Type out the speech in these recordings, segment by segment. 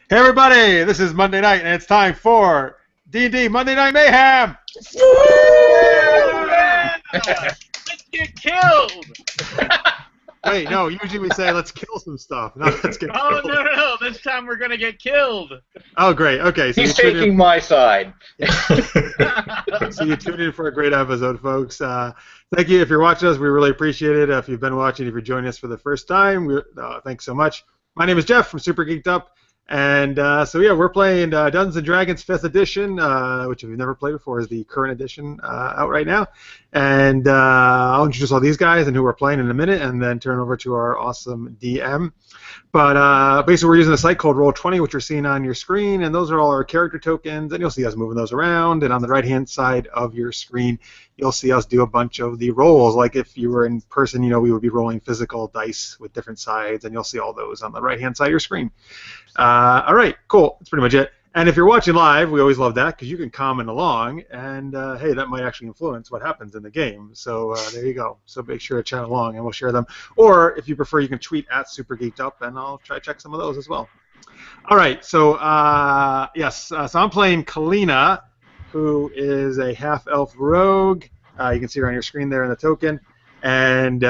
Hey everybody, this is Monday night and it's time for D&D Monday Night Mayhem! Yeah! Let's get killed! Wait, no, usually we say let's kill some stuff, not let's get Oh, killed. no, this time we're gonna get killed! Oh, great, okay. So He's taking my side. So you tuned in for a great episode, folks. Thank you if you're watching us. We really appreciate it. If you've been watching, if you're joining us for the first time, thanks so much. My name is Jeff from Super Geeked Up. And so yeah, we're playing Dungeons & Dragons 5th edition, which if you've never played before is the current edition out right now. And I'll introduce all these guys and who we're playing in a minute, and then turn over to our awesome DM. But basically we're using a site called Roll20, which you're seeing on your screen, and those are all our character tokens, and you'll see us moving those around. And on the right-hand side of your screen, you'll see us do a bunch of the rolls. Like if you were in person, we would be rolling physical dice with different sides, and you'll see all those on the right-hand side of your screen. All right, cool. That's pretty much it. And if you're watching live, we always love that because you can comment along, and hey, that might actually influence what happens in the game. So there you go. So make sure to chat along, and we'll share them. Or if you prefer, you can tweet at SuperGeekedUp, and I'll try to check some of those as well. All right, so yes, so I'm playing Kalyna, who is a half-elf rogue. You can see her on your screen there in the token. And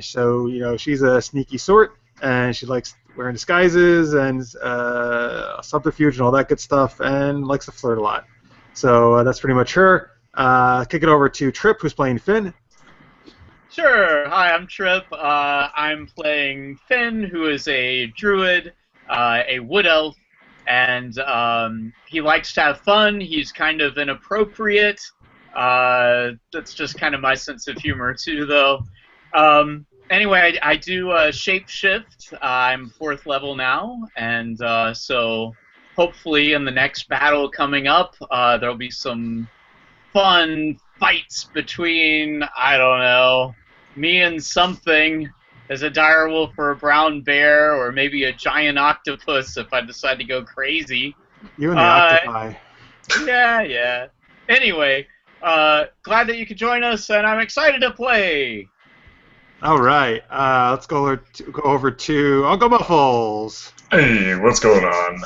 so, she's a sneaky sort, and she likes wearing disguises and subterfuge and all that good stuff, and likes to flirt a lot. So that's pretty much her. Kick it over to Trip, who's playing Finn. Sure. Hi, I'm Trip. I'm playing Finn, who is a druid, a wood elf, and he likes to have fun. He's kind of inappropriate. That's just kind of my sense of humor, too, though. Anyway, I do shapeshift. I'm 4th level now, and so hopefully in the next battle coming up, there'll be some fun fights between, I don't know, me and something. There's a direwolf or a brown bear, or maybe a giant octopus if I decide to go crazy. You and the octopi. Yeah. Anyway, glad that you could join us, and I'm excited to play. All right, let's go over to Uncle Muffles. Hey, what's going on?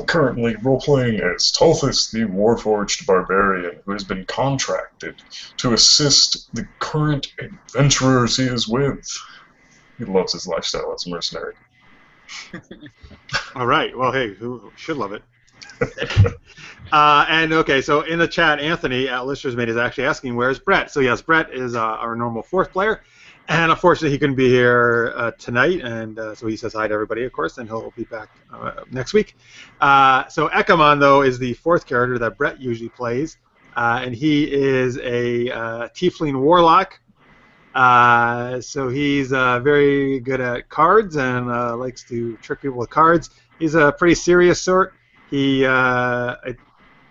Currently role-playing as Tulthus, the Warforged Barbarian, who has been contracted to assist the current adventurers he is with. He loves his lifestyle as a mercenary. All right, well, hey, who should love it? And okay, so in the chat, Anthony at Lister's Mate is actually asking, where's Brett? So yes, Brett is our normal 4th player. And unfortunately, he couldn't be here tonight, and so he says hi to everybody, of course, and he'll be back next week. So Ekemon, though, is the 4th character that Brett usually plays, and he is a tiefling warlock. So he's very good at cards and likes to trick people with cards. He's a pretty serious sort. He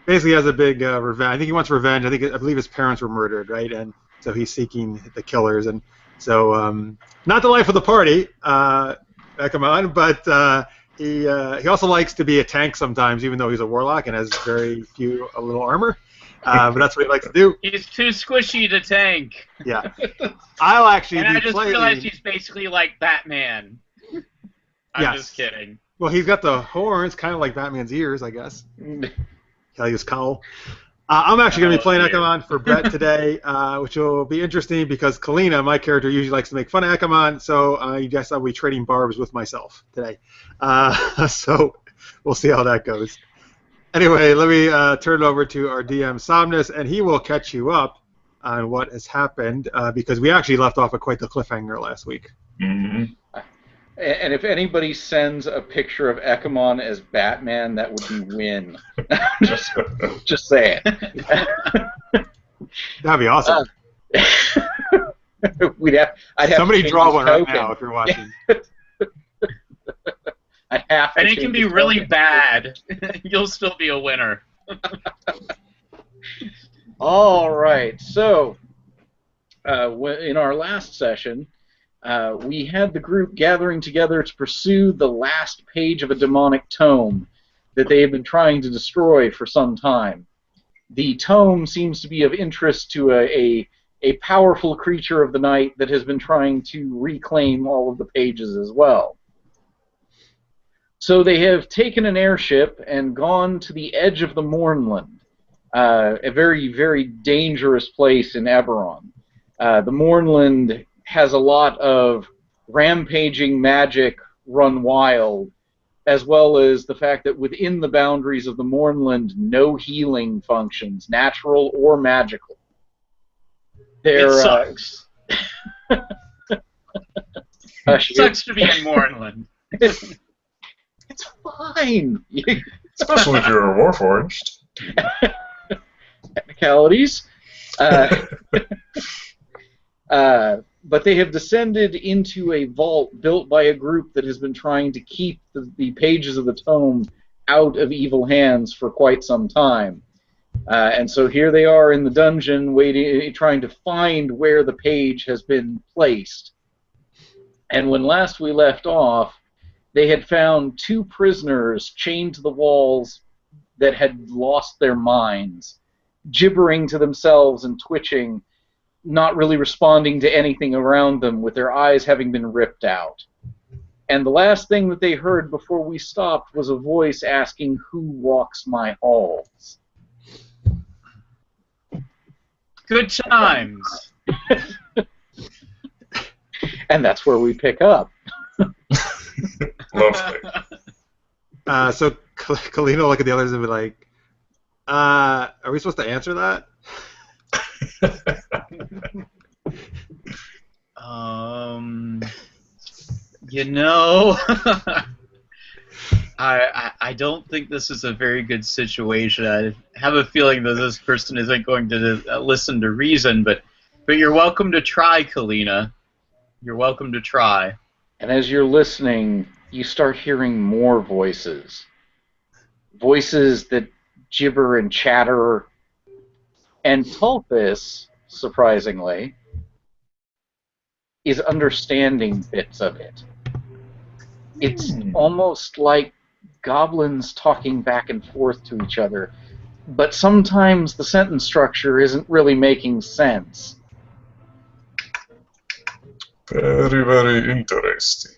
basically has a big revenge. I think he wants revenge. I believe his parents were murdered, right? And so he's seeking the killers. And so, not the life of the party, Ekemon, but he also likes to be a tank sometimes, even though he's a warlock and has very little armor. But that's what he likes to do. He's too squishy to tank. Yeah. I'll actually and be I just playing... realized he's basically like Batman. I'm just kidding. Well, he's got the horns, kind of like Batman's ears, I guess. His cowl. I'm actually going to be playing Ekemon for Brett today, which will be interesting because Kalyna, my character, usually likes to make fun of Ekemon, so you guys I'll be trading barbs with myself today. So we'll see how that goes. Anyway, let me turn it over to our DM, Somnus, and he will catch you up on what has happened because we actually left off at quite the cliffhanger last week. Mm-hmm. And if anybody sends a picture of Ekemon as Batman, that would be win. just saying. That'd be awesome. I'd have Somebody to draw one token. right now if you're watching. I have to and it can be really token. bad. You'll still be a winner. All right. So, in our last session, we had the group gathering together to pursue the last page of a demonic tome that they have been trying to destroy for some time. The tome seems to be of interest to a powerful creature of the night that has been trying to reclaim all of the pages as well. So they have taken an airship and gone to the edge of the Mournland, a very, very dangerous place in Eberron. The Mournland has a lot of rampaging magic run wild, as well as the fact that within the boundaries of the Mournland, no healing functions, natural or magical. It sucks. It sucks to be in Mournland. It's fine. Especially if you're a Warforged. Technicalities. But they have descended into a vault built by a group that has been trying to keep the pages of the tome out of evil hands for quite some time. And so here they are in the dungeon, trying to find where the page has been placed. And when last we left off, they had found 2 prisoners chained to the walls that had lost their minds, gibbering to themselves and twitching, not really responding to anything around them, with their eyes having been ripped out. And the last thing that they heard before we stopped was a voice asking, "Who walks my halls?" Good times. And that's where we pick up. Lovely. So Kalyna will look at the others and be like, are we supposed to answer that? You know, I don't think this is a very good situation. I have a feeling that this person isn't going to listen to reason, but you're welcome to try, Kalyna. You're welcome to try. And as you're listening, you start hearing more voices. Voices that gibber and chatter. And Tulthus, surprisingly, is understanding bits of it. It's almost like goblins talking back and forth to each other, but sometimes the sentence structure isn't really making sense. Very, very interesting.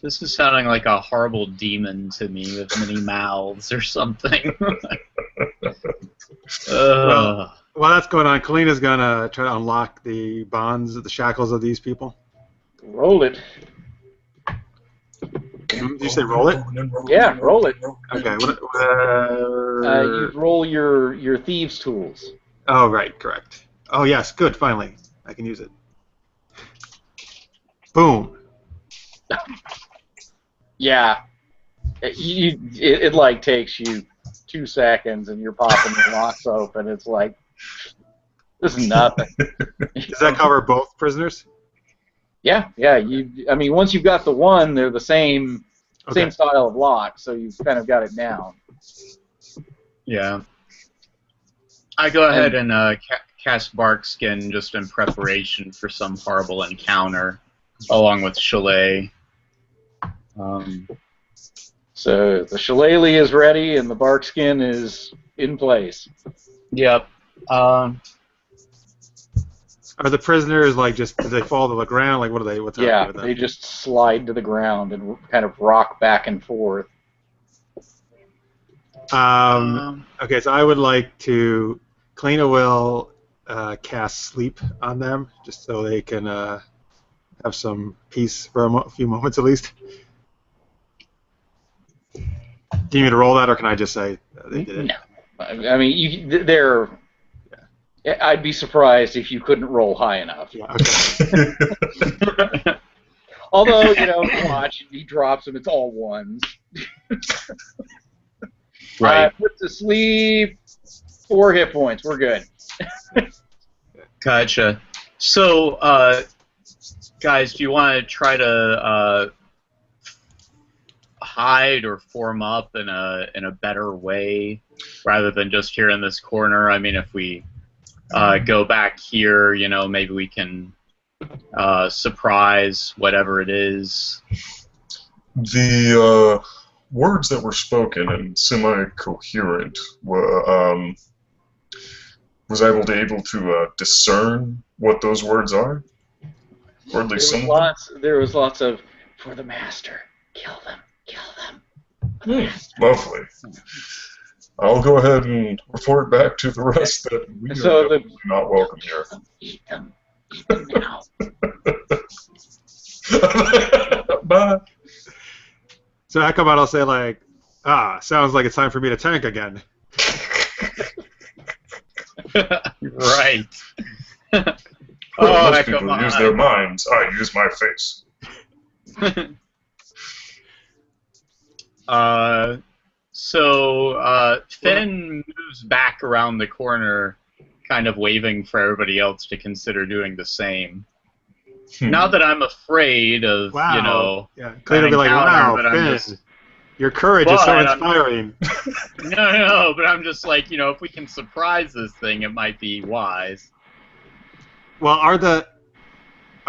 This is sounding like a horrible demon to me with many mouths or something. Well, while that's going on, Kalyna's going to try to unlock the bonds, the shackles of these people. Roll it. Did you say roll it? Yeah, roll it. Okay. You roll your thieves' tools. Oh, right, correct. Oh, yes, good, finally. I can use it. Boom. Yeah. It like takes you 2 seconds and you're popping the locks open. It's like, this is nothing. Does that cover both prisoners? Yeah. I mean, once you've got the one, they're the same style of lock, so you've kind of got it down. Yeah. I go ahead and cast Barkskin just in preparation for some horrible encounter, along with Chalet. So the shillelagh is ready and the barkskin is in place. Yep. Are the prisoners like do they fall to the ground? Like what's happening with them? They just slide to the ground and kind of rock back and forth. Okay, so I would like to Kalyna will cast sleep on them just so they can have some peace for a few moments at least. Do you need me to roll that, or can I just say they did it? No. I mean, they're... Yeah. I'd be surprised if you couldn't roll high enough. Yeah, okay. Although, watch, he drops them, it's all ones. Right. Put to sleep, 4 hit points, we're good. Gotcha. So, guys, do you want to try to hide or form up in a better way rather than just here in this corner? I mean, if we go back here, maybe we can surprise whatever it is. The words that were spoken and semi-coherent were, was I able to discern what those words are? Or at least some. There was lots of, for the master, kill them, kill them. Lovely. I'll go ahead and report back to the rest that we are definitely not welcome here. Bye. So Ekemon will say like, sounds like it's time for me to tank again. Right. Most people use their minds. I use my face. So Finn moves back around the corner, kind of waving for everybody else to consider doing the same. Not that I'm afraid of, yeah, Kalyna will be like, wow, Finn, your courage is so inspiring. No, but I'm just like, if we can surprise this thing, it might be wise. Well, are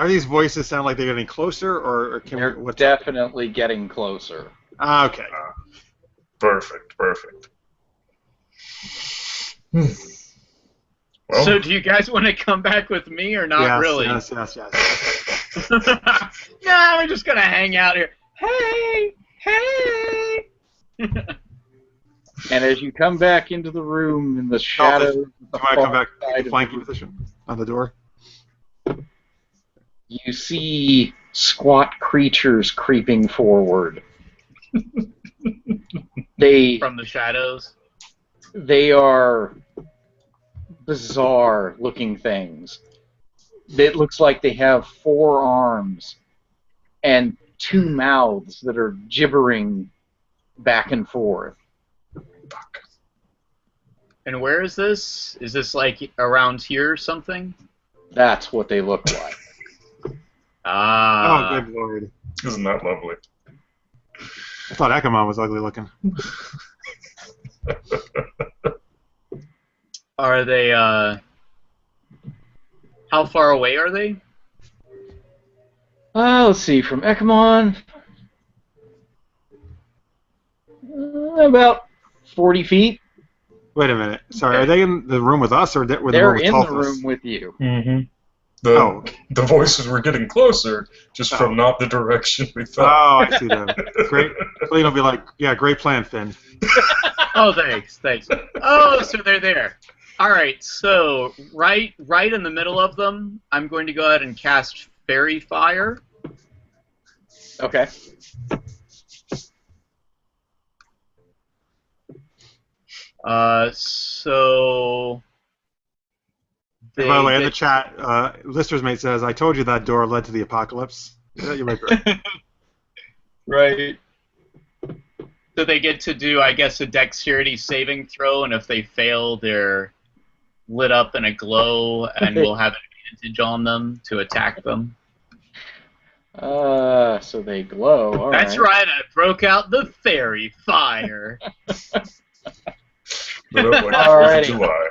these voices sound like they're getting closer, or can they're definitely getting closer? Okay. Perfect. Well, so do you guys want to come back with me or not really? Yes. No, we're just going to hang out here. Hey! And as you come back into the room in the shadow... You want to come back in flanking position on the door? You see squat creatures creeping forward. From the shadows? They are bizarre-looking things. It looks like they have 4 arms and 2 mouths that are gibbering back and forth. And where is this? Is this like around here or something? That's what they look like. Oh, good lord. Isn't that lovely? I thought Ekemon was ugly looking. Are they, how far away are they? Let's see, from Ekemon, about 40 feet. Wait a minute. Sorry, are they in the room with us, or were they're in the room with you? Mm-hmm. The voices were getting closer, just from not the direction we thought. Oh, I see them. Great. Kalyna will be like, yeah, great plan, Finn. Oh, thanks. Oh, so they're there. All right, so right in the middle of them, I'm going to go ahead and cast Fairy Fire. Okay. So... And by the way, in the chat, Lister's Mate says, I told you that door led to the apocalypse. Yeah, you might be right. Right. So they get to do, I guess, a dexterity saving throw, and if they fail, they're lit up in a glow, and we'll have advantage on them to attack them. So they glow. That's right, I broke out the Fairy Fire. Alrighty.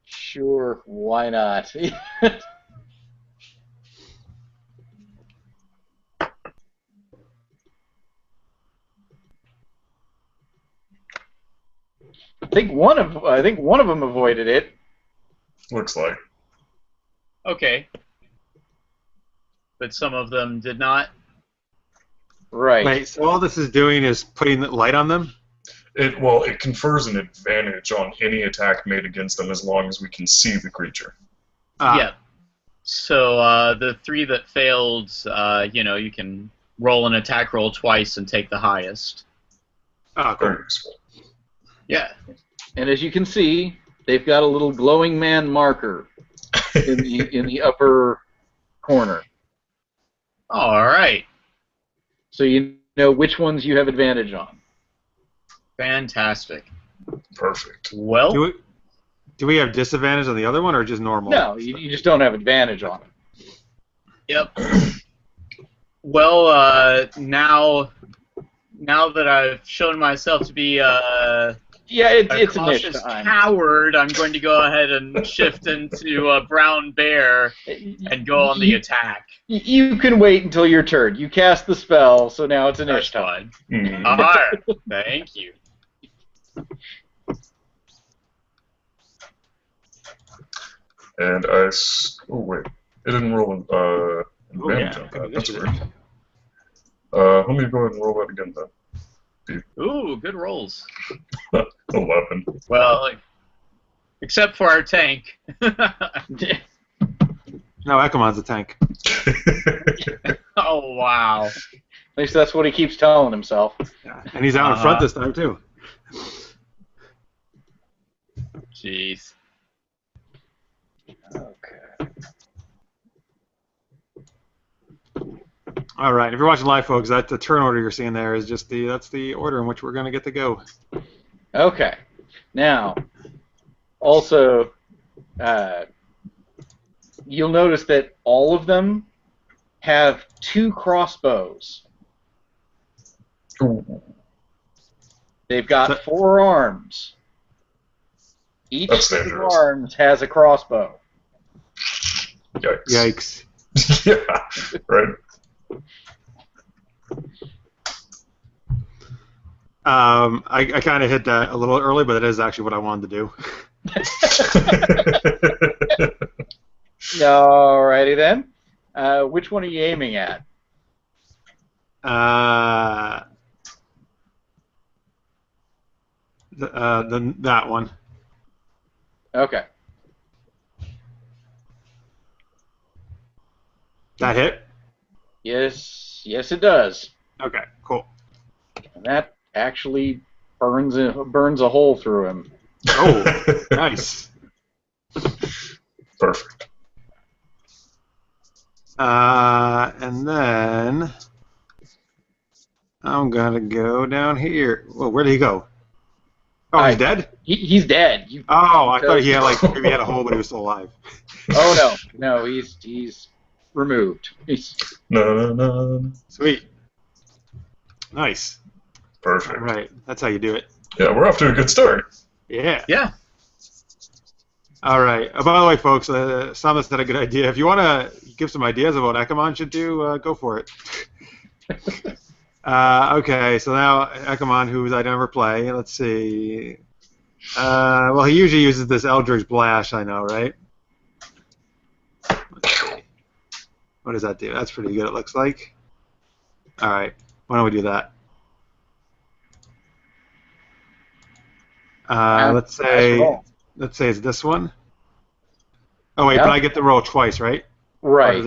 Sure, why not? I think one of them avoided it. Looks like. Okay. But some of them did not. Right. Wait, so all this is doing is putting light on them? It confers an advantage on any attack made against them as long as we can see the creature. Yeah. So the 3 that failed, you can roll an attack roll twice and take the highest. Cool. Very useful. Yeah. And as you can see, they've got a little glowing man marker in the upper corner. All right. So you know which ones you have advantage on. Fantastic. Perfect. Well, do we have disadvantage on the other one, or just normal? No, you just don't have advantage on it. Yep. Well, now that I've shown myself to be a it's cautious coward, I'm going to go ahead and shift into a brown bear and go on the attack. You can wait until your turn. You cast the spell, so now it's That's time. fine. All right. Thank you. And wait. It didn't roll advantage on that. That's weird. Let me go ahead and roll that again then. Ooh, good rolls. 11. Well, except for our tank. No, Ekemon's a tank. Oh, wow. At least that's what he keeps telling himself. Yeah. And he's out in front this time, too. Jeez. Okay. All right. If you're watching live, folks, that the turn order you're seeing there is just that's the order in which we're going to get to go. Okay. Now, also, you'll notice that all of them have 2 crossbows. Ooh. They've got 4 arms. Each That's set of dangerous. arms has a crossbow. Yikes. Yikes. Yeah, right. I kind of hit that a little early, but it is actually what I wanted to do. Alrighty then. Which one are you aiming at? That one. Okay. That hit? Yes, it does. Okay, cool. And that actually burns a hole through him. Oh, nice. Perfect. And then I'm gonna go down here. Well, where did he go? Oh, he's dead? He's dead. Oh, I thought he had maybe he had a hole, but he was still alive. Oh no, he's removed. No. Sweet. Nice. Perfect. All right, that's how you do it. Yeah, we're off to a good start. Yeah. Yeah. All right. By the way, folks, Samus had a good idea. If you want to give some ideas of what Ekemon should do, go for it. Okay, so now Ekemon, who I never play. Let's see. Well, he usually uses this Eldritch Blast, I know, right? Let's see. What does that do? That's pretty good, it looks like. All right. Why don't we do that? Let's say it's this one. Oh wait, Yep. but I get to roll twice, right? Right.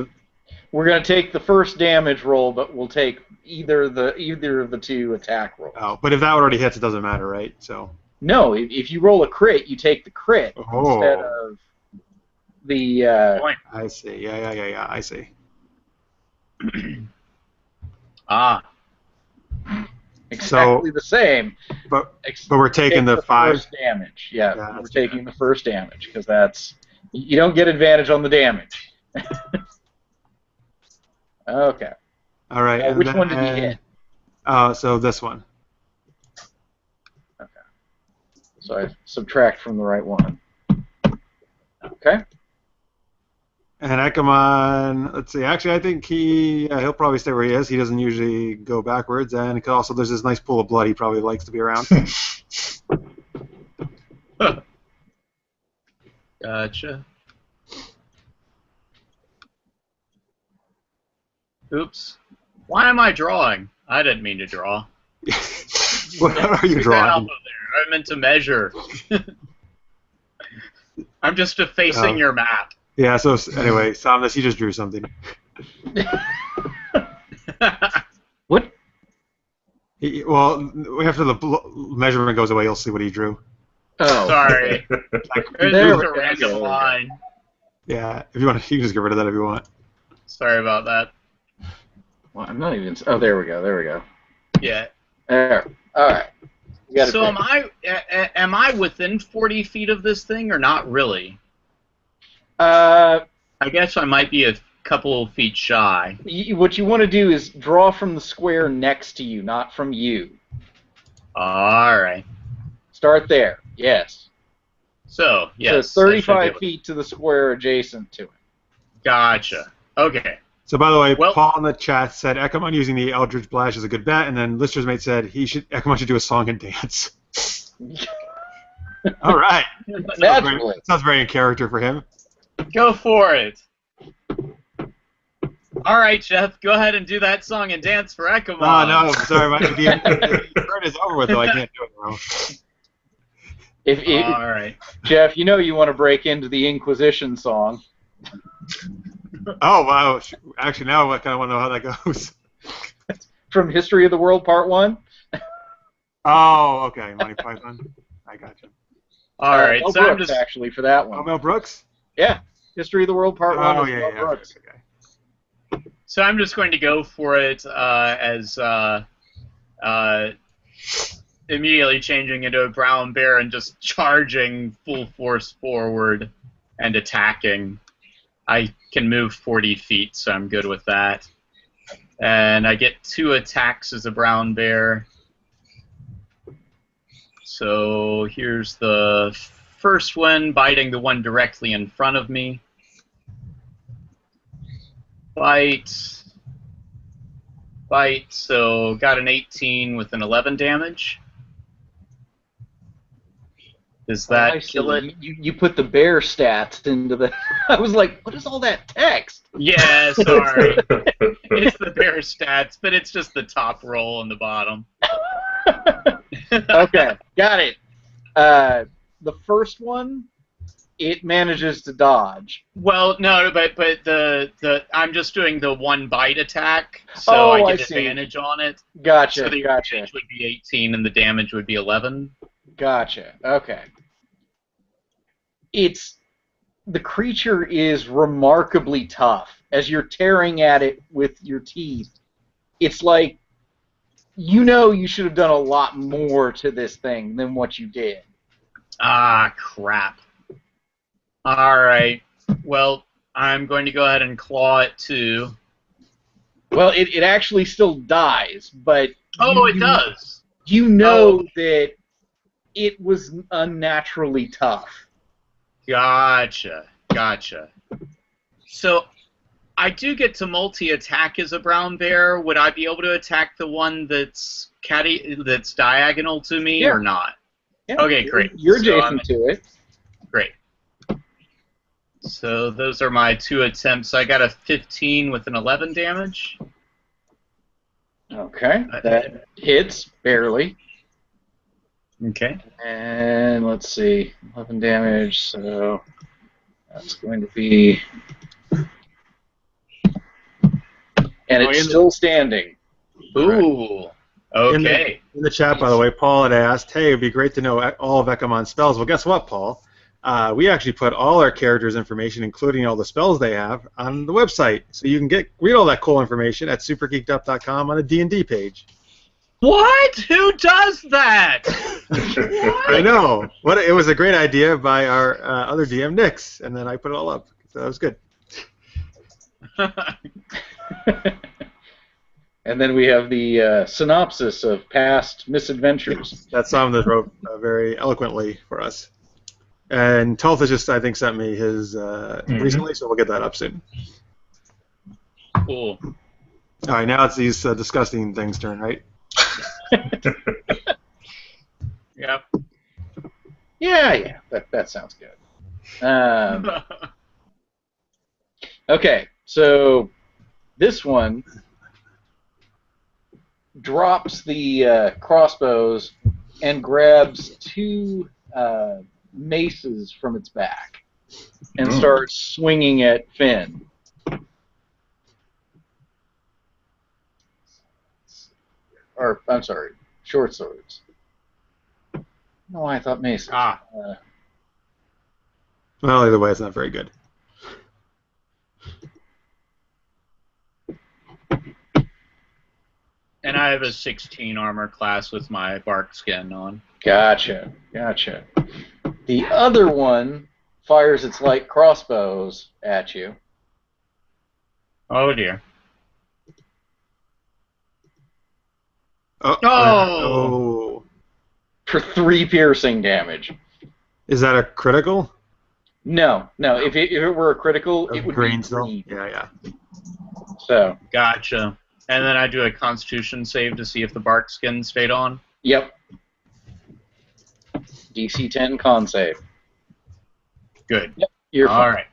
We're gonna take the first damage roll, but we'll take either of the 2 attack rolls. Oh, but if that already hits, it doesn't matter, right? So. No, if you roll a crit, you take the crit instead of the. I see. Yeah. I see. Exactly the same. But we're taking the 5 first damage. Yeah, Yeah, we're taking the first damage because you don't get advantage on the damage. Okay. All right. And which one did he hit? So this one. Okay. So I subtract from the right one. Okay. And Ekemon, let's see. Actually, I think he'll probably stay where he is. He doesn't usually go backwards, and also there's this nice pool of blood he probably likes to be around. Gotcha. Oops. Why am I drawing? I didn't mean to draw. What are you Get that drawing? off of there. I meant to measure. I'm just defacing your map. Yeah, so anyway, Samus, you just drew something. What? Well, after the measurement goes away, you'll see what he drew. Oh. Sorry. There's There just we a go. random line. Yeah, if you want, you can just get rid of that if you want. Sorry about that. Well, I'm not even. Oh, there we go. Yeah. There. All right. So am I within 40 feet of this thing or not really? I guess I might be a couple of feet shy. What you want to do is draw from the square next to you, not from you. All right. Start there. Yes. So, yes. So 35 feet to the square adjacent to it. Gotcha. Okay. So, by the way, Well- Paul in the chat said Ekemon using the Eldritch Blast is a good bet, and then Lister's mate said Ekemon should do a song and dance. All right. Naturally. Sounds very in character for him. Go for it. All right, Jeff, go ahead and do that song and dance for Ekemon. Oh, no, sorry, the turn is over with, though. I can't do it now. All right. Jeff, you know you want to break into the Inquisition song. Oh, wow. Actually, now I kind of want to know how that goes. From History of the World Part 1? Oh, okay. Monty Python. I got you. All right. Mel So Brooks, I'm just actually, for that Oh, one. Mel Brooks? Yeah. History of the World Part 1 Oh, is yeah, Mel yeah. Brooks. Okay. So I'm just going to go for it as immediately changing into a brown bear and just charging full force forward and attacking. I can move 40 feet, so I'm good with that. And I get 2 attacks as a brown bear. So here's the first one, biting the one directly in front of me. Bite, so got an 18 with an 11 damage. Does that kill it? You put the bear stats into the... I was like, what is all that text? Yeah, sorry. It's the bear stats, but it's just the top roll and the bottom. Okay, got it. The first one, it manages to dodge. Well, no, but the I'm just doing the one bite attack, so I get advantage on it. Gotcha. So the advantage would be 18 and the damage would be 11. Gotcha. Okay. The creature is remarkably tough. As you're tearing at it with your teeth, it's like you should have done a lot more to this thing than what you did. Ah, crap. All right. Well, I'm going to go ahead and claw it too. Well, it actually still dies, but it does. You know that it was unnaturally tough. Gotcha. So, I do get to multi-attack as a brown bear. Would I be able to attack the one that's diagonal to me or not? Yeah. Okay, great. You're adjacent to it. Great. So those are my 2 attempts. I got a 15 with an 11 damage. Okay, that hits barely. Okay. And let's see, 11 damage, so that's going to be... And it's still standing. Ooh. Okay. In the chat, by the way, Paul had asked, hey, it'd be great to know all of Ekemon's spells. Well, guess what, Paul? We actually put all our characters' information, including all the spells they have, on the website. So you can read all that cool information at supergeekedup.com on a D&D page. What? Who does that? I know. It was a great idea by our other DM, Nix, and then I put it all up. So that was good. And then we have the synopsis of past misadventures. That's Sam that wrote very eloquently for us. And Tulthus just, I think, sent me his recently, so we'll get that up soon. Cool. All right, now it's these disgusting things' turn, right? Yep. Yeah, that sounds good. Okay, so this one drops the crossbows and grabs 2 maces from its back and starts swinging at Finn. Or, I'm sorry, short swords. I don't know why I thought maces. Well, either way, it's not very good. And I have a 16 armor class with my bark skin on. Gotcha. The other one fires its light crossbows at you. Oh dear. Oh. For 3 piercing damage. Is that a critical? No. If it were a critical, it would green be still? green. Yeah. So. Gotcha. And then I do a Constitution save to see if the bark skin stayed on. Yep. DC 10 con save. Good. Yep. You're fine. All right.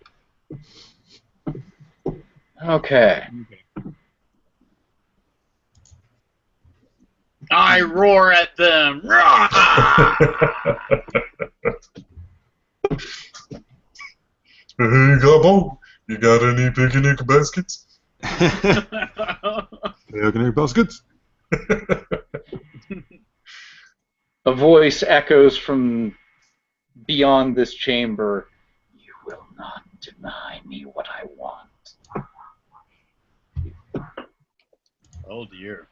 Okay. I roar at them. Hey, Gabo, you got any picnic baskets? Picnic baskets. A voice echoes from beyond this chamber. You will not deny me what I want. Oh dear.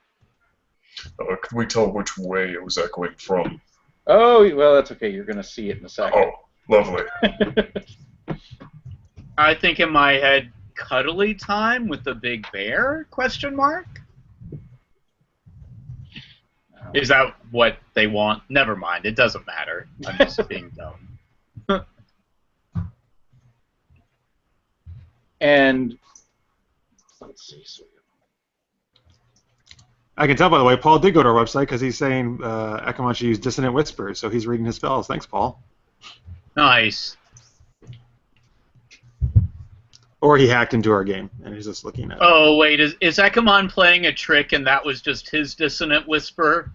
Can we tell which way it was echoing from? Oh, well, that's okay. You're going to see it in a second. Oh, lovely. I think in my head, cuddly time with the big bear? Question mark. Is that what they want? Never mind. It doesn't matter. I'm just being dumb. And let's see. So I can tell, by the way, Paul did go to our website because he's saying Ekemon should use Dissonant Whispers, so he's reading his spells. Thanks, Paul. Nice. Or he hacked into our game, and he's just looking at it. Oh, wait. Is Ekemon playing a trick and that was just his dissonant whisper?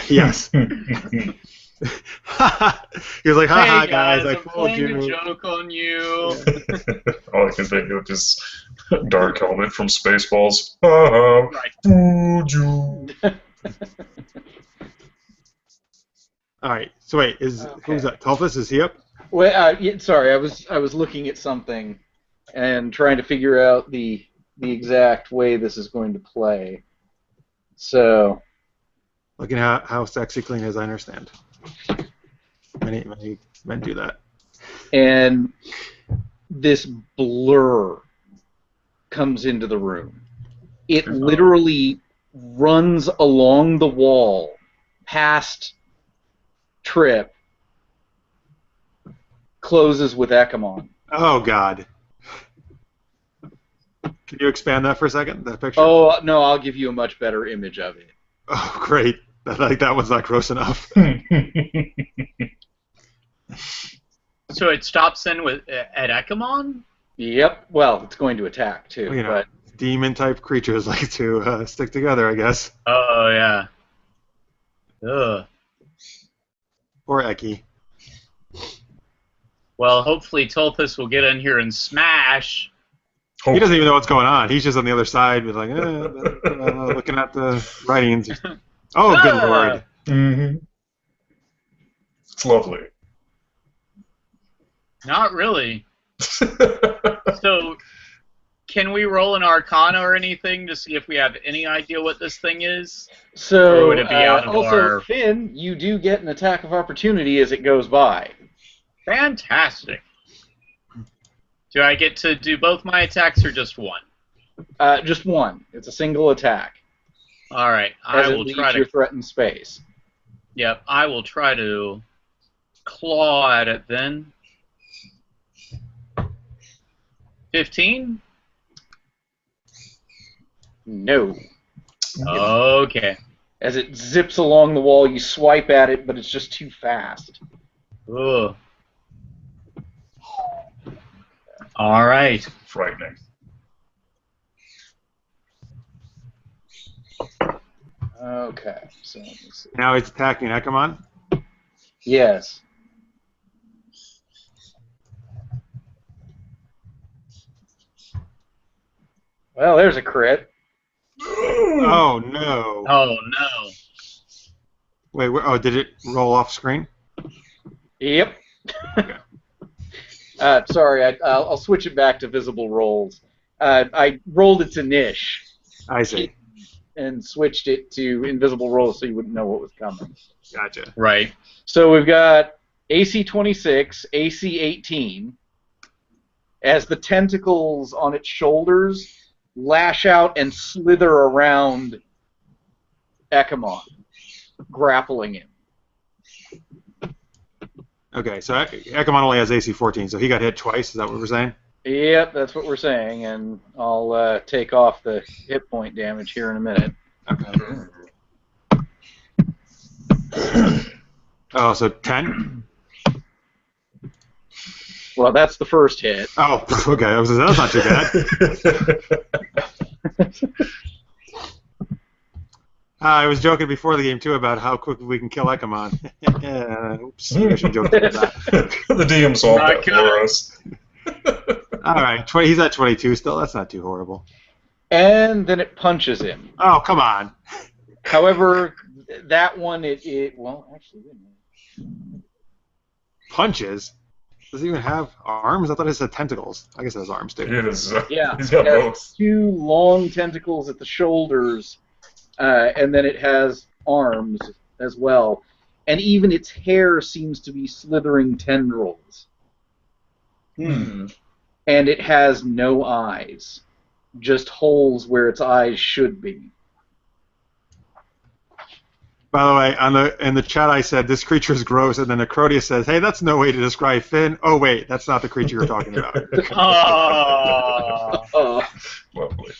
Yes. He was like, haha, Hey guys, I I'm fooled playing you. a joke on you. All I can think of is Dark Helmet from Spaceballs. Haha, Right. fooled you. All right. So wait, who's that? Tulthus? Is he up? well, sorry, I was looking at something and trying to figure out the exact way this is going to play. So, Looking at how sexy clean is, I understand. Many men do that. and this blur comes into the room. It literally runs along the wall past Trip, closes with Ekemon. Oh, God. Can you expand that for a second, that picture? Oh, no, I'll give you a much better image of it. Oh, great. That one's not gross enough. So it stops in at Ekemon? Yep, well, it's going to attack, too. Well, you know, but demon-type creatures like to stick together, I guess. Oh, yeah. Ugh. Or Eki. Well, hopefully Tulthus will get in here and smash. He doesn't even know what's going on. He's just on the other side, like, looking at the writings. Oh, good lord. Mm-hmm. It's lovely. Not really. So, can we roll an Arcana or anything to see if we have any idea what this thing is? so, Or would it be out of also, our- Finn, you do get an attack of opportunity as it goes by. Fantastic. Do I get to do both my attacks or just one? Just one. It's a single attack. All right, As I it will leaves try your to. threatened space. Yep, I will try to claw at it then. 15? No. Okay. As it zips along the wall, you swipe at it, but it's just too fast. Ugh. All right. Frightening. Okay, so let me see. Now he's attacking Ekemon. Yes. Well, there's a crit. Oh, no. Oh, no. Wait, did it roll off screen? Yep. Sorry, I'll switch it back to visible rolls. I rolled it to niche I see. and switched it to invisible rolls so you wouldn't know what was coming. Gotcha. Right. So we've got AC 26, AC 18, as the tentacles on its shoulders lash out and slither around Ekemon, grappling him. Okay, so Ekemon only has AC 14, so he got hit twice. Is that what we're saying? Yep, that's what we're saying, and I'll take off the hit point damage here in a minute. Oh, so 10? Well, that's the first hit. Oh, okay. That's not too bad. I was joking before the game, too, about how quickly we can kill Ekemon. Oops. I shouldn't joke about that. The DM solved that for us. All right. He's at 22 still. That's not too horrible. And then it punches him. Oh, come on. However, that one, well, actually, wait a minute. Punches? Does it even have arms? I thought it had tentacles. I guess it has arms, too. It is. Yeah. He's got it has both. 2 long tentacles at the shoulders, and then it has arms as well. And even its hair seems to be slithering tendrils. And it has no eyes. Just holes where its eyes should be. By the way, in the chat I said, this creature is gross, and then Acrodius says, hey, that's no way to describe Finn. Oh, wait, that's not the creature you're talking about. Oh. Lovely.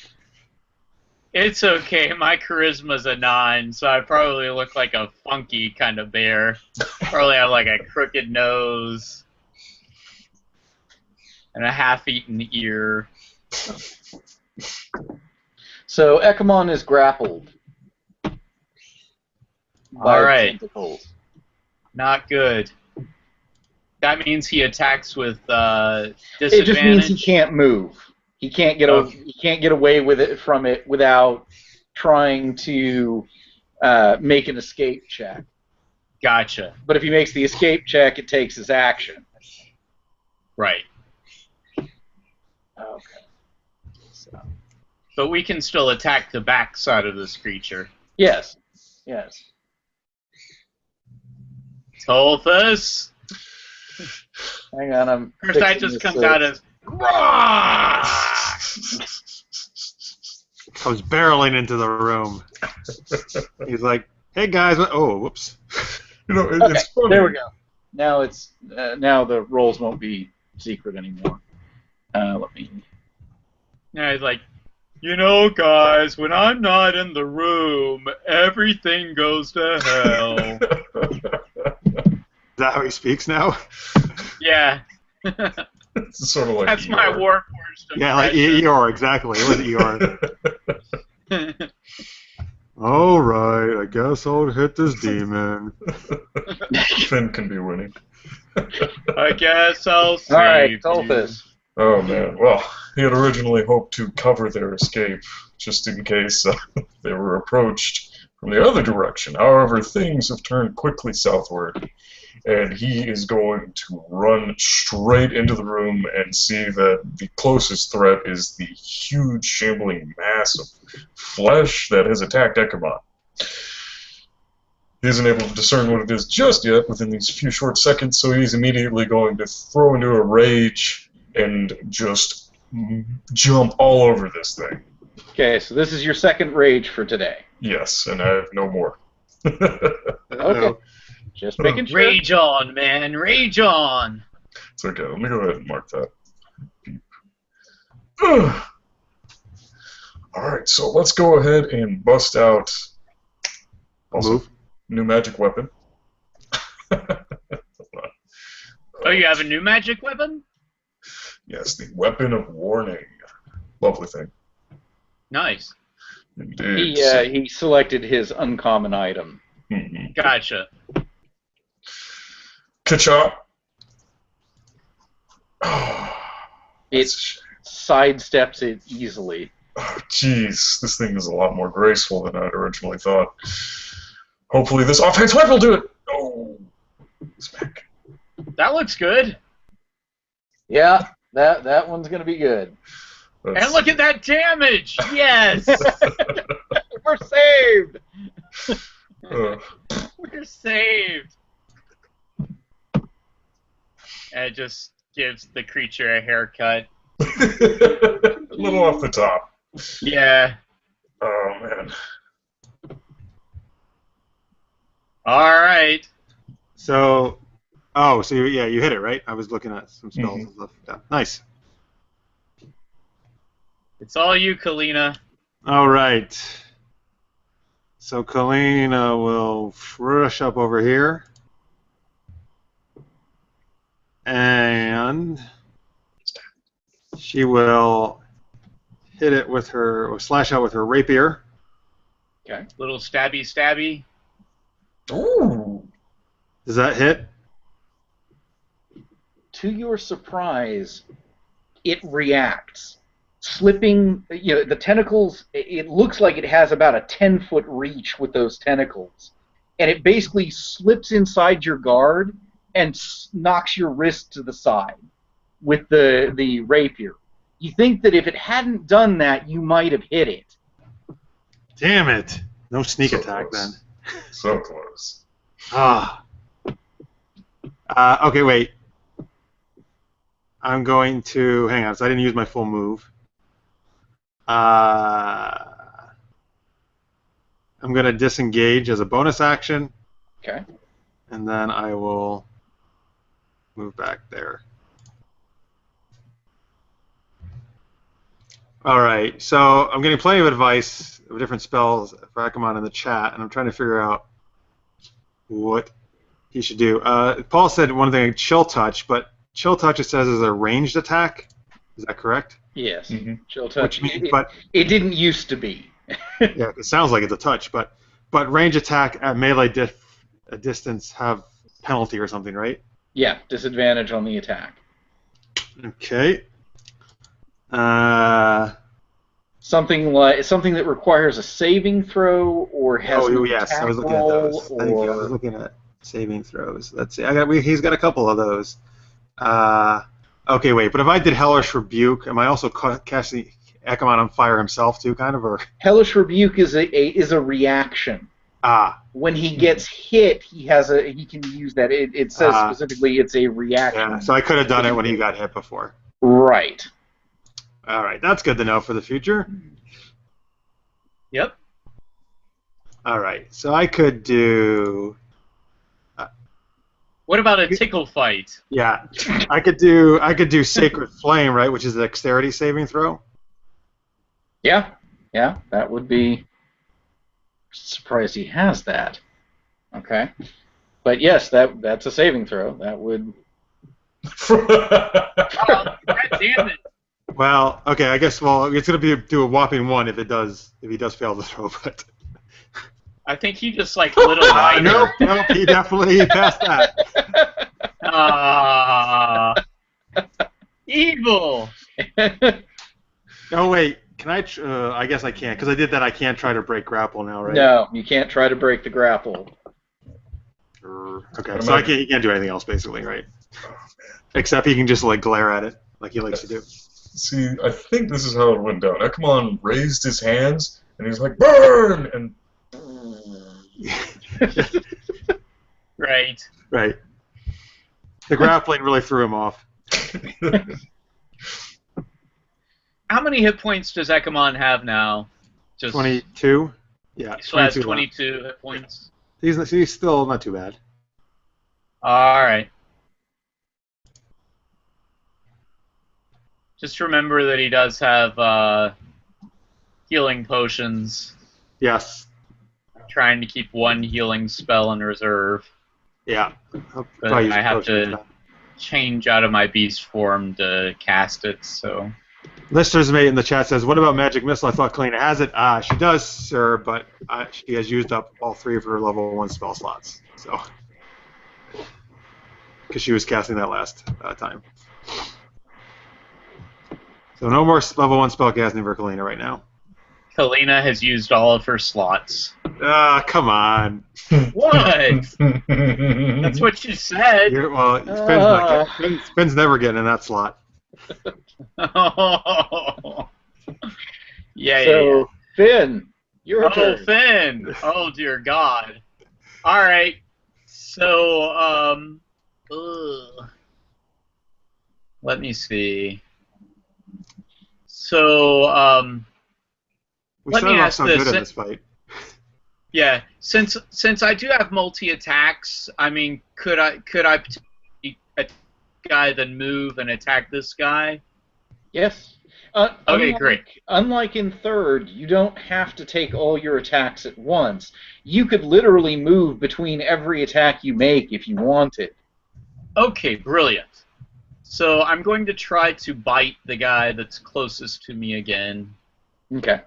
It's okay. My charisma's a 9, so I probably look like a funky kind of bear. Probably have like a crooked nose and a half-eaten ear. So Ekemon is grappled. All right. Tentacles. Not good. That means he attacks with disadvantage. It just means he can't move. He can't get he can't get away with it from it without trying to make an escape check. Gotcha. But if he makes the escape check, it takes his action. Right. Okay. But we can still attack the back side of this creature. Yes. Yes. Tulthus. Hang on, I'm. First, that just comes out as. Comes barreling into the room. He's like, hey guys, oh, whoops. You know, Okay, it's funny. there we go. Now it's now the rolls won't be secret anymore. Let me. Yeah, he's like, you know, guys, when I'm not in the room, everything goes to hell. Is that how he speaks now? Yeah. It's sort of like That's my Warforged impression. Yeah, like Eeyore, exactly. It was Eeyore. All right, I guess I'll hit this demon. Finn can be winning. I guess I'll save All right, you. Tulthus. Oh man, well, he had originally hoped to cover their escape, just in case they were approached from the other direction. However, things have turned quickly southward, and he is going to run straight into the room and see that the closest threat is the huge, shambling mass of flesh that has attacked Ekemon. He isn't able to discern what it is just yet within these few short seconds, so he's immediately going to throw into a rage and just jump all over this thing. Okay, so this is your second rage for today. Yes, and I have no more. Okay. Just making sure. Rage on, man. Rage on. It's okay. Let me go ahead and mark that. Alright, so let's go ahead and bust out also new magic weapon. Oh, you have a new magic weapon? Yes, the Weapon of Warning. Lovely thing. Nice. Indeed. He selected his uncommon item. Mm-hmm. Gotcha. Ka-chop. It sidesteps it easily. Oh, jeez, this thing is a lot more graceful than I'd originally thought. Hopefully this offense weapon will do it! Oh, smack. That looks good. Yeah, that one's going to be good. And look at that damage! Yes! We're saved! We're saved! And it just gives the creature a haircut. A little off the top. Yeah. Oh, man. Alright. So, you hit it, right? I was looking at some spells and stuff. Yeah. Nice. It's all you, Kalyna. All right. So Kalyna will rush up over here. and she will hit it with her, or slash out with her rapier. Okay. Little stabby stabby. Ooh. Does that hit? To your surprise, it reacts. Slipping, the tentacles, it looks like it has about a 10-foot reach with those tentacles. And it basically slips inside your guard and knocks your wrist to the side with the rapier. You think that if it hadn't done that, you might have hit it. Damn it. No sneak So attack close. then. So close. Ah. Okay, wait. I'm going to... Hang on, so I didn't use my full move. I'm going to disengage as a bonus action. Okay. And then I will move back there. All right, so I'm getting plenty of advice of different spells for Ekemon in the chat, and I'm trying to figure out what he should do. Paul said one thing, Chill Touch, but Chill Touch, it says, is a ranged attack. Is that correct? Yes. Mm-hmm. Chill Touch. Which means, it didn't used to be. Yeah, it sounds like it's a touch, but range attack at melee distance have penalty or something, right? Yeah, disadvantage on the attack. Okay. Something that requires a saving throw or has an yes, attack I was looking at roll, those. Thank you. I was looking at saving throws. Let's see. He's got a couple of those. Okay, wait. But if I did Hellish Rebuke, am I also casting Ekemon on fire himself too, kind of, or? Hellish Rebuke is a reaction. When he gets hit, he can use that. It says specifically it's a reaction. Yeah, so I could have done it when he got hit before. Right. All right, that's good to know for the future. Yep. All right, so I could do... What about a tickle fight? Yeah, I could do Sacred Flame, right, which is a dexterity saving throw. Yeah, that would be... Surprised he has that. Okay. But yes, that's a saving throw. That would... Oh, God damn it. Well, okay, I guess. Well, it's gonna do a whopping 1 if he does fail to throw, but. I think he just like lit a lighter. Nope, he definitely passed that. Evil. No, wait. Can I? I guess I can't because I did that. I can't try to break grapple now, right? No, you can't try to break the grapple. Okay, so he can't do anything else basically, right? Except he can just like glare at it like he likes to do. See, I think this is how it went down. Ekemon raised his hands, and he's like, burn! And... Right. Right. The grappling really threw him off. How many hit points does Ekemon have now? Just 22? Yeah, he still has 22 hit points. He's still not too bad. Alright. Just remember that he does have healing potions. Yes. I'm trying to keep one healing spell in reserve. Yeah. But I have to change out of my beast form to cast it, so... Lister's mate in the chat says, what about Magic Missile? I thought Kalyna has it. She does, sir, but she has used up all 3 of her level 1 spell slots. So, because she was casting that last time. So no more level 1 spell casting for Kalyna right now. Kalyna has used all of her slots. Come on. What? That's what you said. Finn's never getting in that slot. Yeah. Finn, your turn. Finn. Oh dear God. All right. So let me see. So We let me started off ask so this. good in this fight. Yeah, since I do have multi attacks, I mean, could I potentially attack this guy then move and attack this guy? Yes. Okay, great. Unlike in third, you don't have to take all your attacks at once. You could literally move between every attack you make if you wanted. Okay, brilliant. So I'm going to try to bite the guy that's closest to me again. Okay.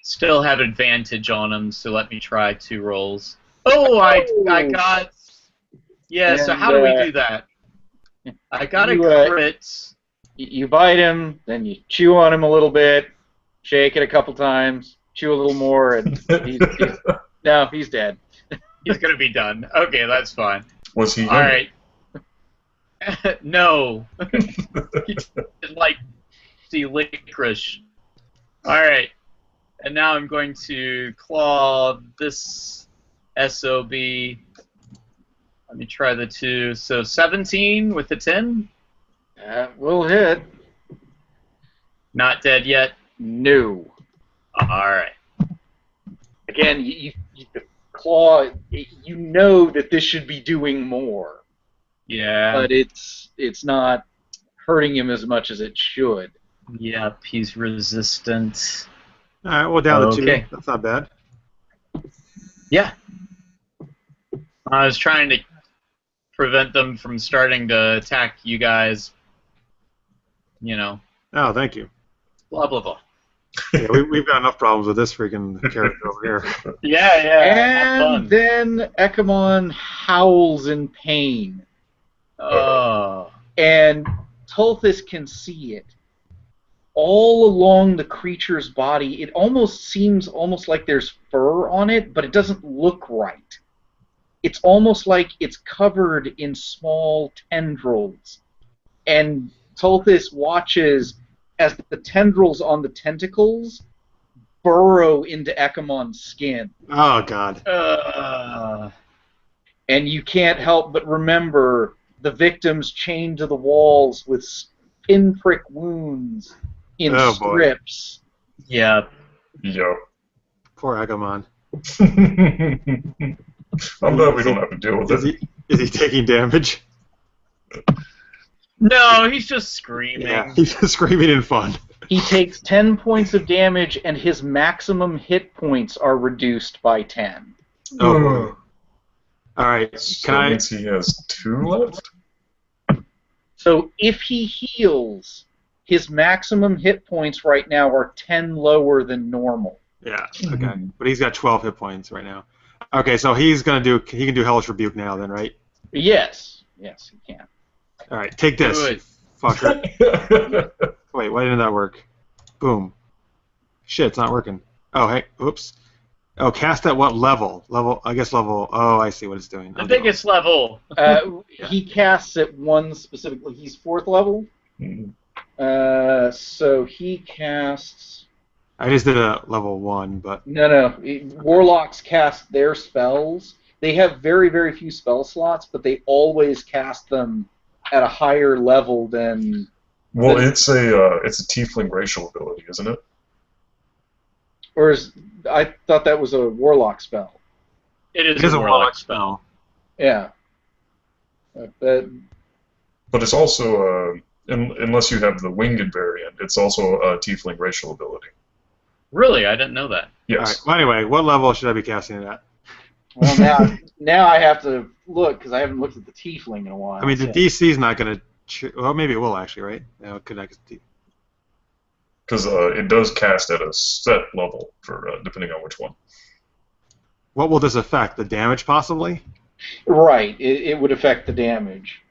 Still have advantage on him, so let me try 2 rolls. Oh, I got... Yeah, so how do we do that? I got a crit. You bite him, then you chew on him a little bit, shake it a couple times, chew a little more, and he's dead. He's going to be done. Okay, that's fine. Was he? All right. No. He's like the licorice. All right. And now I'm going to claw this SOB. Let me try the 2. So 17 with the 10. Will hit. Not dead yet? No. All right. Again, you the claw. You know that this should be doing more. Yeah. But it's not hurting him as much as it should. Yep, he's resistant. All right, well, down to 2. Okay. That's not bad. Yeah. I was trying to prevent them from starting to attack you guys. You know. Oh, thank you. Blah, blah, blah. Yeah, we've got enough problems with this freaking character over here. Yeah. And then Ekemon howls in pain. Oh. And Tulthus can see it. All along the creature's body, it almost seems like there's fur on it, but it doesn't look right. It's almost like it's covered in small tendrils. And Tulthus watches as the tendrils on the tentacles burrow into Ekemon's skin. Oh, God. And you can't help but remember the victims chained to the walls with pinprick wounds in strips. Yeah. Yo. Poor Ekemon. I'm glad we don't have to deal with it. Is he taking damage? No, he's just screaming. Yeah, he's just screaming in fun. He takes 10 points of damage, and his maximum hit points are reduced by 10. Oh, boy. All right. So that means he has 2 left? So if he heals, his maximum hit points right now are 10 lower than normal. Yeah, okay. But he's got 12 hit points right now. Okay, so he can do Hellish Rebuke now then, right? Yes. Yes, he can. All right, take this, Good. fucker. Wait, why didn't that work? Boom. Shit, it's not working. Oh, hey, oops. Oh, cast at what level? I guess level. Oh, I see what it's doing. The biggest level. He casts at one specifically. He's 4th level. So he casts. I just did a level 1, but. No. Warlocks cast their spells. They have very, very few spell slots, but they always cast them at a higher level than. Well, it's a tiefling racial ability, isn't it? Or I thought that was a warlock spell. It is a warlock spell. Yeah. But it's also, unless you have the winged variant, it's also a tiefling racial ability. Really? I didn't know that. Yes. All right. Well, anyway, what level should I be casting it at? Well, now I have to look, because I haven't looked at the tiefling in a while. I mean, the DC's not going to. Well, maybe it will actually, right? No, because it does cast at a set level for depending on which one. What will this affect? The damage, possibly? Right. It would affect the damage.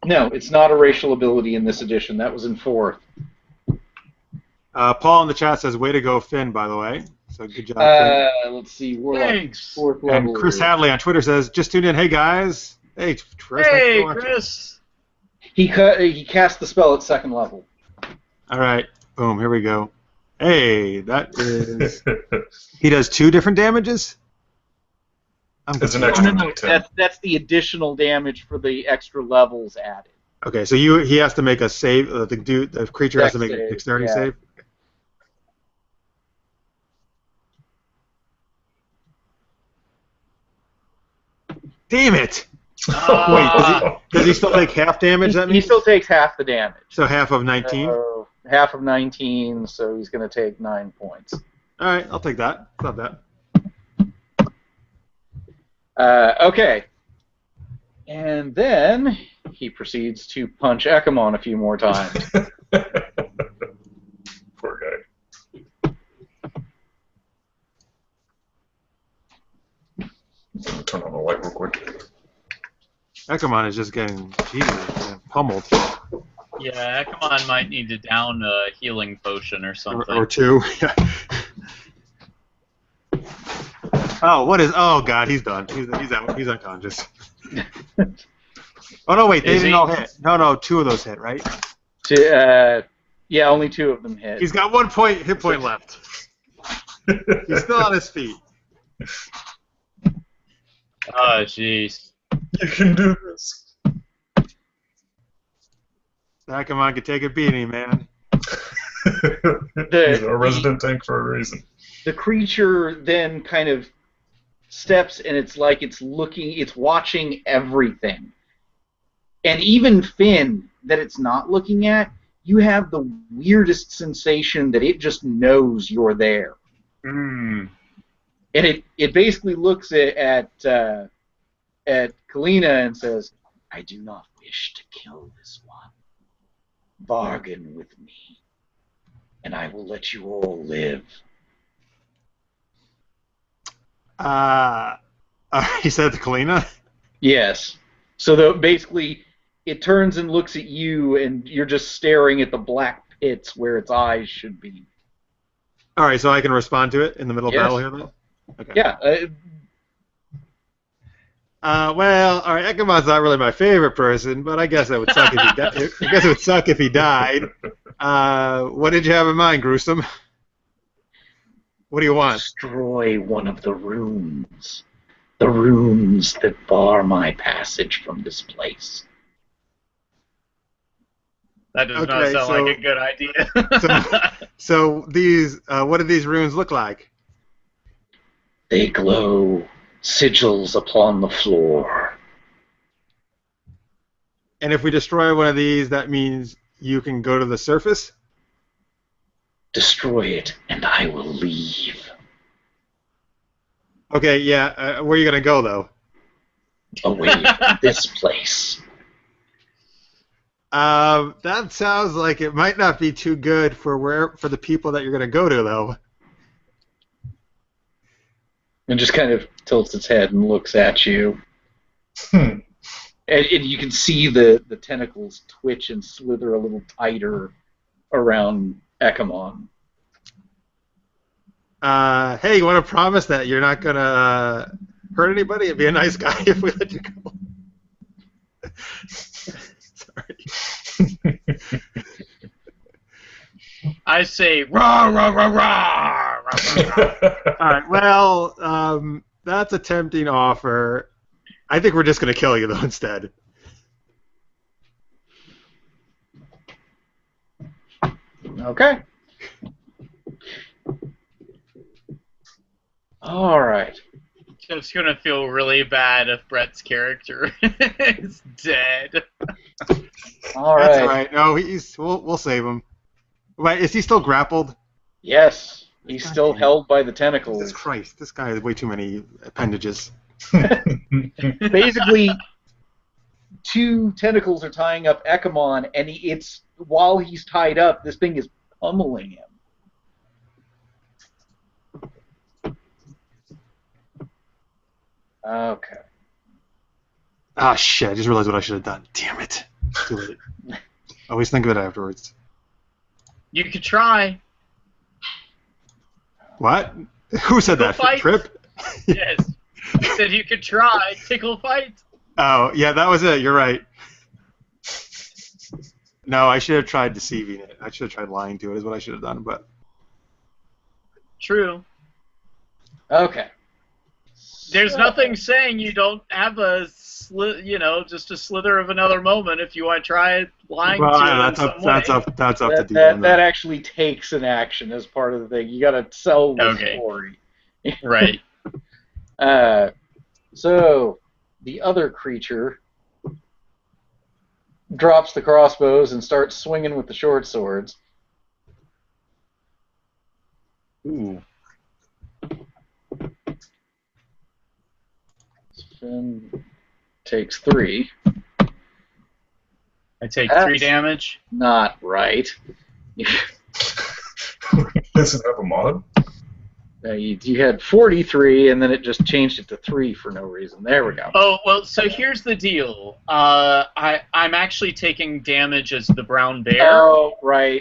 No, it's not a racial ability in this edition. That was in 4th. Paul in the chat says, "Way to go, Finn." By the way, so good job, Finn. Let's see. Warlock, Thanks. 4th level. And Chris Hadley on Twitter says, "Just tuned in. Hey guys." Hey, Chris. Hey, Chris. He cast the spell at 2nd level. All right. Boom. Here we go. Hey, that is. He does 2 different damages. It's an extra. No. That's the additional damage for the extra levels added. Okay, so he has to make a save. The creature has to make a dexterity save. Damn it! Wait, does he still take half damage? That means he still takes half the damage. So half of 19. Half of 19, so he's going to take 9 points. All right, I'll take that. It's not bad. Okay. And then he proceeds to punch Ekemon a few more times. Poor guy. Turn on the light real quick. Ekemon is just getting pummeled. Yeah, Ekemon might need to down a healing potion or something. Or two. Oh, what is? Oh God, he's done. He's out. He's unconscious. Oh no, wait, they didn't all hit. No, two of those hit, right? Yeah, only two of them hit. He's got 1 hit point left. He's still on his feet. Oh, jeez. You can do this. Ekemon could take a beating, man. He's a resident tank for a reason. The creature then kind of steps, and it's like it's watching everything. And even Finn, that it's not looking at, you have the weirdest sensation that it just knows you're there. Mm. And it basically looks at Kalyna and says, "I do not wish to kill this one. Bargain with me, and I will let you all live." He said to Kalyna? Yes. So basically, it turns and looks at you, and you're just staring at the black pits where its eyes should be. All right, so I can respond to it in the middle of battle here, then? Okay. Yeah. Well, all right, Ekemon's not really my favorite person, but I guess it would suck if he died. What did you have in mind, Gruesome? What do you want? Destroy one of the runes. The runes that bar my passage from this place. That does not sound like a good idea. so these, what do these runes look like? They glow sigils upon the floor. And if we destroy one of these, that means you can go to the surface? Destroy it, and I will leave. Okay, yeah. Where are you going to go, though? Away from this place. That sounds like it might not be too good for the people that you're going to go to, though. And just kind of tilts its head and looks at you. And you can see the tentacles twitch and slither a little tighter around Ekemon. Hey, you want to promise that you're not going to hurt anybody and be a nice guy if we let you go? Sorry. I say, rah, rah, rah, rah, rah, rah. All right, well, that's a tempting offer. I think we're just going to kill you, though, instead. Okay. All right. Just gonna feel really bad if Brett's character is dead. All right. That's all right. No, we'll save him. Wait, is he still grappled? Yes, he's still held by the tentacles. Jesus Christ, this guy has way too many appendages. Basically, two tentacles are tying up Ekemon, and while he's tied up, this thing is pummeling him. Okay. Ah, shit, I just realized what I should have done. Damn it. Too late. Always think of it afterwards. You could try. What? Who said that? Fight. Trip? Yes. I said you could try. Tickle fight. Oh, yeah, that was it. You're right. No, I should have tried deceiving it. I should have tried lying to it is what I should have done, but... True. Okay. There's nothing saying you don't have just a slither of another moment if you want to try lying to it in some way. That's up to that actually takes an action as part of the thing. You got to sell the story. Right. So the other creature drops the crossbows and starts swinging with the short swords. Ooh. Finn takes 3. I take That's 3 damage. Not right. Does it have a mod? You had 43, and then it just changed it to 3 for no reason. There we go. Oh, well, so here's the deal. I'm actually taking damage as the brown bear. Oh, right.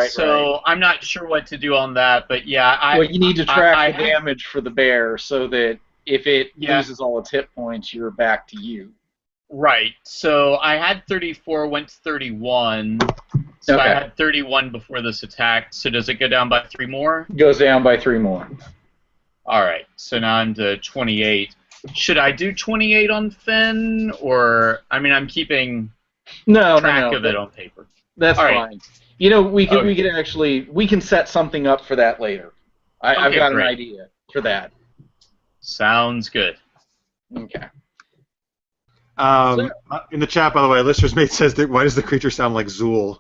So I'm not sure what to do on that, but yeah. Well, you need to track the damage for the bear so that if it loses all its hit points, you're back to you. Right. So I had 34, went to 31. So Okay. I had 31 before this attack. So does it go down by 3 more? Goes down by 3 more. All right. So now I'm to 28. Should I do 28 on Finn, or I'm keeping track of it on paper. That's all fine. Right. You know, we can set something up for that later. I've got an idea for that. Sounds good. Okay. In the chat, by the way, Lister's mate says that why does the creature sound like Zool?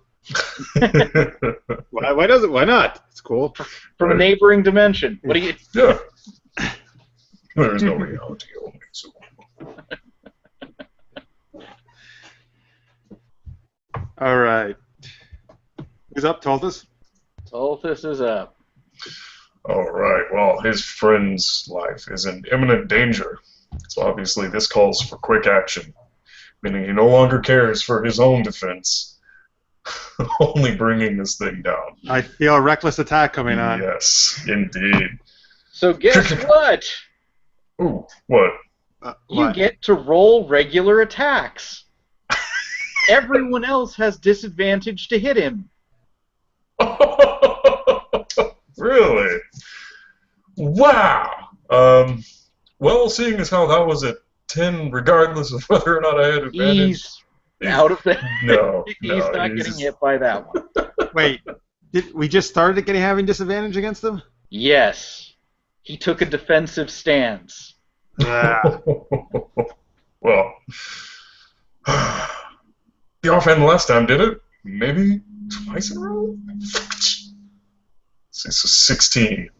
Why does it? Why not? It's cool. From a neighboring dimension. What do you? Yeah. There's no reality, only Zool. All right. Who's up, Tulthus? Tulthus is up. All right. Well, his friend's life is in imminent danger. So obviously this calls for quick action, meaning he no longer cares for his own defense, only bringing this thing down. I feel a reckless attack coming on. Yes, indeed. So guess what? Ooh, what? You get to roll regular attacks. Everyone else has disadvantage to hit him. Really? Wow. Well, seeing as how that was at 10, regardless of whether or not I had advantage. He's out of that. No, he's not getting hit by that one. Wait, did we just started having disadvantage against him? Yes. He took a defensive stance. Well, the offhand last time did it. Maybe twice in a row? So 16.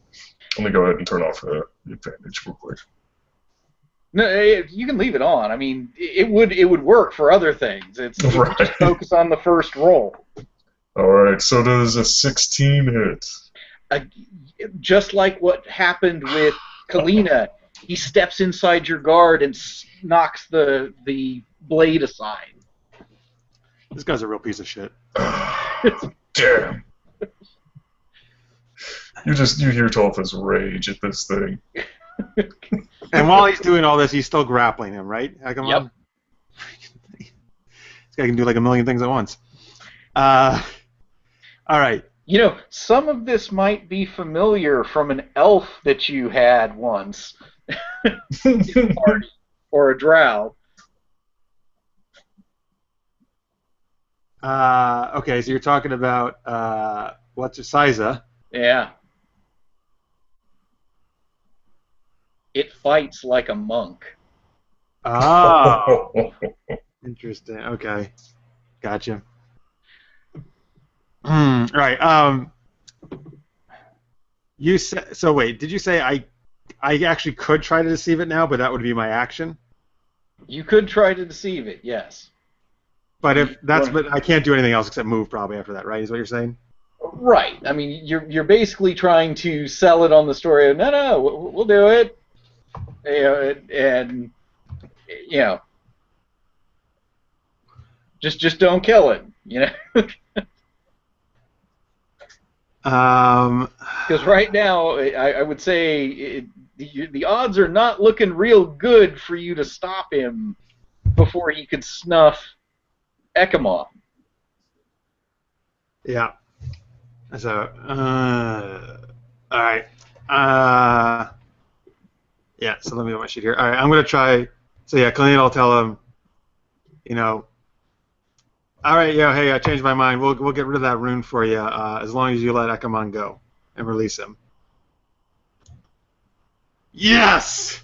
Let me go ahead and turn off the advantage real quick. No, you can leave it on. I mean, it would work for other things. It's Right. Just focus on the first roll. All right. So does a 16 hit? Just like what happened with Kalyna, he steps inside your guard and knocks the blade aside. This guy's a real piece of shit. Damn. You hear Tulthus rage at this thing. And while he's doing all this, he's still grappling him, right? Ekemon? Yep. This guy can do like a million things at once. All right. You know, some of this might be familiar from an elf that you had once in a party, or a drow. Okay, so you're talking about what's it, Siza? Yeah. It fights like a monk. Oh, interesting. Okay, gotcha. Right. You said so. Wait, did you say I actually could try to deceive it now, but that would be my action? You could try to deceive it, yes. But but I can't do anything else except move probably after that, right? Is what you're saying? Right. I mean, you're basically trying to sell it on the story of no, we'll do it. You know, and you know, just don't kill it. You know. Because right now, I would say the odds are not looking real good for you to stop him before he could snuff Ekemon. Yeah. So, all right. Yeah, so let me get my sheet here. All right, I'm going to try. So, yeah, Kalyna will tell him, you know, all right, yeah, hey, I changed my mind. We'll get rid of that rune for you as long as you let Ekemon go and release him. Yes!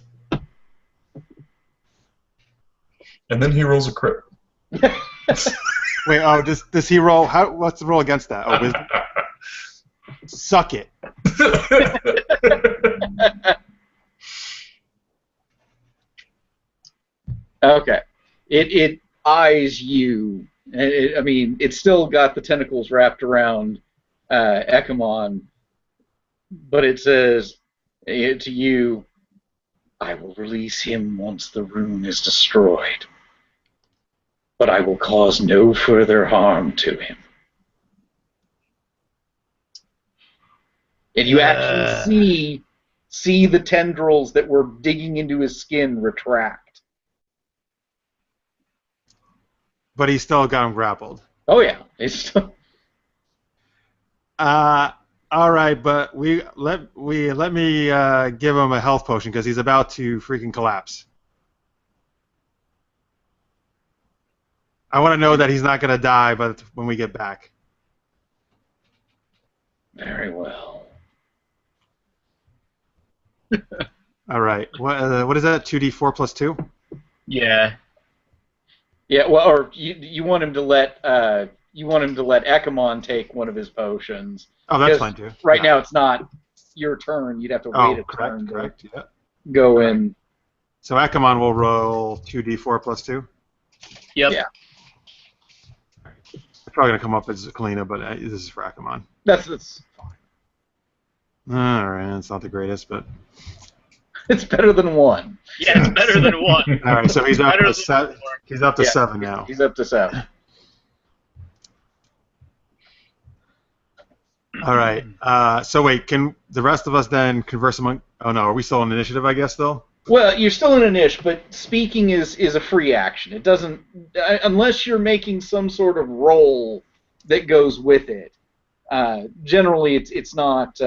And then he rolls a crit. Wait, oh, does he roll? What's the roll against that? Oh, wisdom? Suck it. Okay. It eyes you. I mean, it's still got the tentacles wrapped around Ekemon, but it says to you, I will release him once the rune is destroyed, but I will cause no further harm to him. And you actually see the tendrils that were digging into his skin retract. But he still got him grappled. Oh yeah, it's still... All right, but let me give him a health potion because he's about to freaking collapse. I want to know that he's not going to die, but when we get back. Very well. All right. What is that? 2d4 plus 2? Yeah. Yeah. Well, or you want him to let Ekemon take one of his potions. Oh, that's fine too. Right now, it's not your turn. You'd have to wait a turn correct. to Yeah. go in. So Ekemon will roll 2d4 plus 2. Yep. Yeah. It's probably gonna come up as Kalyna, but this is for Ekemon. That's fine. All right, it's not the greatest, but it's better than 1. Yeah, it's better than 1. all right. So he's up to 7. He's up to 7 now. He's up to 7. All right. So wait, can the rest of us then converse among? Oh no, are we still in initiative? I guess still. Well, you're still in a niche, but speaking is a free action. It doesn't, unless you're making some sort of roll that goes with it. Generally, it's not.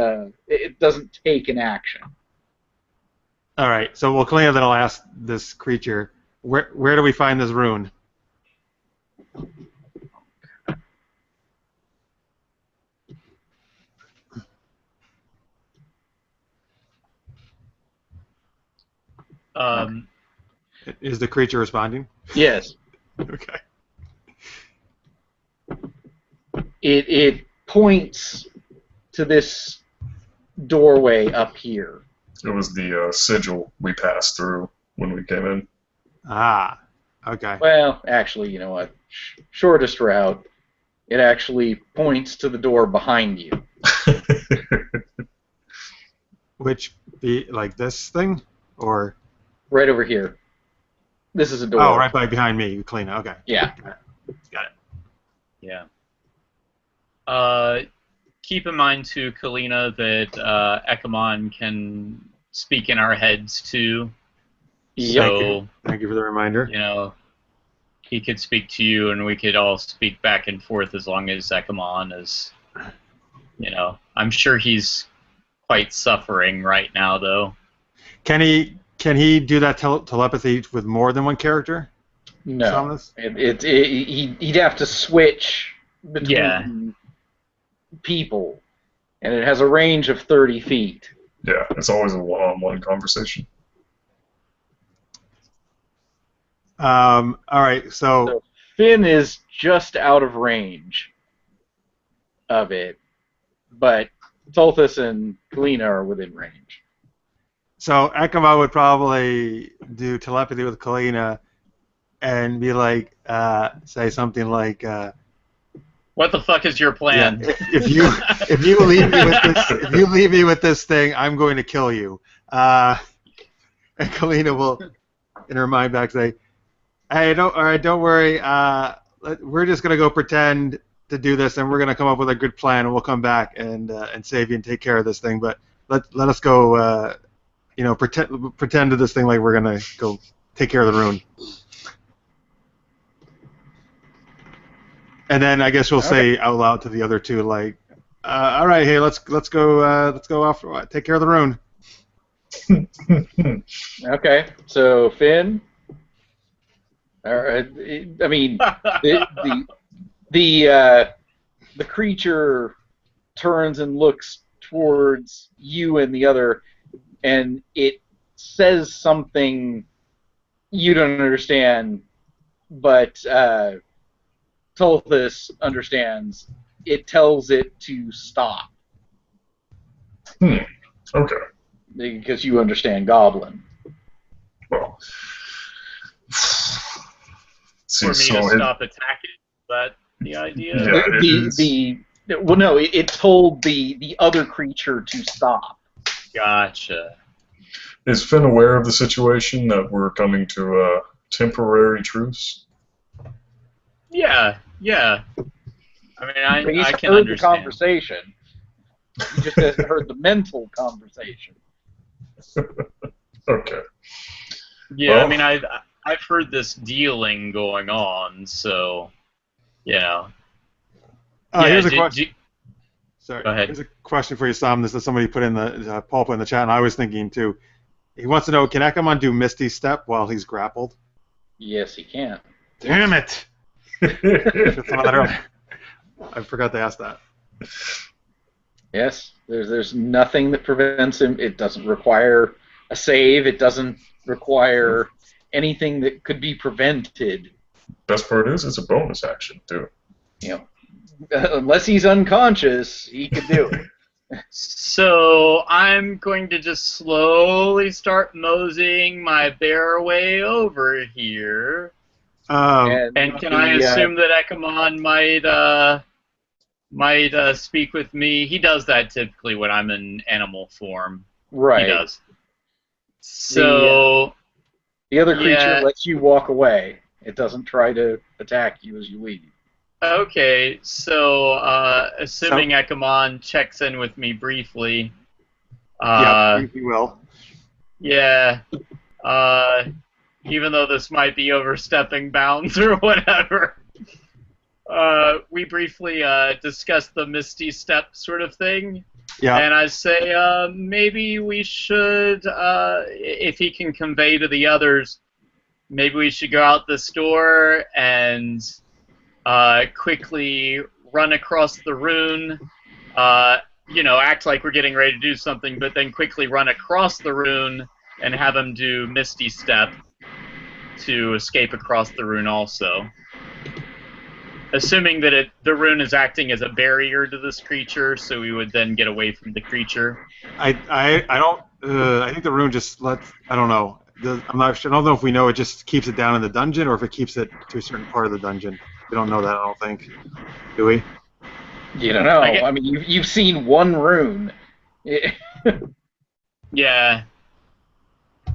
It doesn't take an action. All right. So well, Kalyna then I'll ask this creature, where do we find this rune? Is the creature responding? Yes. Okay. It points to this doorway up here. It was the sigil we passed through when we came in. Ah. Okay. Well, actually, you know what? Shortest route. It actually points to the door behind you. Which be like this thing, or? Right over here. This is a door. Oh, right behind me, Kalyna. Okay. Yeah. Got it. Yeah. Keep in mind too, Kalyna, that Ekemon can speak in our heads too. Yep. So Thank you for the reminder. you know, he could speak to you, and we could all speak back and forth as long as Ekemon is. You know, I'm sure he's quite suffering right now, though. Can he do that telepathy with more than one character? No. He'd have to switch between people, and it has a range of 30 feet. Yeah, it's always a one-on-one conversation. All right, so Finn is just out of range of it, but Tulthus and Kalyna are within range. So Ekemon would probably do telepathy with Kalyna and be like, say something like, What the fuck is your plan? yeah, if you leave me with this thing, I'm going to kill you. And Kalyna will, in her mind back, say, "Hey, don't worry. We're just gonna go pretend to do this, and we're gonna come up with a good plan, and we'll come back and save you and take care of this thing. But let us go, pretend to this thing like we're gonna go take care of the rune." And then I guess we'll say out loud to the other two, like, "All right, hey, let's go off, take care of the rune." Okay, so Finn. I mean, the creature turns and looks towards you and the other, and it says something you don't understand, but Tulthus understands. It tells it to stop. Okay. Because you understand Goblin. Well, See, For me so to stop attacking. Is that the idea? Yeah, Well, no, it told the other creature to stop. Gotcha. Is Finn aware of the situation that we're coming to a temporary truce? Yeah. I mean, He's I can heard understand. the conversation. He just hasn't heard the mental conversation. Okay. Yeah, Well, I mean, I've heard this dealing going on, so Here's a question. Sorry. Go ahead. Here's a question for you, Sam. This is somebody put in the Paul put in the chat, and I was thinking too. He wants to know: can Ekemon do Misty Step while he's grappled? Yes, he can. Damn it! I forgot to ask that. Yes, there's nothing that prevents him. It doesn't require a save. It doesn't require anything that could be prevented. Best part is it's a bonus action too. Unless he's unconscious, he could do it. So I'm going to just slowly start moseying my bear way over here. And can I assume that Ekemon might speak with me? He does that typically when I'm in animal form. Right. He does. So the other creature lets you walk away. It doesn't try to attack you as you leave. Okay, so assuming Ekemon checks in with me briefly. Yeah, he will. Yeah. Even though this might be overstepping bounds or whatever. We briefly discussed the Misty Step sort of thing. Yeah. And I say maybe we should, if he can convey to the others, maybe we should go out this door and quickly run across the rune, act like we're getting ready to do something, but then quickly run across the rune and have him do Misty Step to escape across the rune also. Assuming that the rune is acting as a barrier to this creature, so we would then get away from the creature. I think the rune just lets. I don't know. I'm not sure. I don't know if we know it just keeps it down in the dungeon or if it keeps it to a certain part of the dungeon. We don't know that. I don't think. Do we? You don't know. I mean, you've seen one rune. Yeah.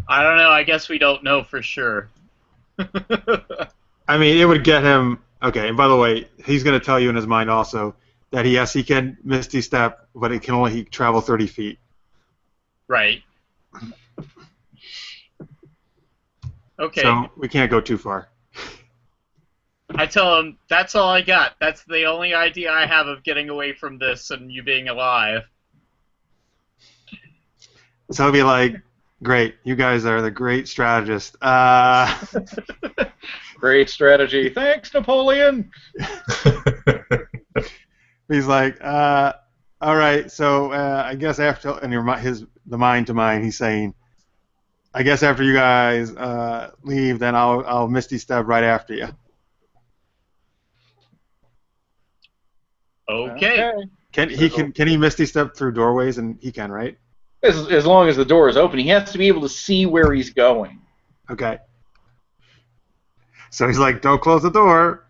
I don't know. I guess we don't know for sure. I mean, it would get him. Okay, and by the way, he's going to tell you in his mind also that he can Misty Step, but he can only travel 30 feet. Right. Okay. So we can't go too far. I tell him, that's all I got. That's the only idea I have of getting away from this and you being alive. So he'll be like, great, you guys are the great strategists. Great strategy. Thanks, Napoleon! He's like, all right, so I guess after, in the mind to mind, he's saying, I guess after you guys leave, then I'll Misty Step right after you. Okay. Can he Misty Step through doorways? And he can, right? As long as the door is open, he has to be able to see where he's going. Okay. So he's like, don't close the door.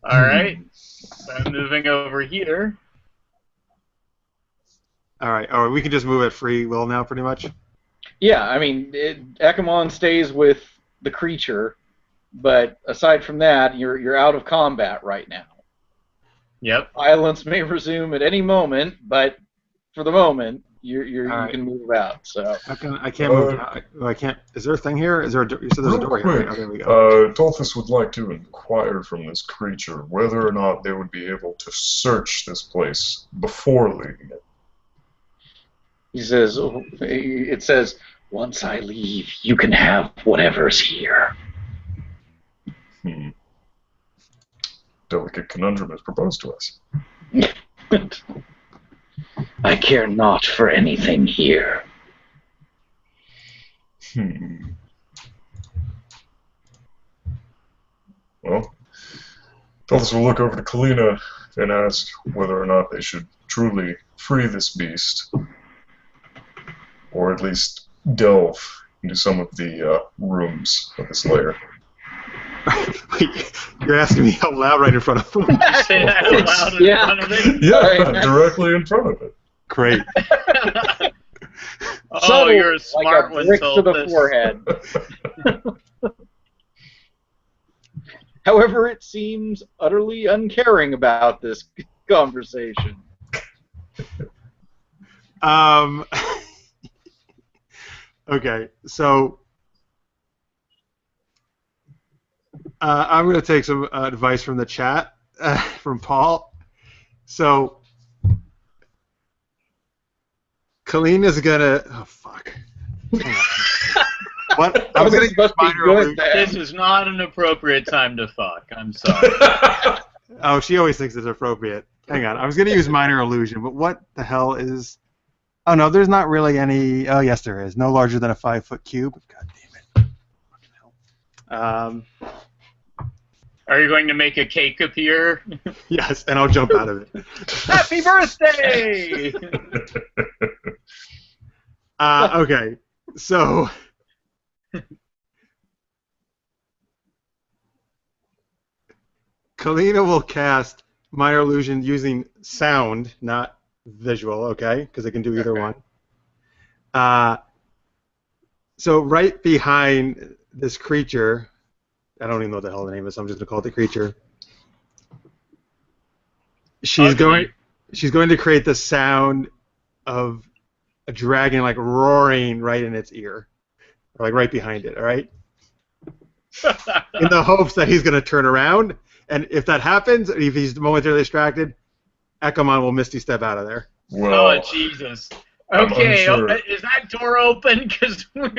All right. So I'm moving over here. All right. Oh, we can just move at free will now, pretty much. Yeah, I mean, Ekemon stays with the creature, but aside from that, you're out of combat right now. Yep. Violence may resume at any moment, but for the moment, you can move out. So I can't move. I can't. Is there a thing here? Is there? You said there's a door here. Right? Oh, there we go. Tulthus would like to inquire from this creature whether or not they would be able to search this place before leaving it. He says, "It says, once I leave, you can have whatever's here." Delicate conundrum is proposed to us. I care not for anything here. Well, Tulthus will look over to Kalyna and ask whether or not they should truly free this beast, or at least delve into some of the rooms of this lair. Wait, you're asking me out loud right in front of him? Say that out loud in front of it. Yeah, directly in front of it. Great. Oh, Subtle, you're a smart like a one, brick to the Tulthus. forehead. However, it seems utterly uncaring about this conversation. Okay, so I'm going to take some advice from the chat, from Paul. So, Kalyna's going to... Oh, fuck. Hang on. What? I was going to use minor illusion. This is not an appropriate time to fuck. I'm sorry. Oh, she always thinks it's appropriate. Hang on. I was going to use minor illusion, but what the hell is... Oh, no, there's not really any... Oh, yes, there is. No larger than a 5-foot cube. God damn it. Fucking hell. Are you going to make a cake appear? Yes, and I'll jump out of it. Happy birthday! Okay, so... Kalyna will cast minor illusion using sound, not visual, okay? Because it can do either one. So right behind this creature, I don't even know what the hell the name is, so I'm just going to call it the creature. She's going to create the sound of a dragon like roaring right in its ear. Or like right behind it, all right? In the hopes that he's going to turn around, and if that happens, if he's momentarily distracted, Ekemon will Misty Step out of there. Well, Oh, Jesus. Okay, is that door open? Because we're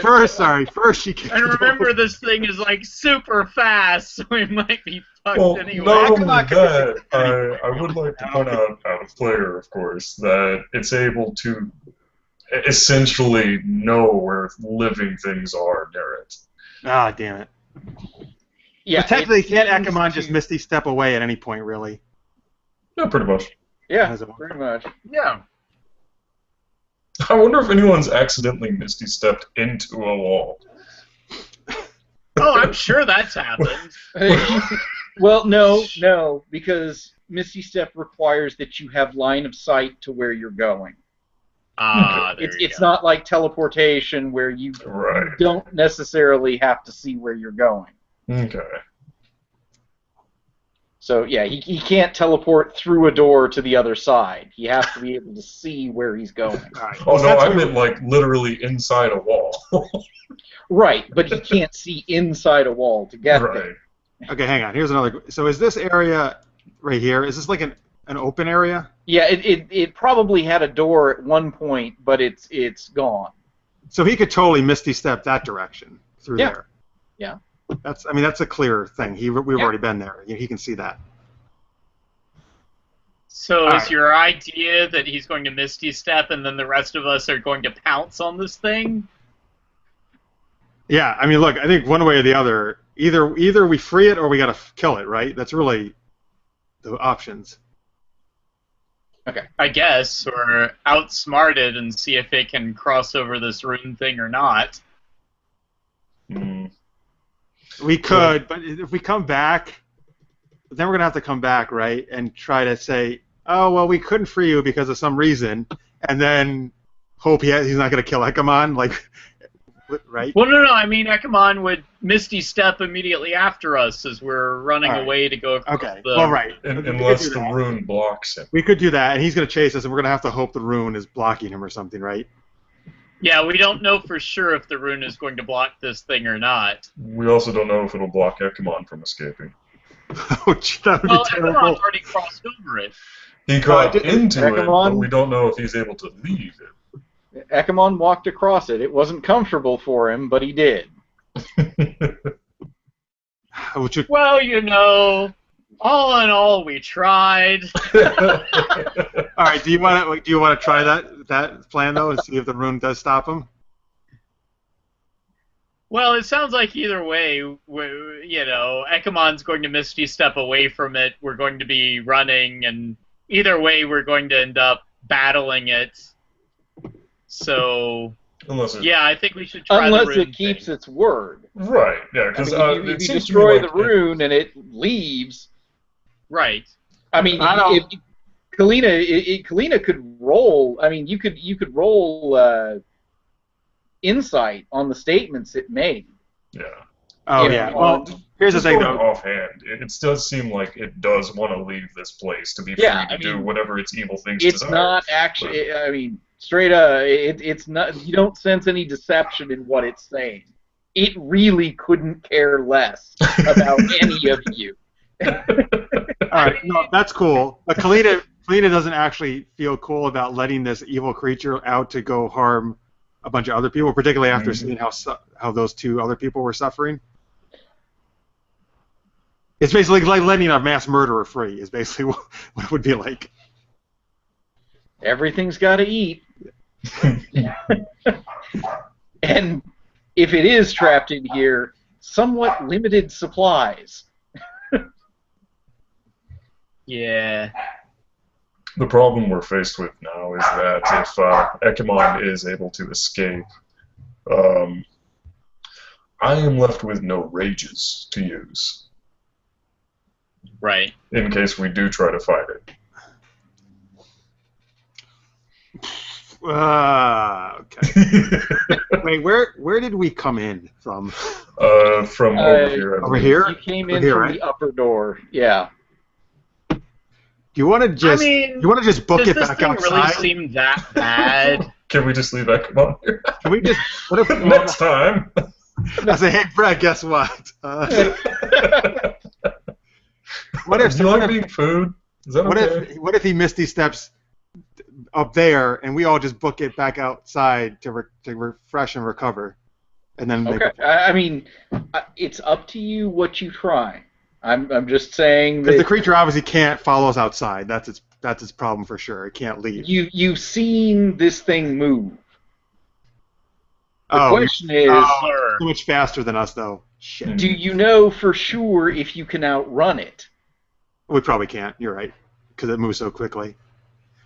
first she can. And remember, this thing is like super fast, so we might be fucked anyway. Not only that, I would like to point out of player, of course, that it's able to essentially know where living things are near it. Ah, damn it. Yeah, but technically, can't Ekemon just Misty Step away at any point, really? Yeah, pretty much. Yeah, pretty much. Yeah. I wonder if anyone's accidentally Misty Stepped into a wall. Oh, I'm sure that's happened. Well, no, because Misty Step requires that you have line of sight to where you're going. It's not like teleportation where you don't necessarily have to see where you're going. Okay. So, yeah, he can't teleport through a door to the other side. He has to be able to see where he's going. Right. Oh, no, I meant, like, literally inside a wall. Right, but he can't see inside a wall to get there. Okay, hang on. Here's another... So is this area right here, is this like an open area? Yeah, it probably had a door at one point, but it's gone. So he could totally Misty Step that direction through there. Yeah. That's a clear thing. We've already been there. He can see that. So is your idea that he's going to Misty Step and then the rest of us are going to pounce on this thing? Yeah, I mean, look, I think one way or the other, either we free it or we got to kill it, right? That's really the options. Okay. I guess, or outsmart it and see if it can cross over this rune thing or not. We could, but if we come back, then we're going to have to come back, right, and try to say, oh, well, we couldn't free you because of some reason, and then hope he's not going to kill Ekemon, like, right? Well, no, I mean, Ekemon would Misty Step immediately after us as we're running away to go across the... Well, right. Unless the rune blocks him. We could do that, and he's going to chase us, and we're going to have to hope the rune is blocking him or something, right? Yeah, we don't know for sure if the rune is going to block this thing or not. We also don't know if it'll block Ekemon from escaping. Ouch, that would be terrible. Ekemon's already crossed over it. He got into it, but we don't know if he's able to leave it. Ekemon walked across it. It wasn't comfortable for him, but he did. Well, you know, all in all, we tried. All right, do you want to try that plan though and see if the rune does stop him? Well, it sounds like either way, Ekemon's going to Misty Step away from it. We're going to be running, and either way, we're going to end up battling it. So Unless it, Yeah, I think we should try Unless the rune it keeps thing. its word. right, yeah, I because mean, if you it seems to me destroy like the rune and it leaves, Right. I mean, I don't- if Kalyna could roll. I mean, you could roll insight on the statements it made. yeah. Oh, you yeah. know, Well, here's the Just thing, going though. offhand, it does seem like it does want to leave this place to be free Yeah, to I do mean, whatever its evil things It's desire. not actually. I mean, straight up, it's not. You don't sense any deception in what it's saying. It really couldn't care less about any of you. All right, no, that's cool. But Kalyna doesn't actually feel cool about letting this evil creature out to go harm a bunch of other people, particularly after seeing how those two other people were suffering. It's basically like letting a mass murderer free. Is basically what it would be like. Everything's got to eat. And if it is trapped in here, somewhat limited supplies. Yeah. The problem we're faced with now is that if Ekemon is able to escape, I am left with no rages to use Right. in case we do try to fight it. Okay. Wait, where did we come in from? From over here. I Over believe. here? You came Over in here, from right? the upper door. Yeah. Do you want to just? I mean, do you want to just book does it this back thing outside? really seem that bad? Can we just leave Ekemon here? Can we just? What if? Next time. I say, hey, Brett, guess what? What if? Do you like being food? Is that okay? What if he missed these steps up there, and we all just book it back outside to refresh and recover, and then make Okay. I mean, it's up to you what you try. I'm just saying because that the creature obviously can't follow us outside. That's its problem for sure. It can't leave. you've seen this thing move. The Oh, question is, so much faster than us, though. Shit. do you know for sure if you can outrun it? We probably can't. You're right, because it moves so quickly.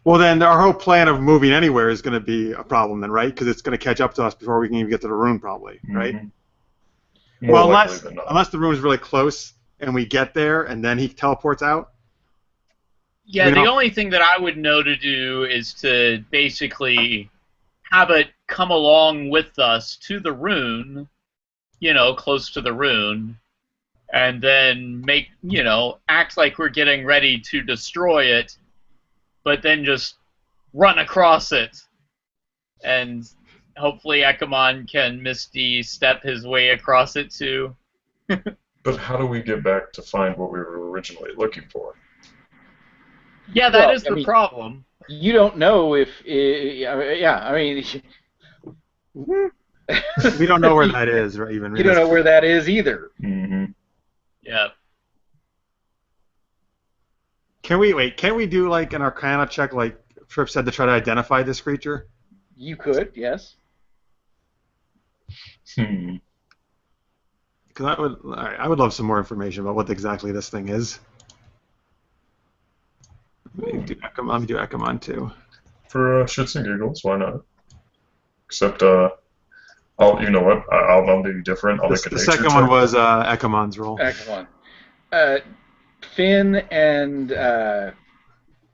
Well, then our whole plan of moving anywhere is going to be a problem, then, right? Because it's going to catch up to us before we can even get to the rune, probably, right? Mm-hmm. More Well, likely than not. unless the rune's really close and we get there and then he teleports out. Yeah, the only thing that I would know to do is to basically have it come along with us to the rune, close to the rune, and then act like we're getting ready to destroy it, but then just run across it. And hopefully Ekemon can Misty step his way across it too. But how do we get back to find what we were originally looking for? Yeah, that is the problem. You don't know if... I mean... We don't know where that is, right? Even You don't know where that is either. Mm-hmm. Yeah. Can we do like an Arcana check, like Tripp said, to try to identify this creature? You could, yes. Because I would love some more information about what exactly this thing is. Let me do Ekemon too. For shits and giggles, why not? Except, you know what? I'll do different. I'll make a The nature second check. one was Ekemon's roll. Excellent. Finn and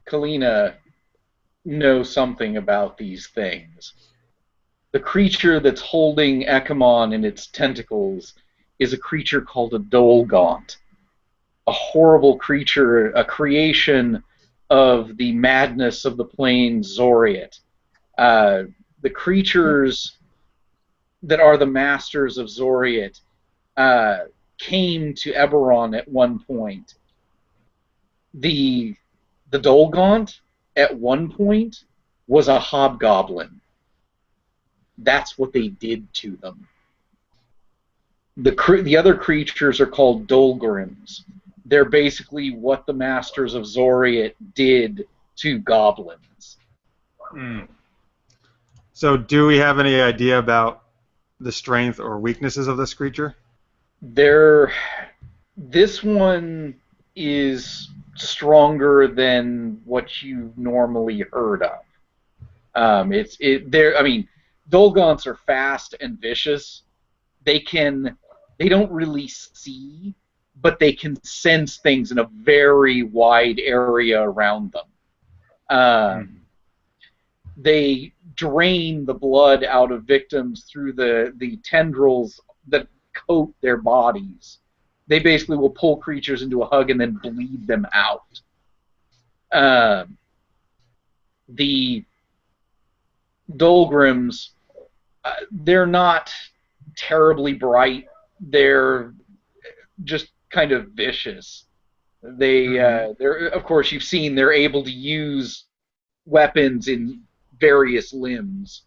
Kalyna know something about these things. The creature that's holding Ekemon in its tentacles is a creature called a Dolgaunt. A horrible creature, a creation of the madness of the plane Zoriat. The creatures that are the masters of Zoriat came to Eberron at one point. The Dolgaunt at one point was a hobgoblin. That's what they did to them. The other creatures are called Dolgrims. They're basically what the masters of Zoriat did to goblins. So, do we have any idea about the strength or weaknesses of this creature? This one is stronger than what you've normally heard of. Dolgons are fast and vicious. They don't really see, but they can sense things in a very wide area around them. They drain the blood out of victims through the tendrils that coat their bodies. They basically will pull creatures into a hug and then bleed them out. The Dolgrims, they're not terribly bright. They're just kind of vicious. They're, of course, you've seen they're able to use weapons in various limbs,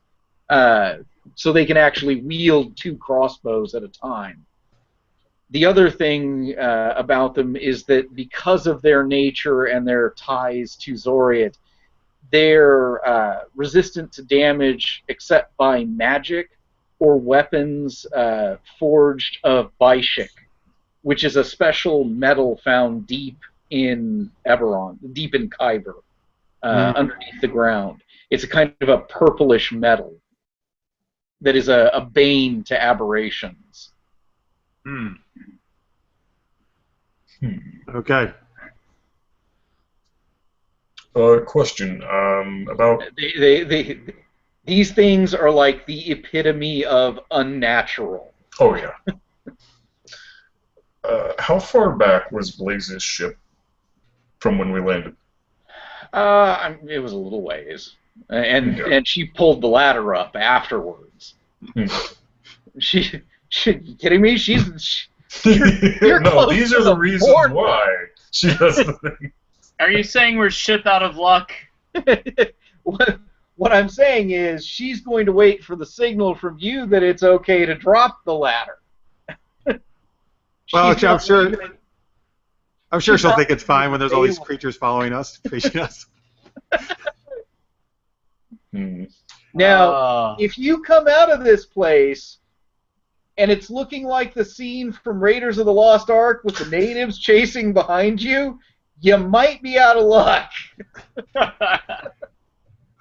so they can actually wield 2 crossbows at a time. The other thing about them is that because of their nature and their ties to Zoriat, they're resistant to damage except by magic or weapons forged of Baishik, which is a special metal found deep in Eberron, deep in Kyber, underneath the ground. It's a kind of a purplish metal that is a bane to aberrations. Okay. Question about... These things are like the epitome of unnatural. Oh, yeah. How far back was Blaze's ship from when we landed? It was a little ways. And she pulled the ladder up afterwards. She you kidding me? You're no, these are the reasons why she does the thing. Are you saying we're shit out of luck? What I'm saying is she's going to wait for the signal from you that it's okay to drop the ladder. Well, I'm sure she'll think it's fine when there's all these creatures following us, chasing us. Now, if you come out of this place and it's looking like the scene from Raiders of the Lost Ark with the natives chasing behind you, you might be out of luck.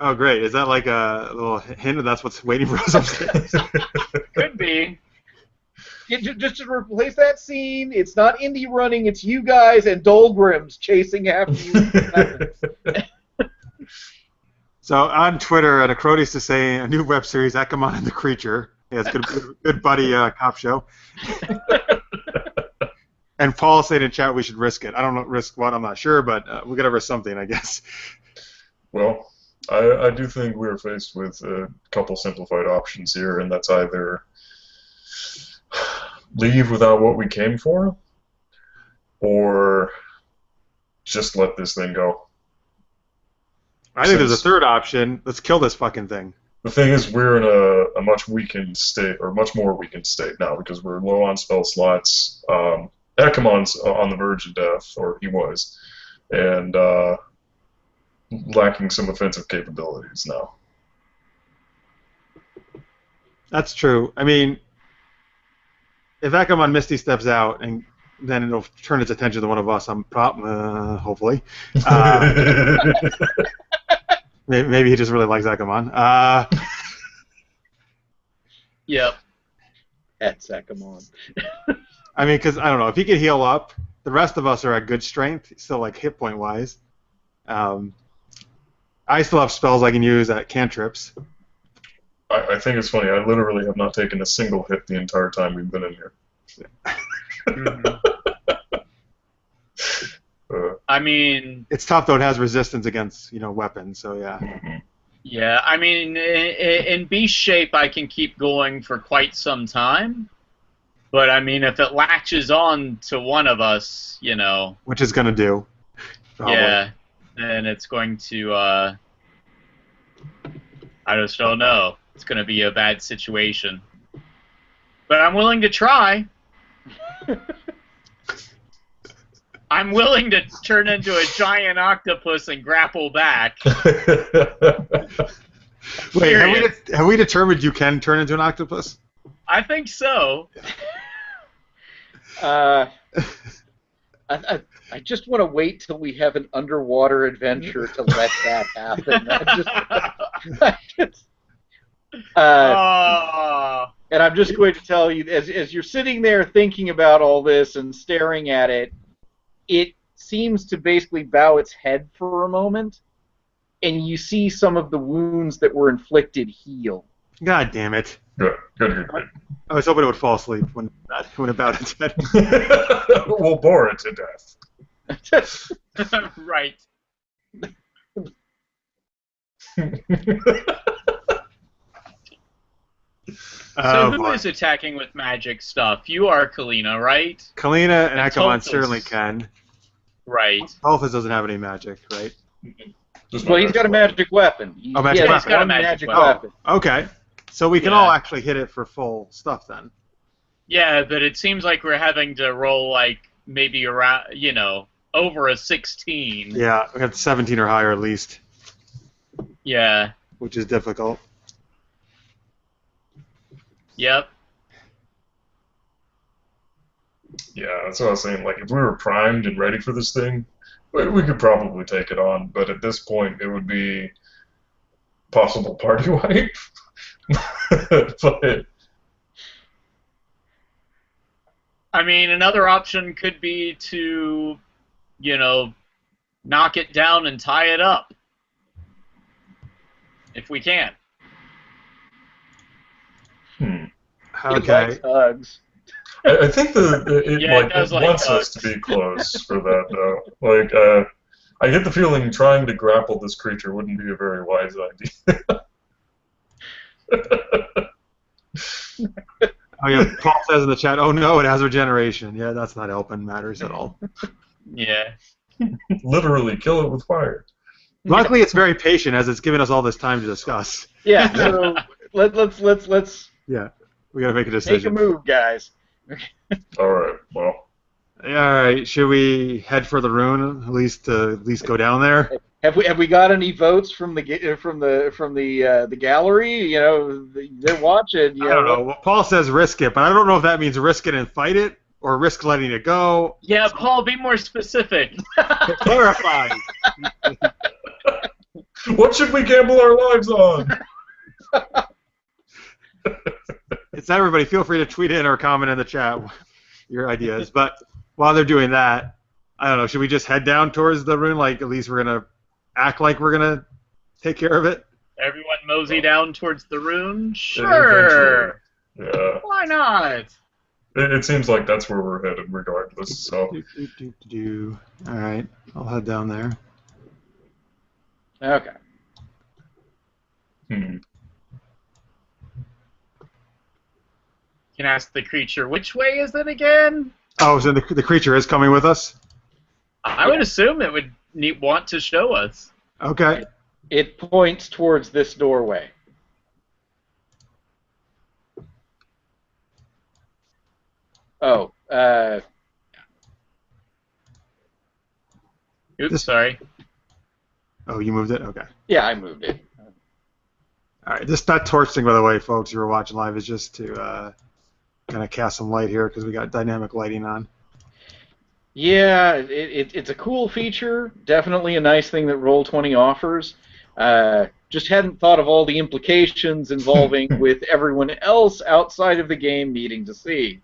Oh, great. Is that like a little hint that that's what's waiting for us upstairs? Could be. Just to replace that scene, it's not Indy running, it's you guys and Dolgrims chasing after you. So on Twitter, Necrotis is saying a new web series, Ekemon and the Creature. Yeah, it's good buddy cop show. And Paul said in chat we should risk it. I don't know risk what, I'm not sure, but we gotta risk something, I guess. Well, I do think we're faced with a couple simplified options here, and that's either leave without what we came for, or just let this thing go. I think there's a third option. Let's kill this fucking thing. The thing is, we're in a much weakened state, or much more weakened state now, because we're low on spell slots. Ekemon's on the verge of death, or he was, and lacking some offensive capabilities now. That's true. I mean, if Ekemon Misty steps out, and then it'll turn its attention to one of us, hopefully. Maybe he just really likes Ekemon. Yep. That's Ekemon. I mean, because, I don't know, if he could heal up, the rest of us are at good strength, still, like, hit point-wise. I still have spells I can use at cantrips. I think it's funny, I literally have not taken a single hit the entire time we've been in here. I mean... It's tough, though. It has resistance against, weapons, so yeah. Yeah, I mean, in beast shape, I can keep going for quite some time. But, I mean, if it latches on to one of us, Which it's going to do. Probably. Yeah, then it's going to, I just don't know. It's going to be a bad situation. But I'm willing to try. I'm willing to turn into a giant octopus and grapple back. Wait, have we determined you can turn into an octopus? I think so. I just want to wait till we have an underwater adventure to let that happen. And I'm just going to tell you, as you're sitting there thinking about all this and staring at it, it seems to basically bow its head for a moment, and you see some of the wounds that were inflicted heal. God damn it. Good. I was hoping it would fall asleep when it bowed its head. We'll bore it to death. Right. So who is attacking with magic stuff? You are Kalyna, right? Kalyna and Ekemon Tulthus. certainly can. Right. Tulthus doesn't have any magic, right? Well, he's got a magic weapon. He's magic got weapon. one magic weapon. Okay. So we can all actually hit it for full stuff then. Yeah, but it seems like we're having to roll like maybe around, over a 16. Yeah, we have 17 or higher at least. Yeah. Which is difficult. Yep. Yeah, that's what I was saying. Like, if we were primed and ready for this thing, we could probably take it on. But at this point, it would be possible party wipe. But I mean, another option could be to, knock it down and tie it up. If we can. Okay. He likes hugs. I think it wants us to be close for that, though. Like, I get the feeling trying to grapple this creature wouldn't be a very wise idea. Oh yeah, Paul says in the chat, oh no, it has regeneration. Yeah, that's not helping matters at all. Yeah. Literally kill it with fire. Luckily, it's very patient as it's given us all this time to discuss. Yeah, so let's Yeah, we gotta make a decision. make a move, guys. Alright, well. Alright, should we head for the rune, at least go down there? Have we got any votes from the gallery? They're watching. I don't know. Well, Paul says risk it, but I don't know if that means risk it and fight it, or risk letting it go. Yeah, Paul, be more specific. Clarify. What should we gamble our lives on? It's everybody. Feel free to tweet in or comment in the chat your ideas. But while they're doing that, I don't know. Should we just head down towards the rune? Like, at least we're gonna act like we're gonna take care of it. Everyone mosey down towards the rune? Sure. Yeah. Why not? It seems like that's where we're headed, regardless. So. All right, I'll head down there. Okay. You can ask the creature, which way is it again? Oh, so the creature is coming with us? I would assume it would want to show us. Okay. It points towards this doorway. Oh, Oops, sorry. Oh, you moved it? Okay. Yeah, I moved it. All right, that torch thing, by the way, folks, you were watching live, is just to kind of cast some light here because we got dynamic lighting on. Yeah, it's a cool feature. Definitely a nice thing that Roll20 offers. Just hadn't thought of all the implications involving with everyone else outside of the game needing to see.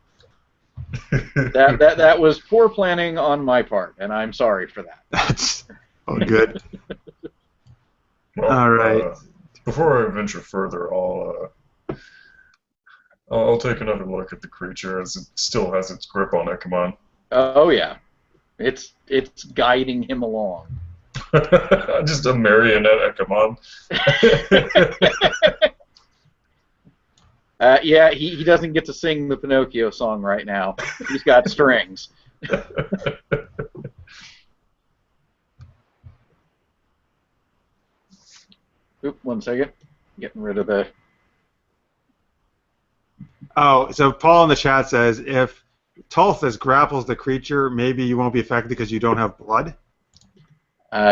That was poor planning on my part, and I'm sorry for that. That's good. Well, all right. Before I venture further, I'll take another look at the creature as it still has its grip on Ekemon. Oh yeah, it's guiding him along. Just a marionette Ekemon. Yeah, he doesn't get to sing the Pinocchio song right now. He's got strings. Oop, 1 second. Getting rid of the... Oh, so Paul in the chat says, if Tulthus grapples the creature, maybe you won't be affected because you don't have blood?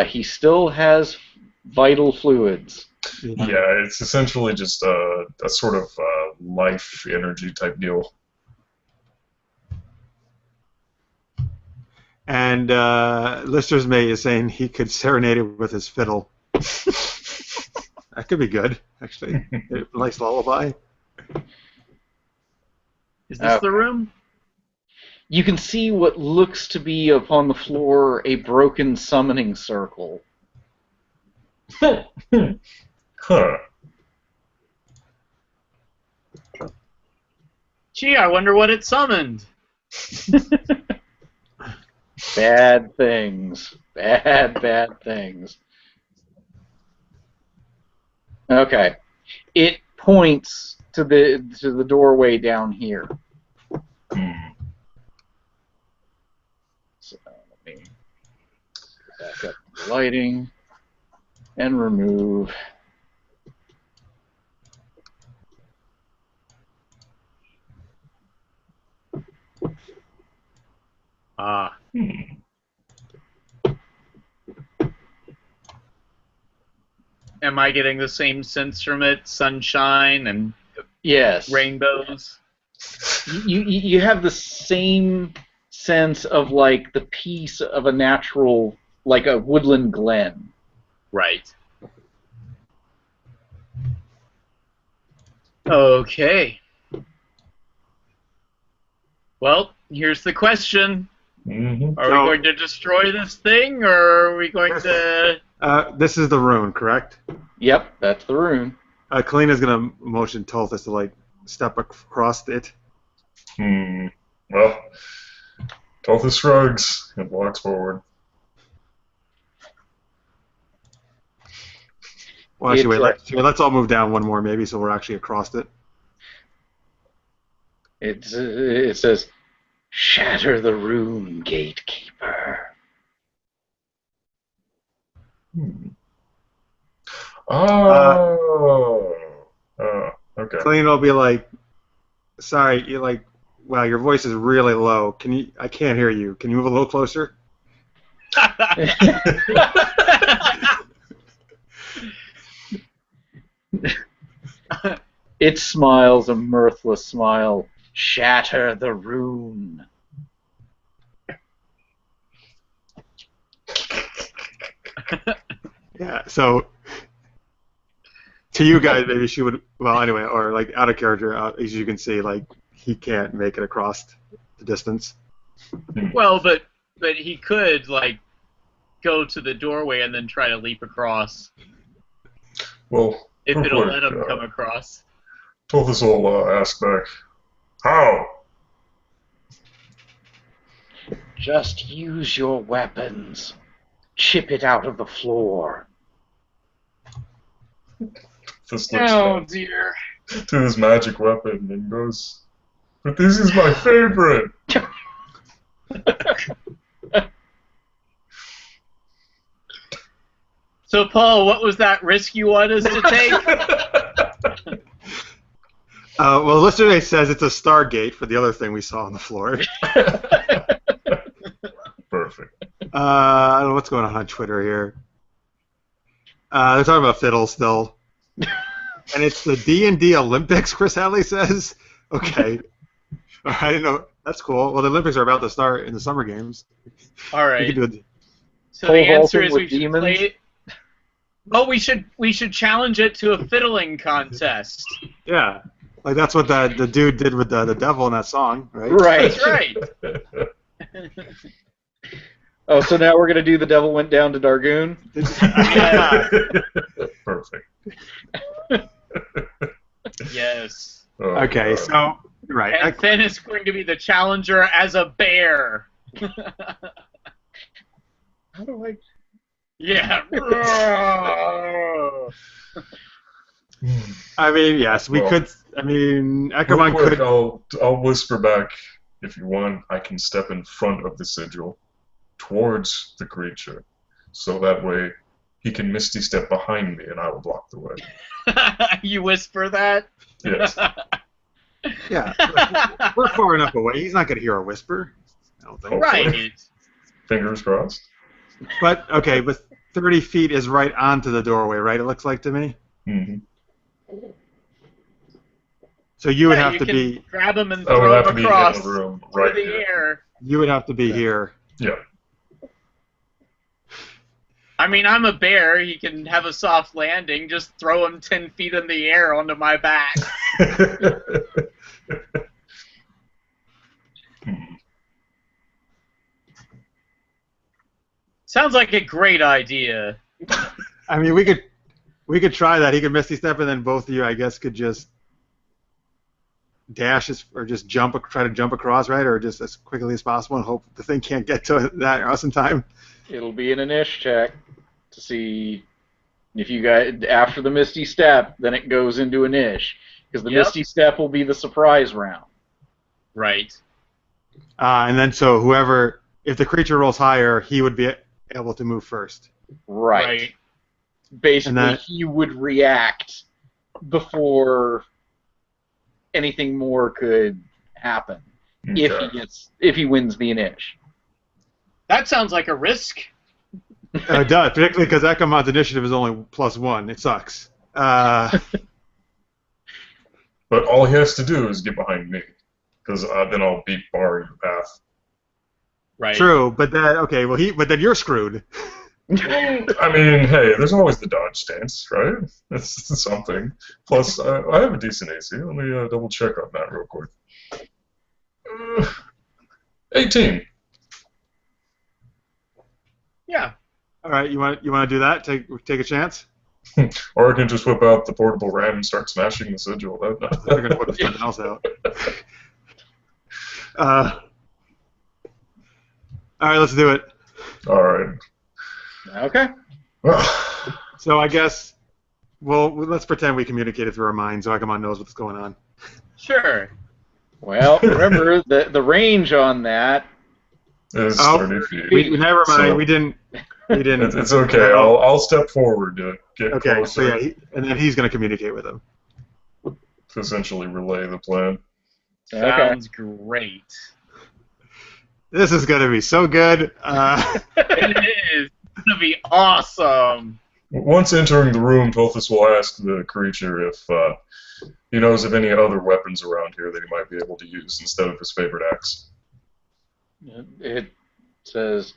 He still has vital fluids. Yeah, it's essentially just a sort of life energy type deal. And Lister's mate is saying he could serenade it with his fiddle. That could be good, actually. A nice lullaby. Is this the room? You can see what looks to be upon the floor a broken summoning circle. Huh. Gee, I wonder what it summoned. Bad things. Bad things. Okay. It points to the doorway down here. So let me back up the lighting and remove. Ah. Am I getting the same sense from it? Sunshine and Yes. rainbows? You have the same sense of like the peace of a natural, like a woodland glen. Right. Okay. Well, here's the question. Mm-hmm. Are we going to destroy this thing, or are we going to... This is the rune, correct? Yep, that's the rune. Kalyna's going to motion Tulthus to, like, step across it. Well, Tulthus shrugs and walks forward. Well, actually, let's all move down one more, maybe, so we're actually across it. It says, "Shatter the rune, gatekeeper." Oh. Okay. Kalyna will be like, sorry, you're like, wow, your voice is really low. I can't hear you. Can you move a little closer? It smiles a mirthless smile. Shatter the rune. Yeah, so to you guys, maybe she would, well, anyway, or like out of character, as you can see, like, he can't make it across the distance. Well, but he could, like, go to the doorway and then try to leap across. Well, if it'll let him come across. Tulthus will ask back, how? Just use your weapons. Chip it out of the floor. This looks Oh, dear. to his magic weapon and goes, but this is my favorite! So, Paul, what was that risk you want us to take? Well, yesterday says it's a Stargate for the other thing we saw on the floor. Perfect. I don't know what's going on Twitter here. They're talking about fiddle still. And it's the D&D Olympics, Chris Hadley says. Okay. I didn't know. That's cool. Well, the Olympics are about to start in the Summer Games. All right. You can do it. So the answer is we should play it. Oh, we should challenge it to a fiddling contest. Yeah. Like that's what the dude did with the devil in that song, right? Right. That's right. Oh, so now we're gonna do The Devil Went Down to Dargoon? Yeah. Perfect. Yes. Oh, Okay, so right. And Finn is going to be the challenger as a bear. How do I... Yeah. I mean, yes, we could. I mean, Ekemon real quick, could. I'll whisper back, if you want, I can step in front of the sigil towards the creature, so that way he can misty step behind me and I will block the way. You whisper that? Yes. Yeah, we're far enough away. He's not going to hear a whisper. I don't think. Right. Fingers crossed. But okay, but 30 feet is right onto the doorway, right? It looks like to me. Mm-hmm. So you would have you to can be. grab him and I would throw have to him be in across the room through right the here. air. You would have to be here. Yeah. I mean, I'm a bear. He can have a soft landing. Just throw him 10 feet in the air onto my back. Sounds like a great idea. I mean, we could try that. He could Misty Step, and then both of you, I guess, could just dash or just try to jump across, right? Or just as quickly as possible and hope the thing can't get to us in time. It'll be an initiative check to see if you guys, after the Misty Step, then it goes into an ish. Because the Misty Step will be the surprise round. Right. And then so whoever, if the creature rolls higher, he would be able to move first. Right. Basically, he would react before anything more could happen if he wins the initiative. That sounds like a risk. It does, particularly because Ekemon's initiative is only +1. It sucks. But all he has to do is get behind me, because then I'll beat Bar in the path. Right. True, but then you're screwed. I mean, hey, there's always the dodge stance, right? That's something. Plus, I have a decent AC. Let me double check on that real quick. 18. Yeah. All right, you want to do that? Take a chance. Or I can just whip out the portable ram and start smashing the sigil. They're gonna whip something else out. All right, let's do it. All right. Okay. So I guess, let's pretend we communicated through our minds so Ekemon knows what's going on. Sure. Well, remember, the range on that is 30 feet. Never mind, So, we didn't. It's okay. I'll step forward to get closer. So yeah, and then he's going to communicate with him. To essentially relay the plan. Sounds great. This is going to be so good. It is. It's going to be awesome. Once entering the room, Tulthus will ask the creature if he knows of any other weapons around here that he might be able to use instead of his favorite axe. It says,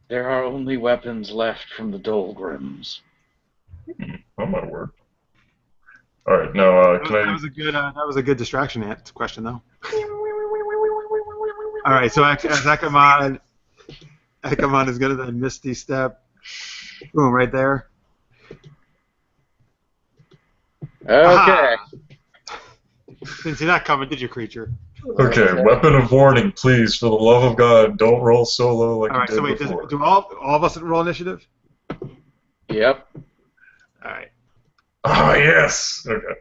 there are only weapons left from the Dolgrims. That might work. All right, now that was a good distraction question, though. All right, so as Ekemon is going to then Misty Step. Boom, right there. Okay. Didn't see that coming, did you, creature? Okay, weapon of warning, please. For the love of God, don't roll solo like you did before. Do all of us roll initiative? Yep. All right. Ah, yes. Okay.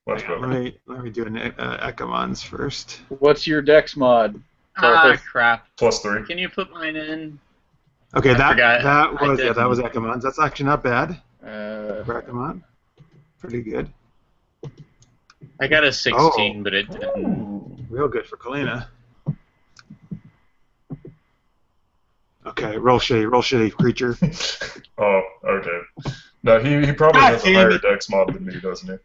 Much better. Let me do Ekemon's first. What's your dex mod? Crap. +3. Can you put mine in? Okay, that was didn't. Ekemon's. That's actually not bad. For Ekemon. Pretty good. I got a 16, but it didn't. Real good for Kalyna. Okay, roll shitty, creature. Oh, okay. No, he probably has a higher dex mod than me, doesn't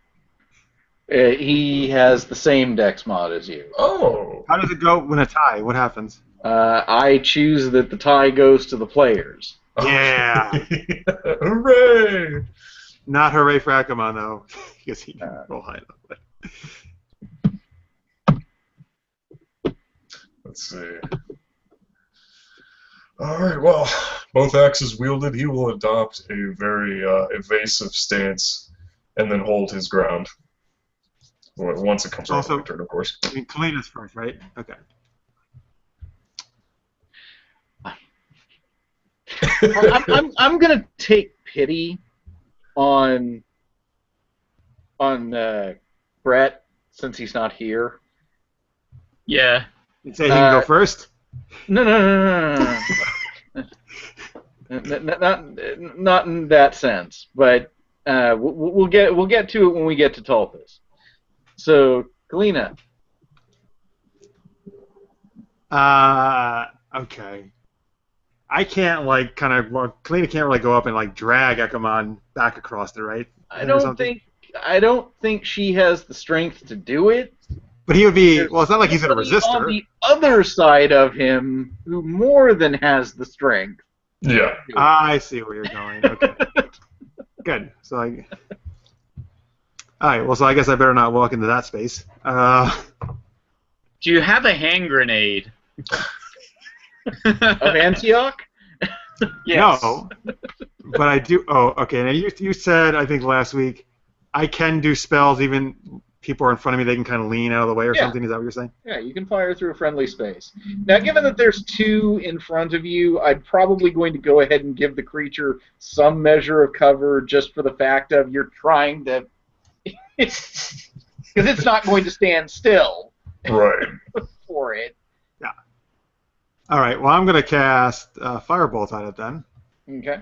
he? He has the same dex mod as you. Oh. How does it go when a tie? What happens? I choose that the tie goes to the players. Yeah. Hooray! Not hooray for Ekemon, though, because he can roll high enough. Let's see. Alright, well, both axes wielded, he will adopt a very evasive stance and then hold his ground. Once it comes around my turn, of course. I mean, Kalyna's first, right? Okay. I'm gonna take pity on Brett since he's not here. Yeah. You say he can go first? No. Not in that sense, but we'll get to it when we get to Tulthus. So, Kalyna. Okay. I can't Kalyna can't really go up and drag Ekemon back across it, right? I don't think she has the strength to do it. But he would be. Well, it's not like he's in a resistor. On the other side of him, who more than has the strength. Yeah. I see where you're going. Okay. Good. So all right. Well, so I guess I better not walk into that space. Do you have a hand grenade? Of Antioch? Yes. No, but I do. Oh, okay. Now you said, I think last week, I can do spells even people are in front of me. They can kind of lean out of the way or something. Is that what you're saying? Yeah, you can fire through a friendly space. Now, given that there's two in front of you, I'm probably going to go ahead and give the creature some measure of cover just for the fact of you're trying to... Because it's not going to stand still Right. for it. Yeah. All right. Well, I'm going to cast Firebolt on it then. Okay.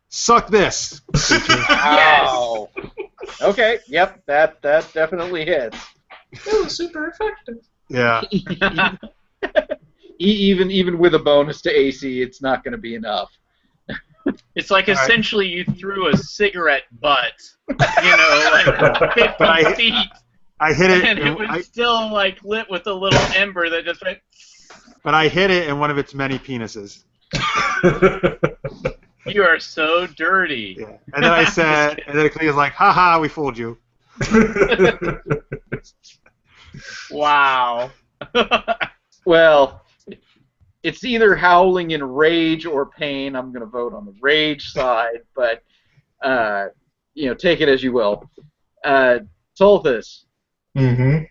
Suck this. Wow. Okay, yep, that definitely hits. It was super effective. Yeah. Even with a bonus to AC, it's not going to be enough. It's like All right. essentially you threw a cigarette butt, like 50 feet, I hit it, and it was still like lit with a little ember that just went. but I hit it in one of its many penises. You are so dirty. Yeah. And then I said, and then Kalina's like, "Ha, we fooled you." Wow. Well, it's either howling in rage or pain. I'm going to vote on the rage side, but take it as you will. Tulthus. Mm-hmm.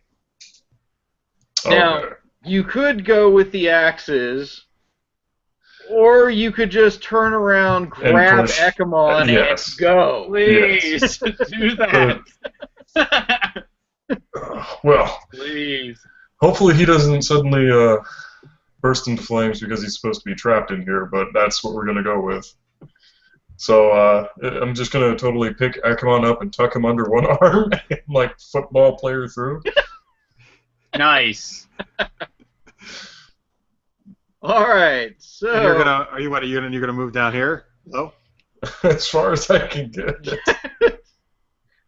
Now, Okay. you could go with the axes, or you could just turn around, grab push. Ekemon, Yes. and go. Please do that. Well, Please. hopefully he doesn't suddenly burst into flames because he's supposed to be trapped in here, but that's what we're going to go with. So I'm just going to totally pick Ekemon up and tuck him under one arm and, like, football player through. Nice. All right, so And you're gonna move down here? No. As far as I can get.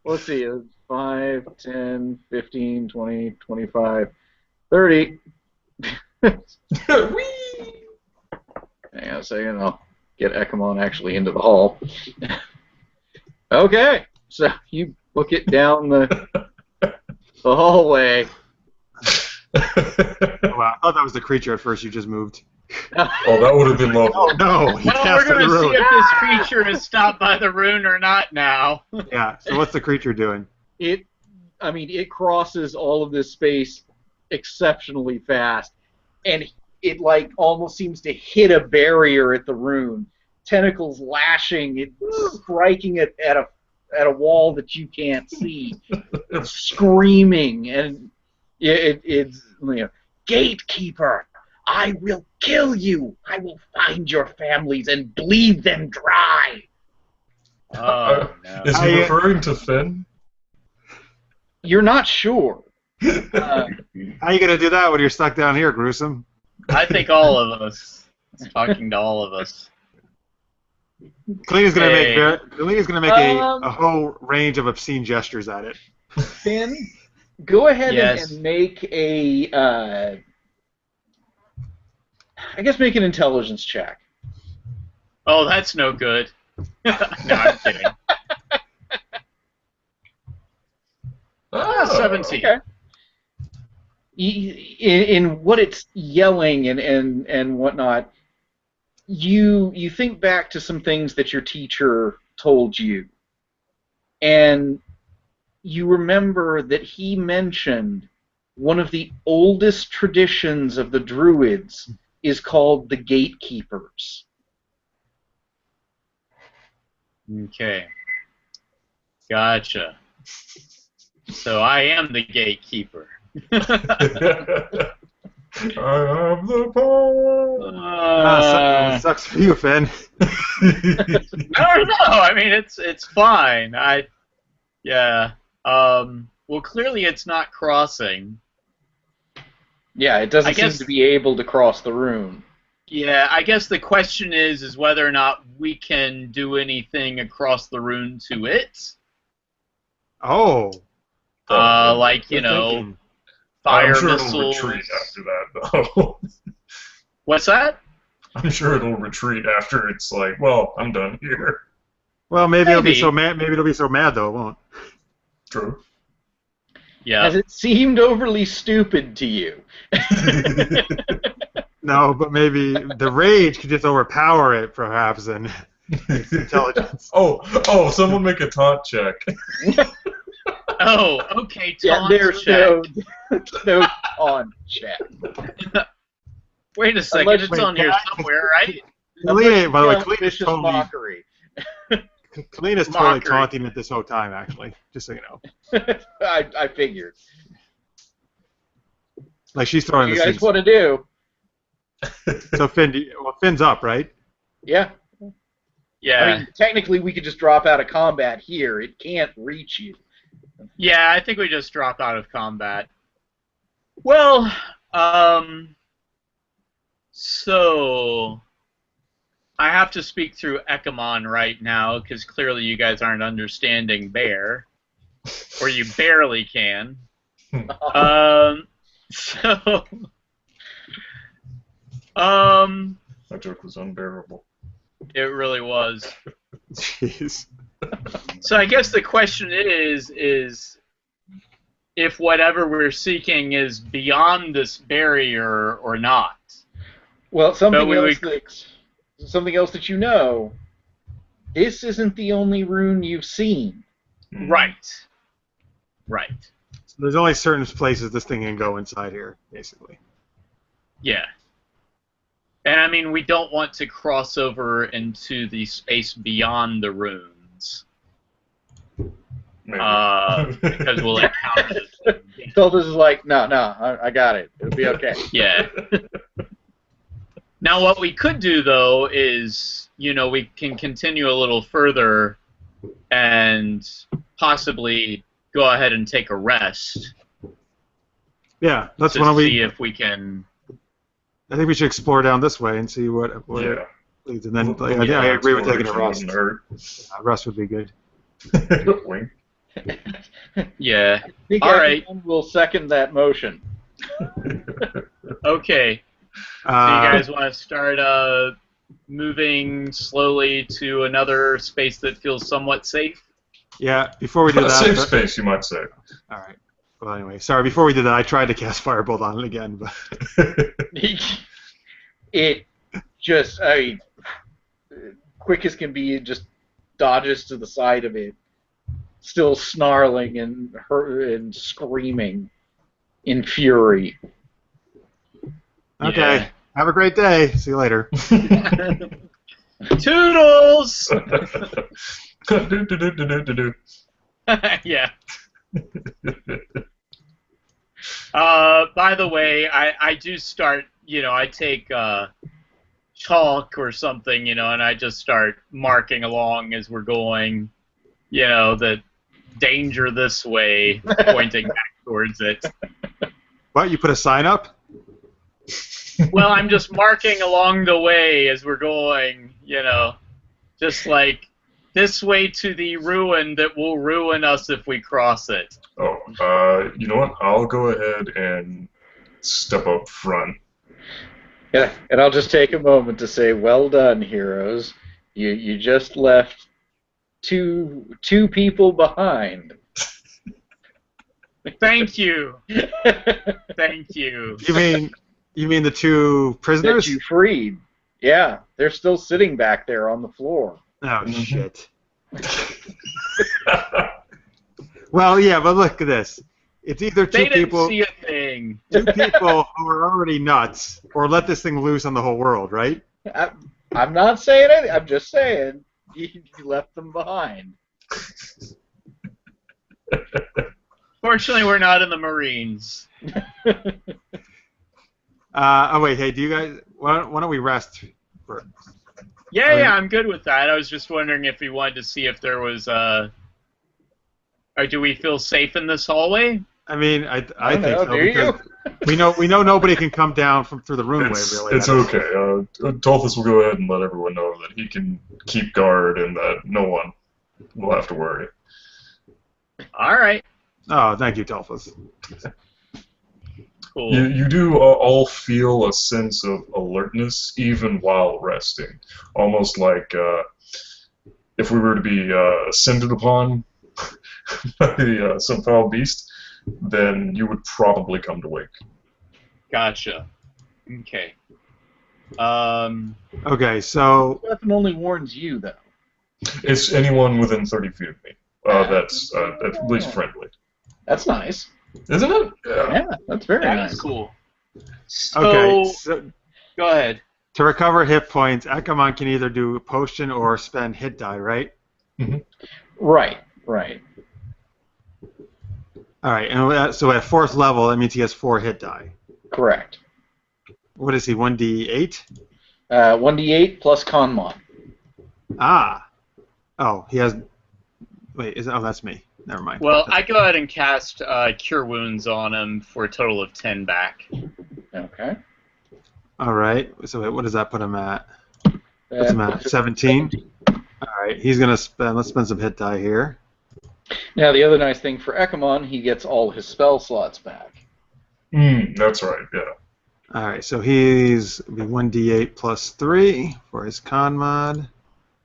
let's see, 5, 10, 15, 20, 25, 30. Whee! Hang on a second, I'll get Ekemon actually into the hall. Okay, so you book it down the hallway. Oh, wow. I thought that was the creature at first. You just moved. Oh, that would have been lovely. Oh no! He Well, cast we're the going to see rune. if this creature is stopped by the rune or not now. Yeah. So what's the creature doing? It crosses all of this space exceptionally fast, and it like almost seems to hit a barrier at the rune. Tentacles lashing, it striking it at a wall that you can't see, screaming, and it's Gatekeeper, I will kill you. I will find your families and bleed them dry. Oh, no. Is he referring to Finn? You're not sure. How you gonna do that when you're stuck down here, Gruesome? I think all of us. It's talking to all of us. Kalina's gonna make Um, a whole range of obscene gestures at it. Finn, go ahead Yes. and make a, make an intelligence check. Oh, that's no good. No, I'm kidding. 17. Okay. In what it's yelling and whatnot, you think back to some things that your teacher told you, and you remember that he mentioned one of the oldest traditions of the Druids is called the Gatekeepers. Okay. Gotcha. So I am the gatekeeper. I am the power. Sucks for you, Finn. No. I mean, it's fine. Well, clearly it's not crossing. Yeah, it doesn't I guess- seem to be able to cross the rune. Yeah, I guess the question is whether or not we can do anything across the rune to it. Oh. Like, Good thinking. fire I'm sure missiles. it'll retreat after that, though. What's that? I'm sure it'll retreat after it's like, well, I'm done here. Well, maybe it'll be so mad. Maybe it'll be so mad though, it won't. True. Yeah. Has it seemed overly stupid to you? No, but maybe the rage could just overpower it, perhaps, and its intelligence. Oh, someone make a taunt check. Oh, okay, Yeah, taunt there's check. no taunt check. Wait a second, Unless- it's wait, on here guys. somewhere, right? Kalyna, by the way, Yeah, Kalyna's vicious totally, mockery. Kalyna's totally Mockery. taunting it this whole time, actually, just so you know. I figured. Like, she's throwing You the guys things. want to do? So, Finn's up, right? Yeah. Yeah. I mean, technically, we could just drop out of combat here. It can't reach you. Yeah, I think we just drop out of combat. Well, so I have to speak through Ekemon right now because clearly you guys aren't understanding Bear, or you barely can. So, That joke was unbearable. it really was. Jeez. So I guess the question is if whatever we're seeking is beyond this barrier or not. Well, something we else that you know. This isn't the only rune you've seen. Right. Right. So there's only certain places this thing can go inside here, basically. Yeah. And I mean, we don't want to cross over into the space beyond the runes. Maybe. Because we'll encounter this. Tulthus is like, no, I got it. It'll be okay. Yeah. Now, what we could do, though, is, we can continue a little further and possibly go ahead and take a rest. Yeah, that's to one see if we can. I think we should explore down this way and see what Yeah. it leads. And then, I agree with taking a rest. Wouldn't hurt. Rest would be good. Wink. Yeah. I think All everyone will second that motion. Okay. So you guys want to start moving slowly to another space that feels somewhat safe? Yeah, before we do A that... safe space, you might say. All right. Well, anyway, sorry, before we did that, I tried to cast Firebolt on it again, but... It just, quick as can be, it just dodges to the side of it, still snarling and screaming in fury. Okay. Yeah. Have a great day. See you later. Toodles! Do-do-do-do-do-do. Yeah. By the way, I do start, I take chalk or something, and I just start marking along as we're going, the danger this way, pointing back towards it. What, you put a sign up? Well, I'm just marking along the way as we're going, just like this way to the ruin that will ruin us if we cross it. Oh, you know what? I'll go ahead and step up front. Yeah, and I'll just take a moment to say, well done, heroes. You just left two people behind. Thank you. Thank you. You mean the two prisoners? That you freed. Yeah, they're still sitting back there on the floor. Oh, shit. Well, yeah, but look at this. It's either They two didn't people see a thing. two people who are already nuts, or let this thing loose on the whole world, right? I'm not saying anything. I'm just saying you left them behind. Fortunately, we're not in the Marines. Oh, wait, hey, do you guys... Why don't we rest first? Yeah, I'm good with that. I was just wondering if we wanted to see if there was or do we feel safe in this hallway? I mean, I think know, so, do you? because we know nobody can come down through the runeway, really. It's okay. Tulthus will go ahead and let everyone know that he can keep guard and that no one will have to worry. All right. Oh, thank you, Tulthus. Cool. You do all feel a sense of alertness even while resting, almost like if we were to be ascended upon by some foul beast, then you would probably come to wake. Gotcha. Okay. Okay, so The weapon only warns you, though. It's anyone within 30 feet of me. That's at least friendly. That's nice. Isn't it? Yeah, that's very That nice. is cool. So, okay, so go ahead. to recover hit points, Ekemon can either do potion or spend hit die, right? Right. All right, and so at 4th level, that means he has 4 hit die. Correct. What is he? 1d8? 1d8 plus con mod. Ah. Oh, he has. Wait, oh, that's me. Never mind. Well, I go ahead and cast Cure Wounds on him for a total of 10 back. Okay. All right. So wait, what does that put him at? Puts him at 17. All right. He's gonna spend. Let's spend some hit die here. Now, the other nice thing for Ekemon, he gets all his spell slots back. That's right, yeah. All right. So he's be 1d8 plus 3 for his con mod.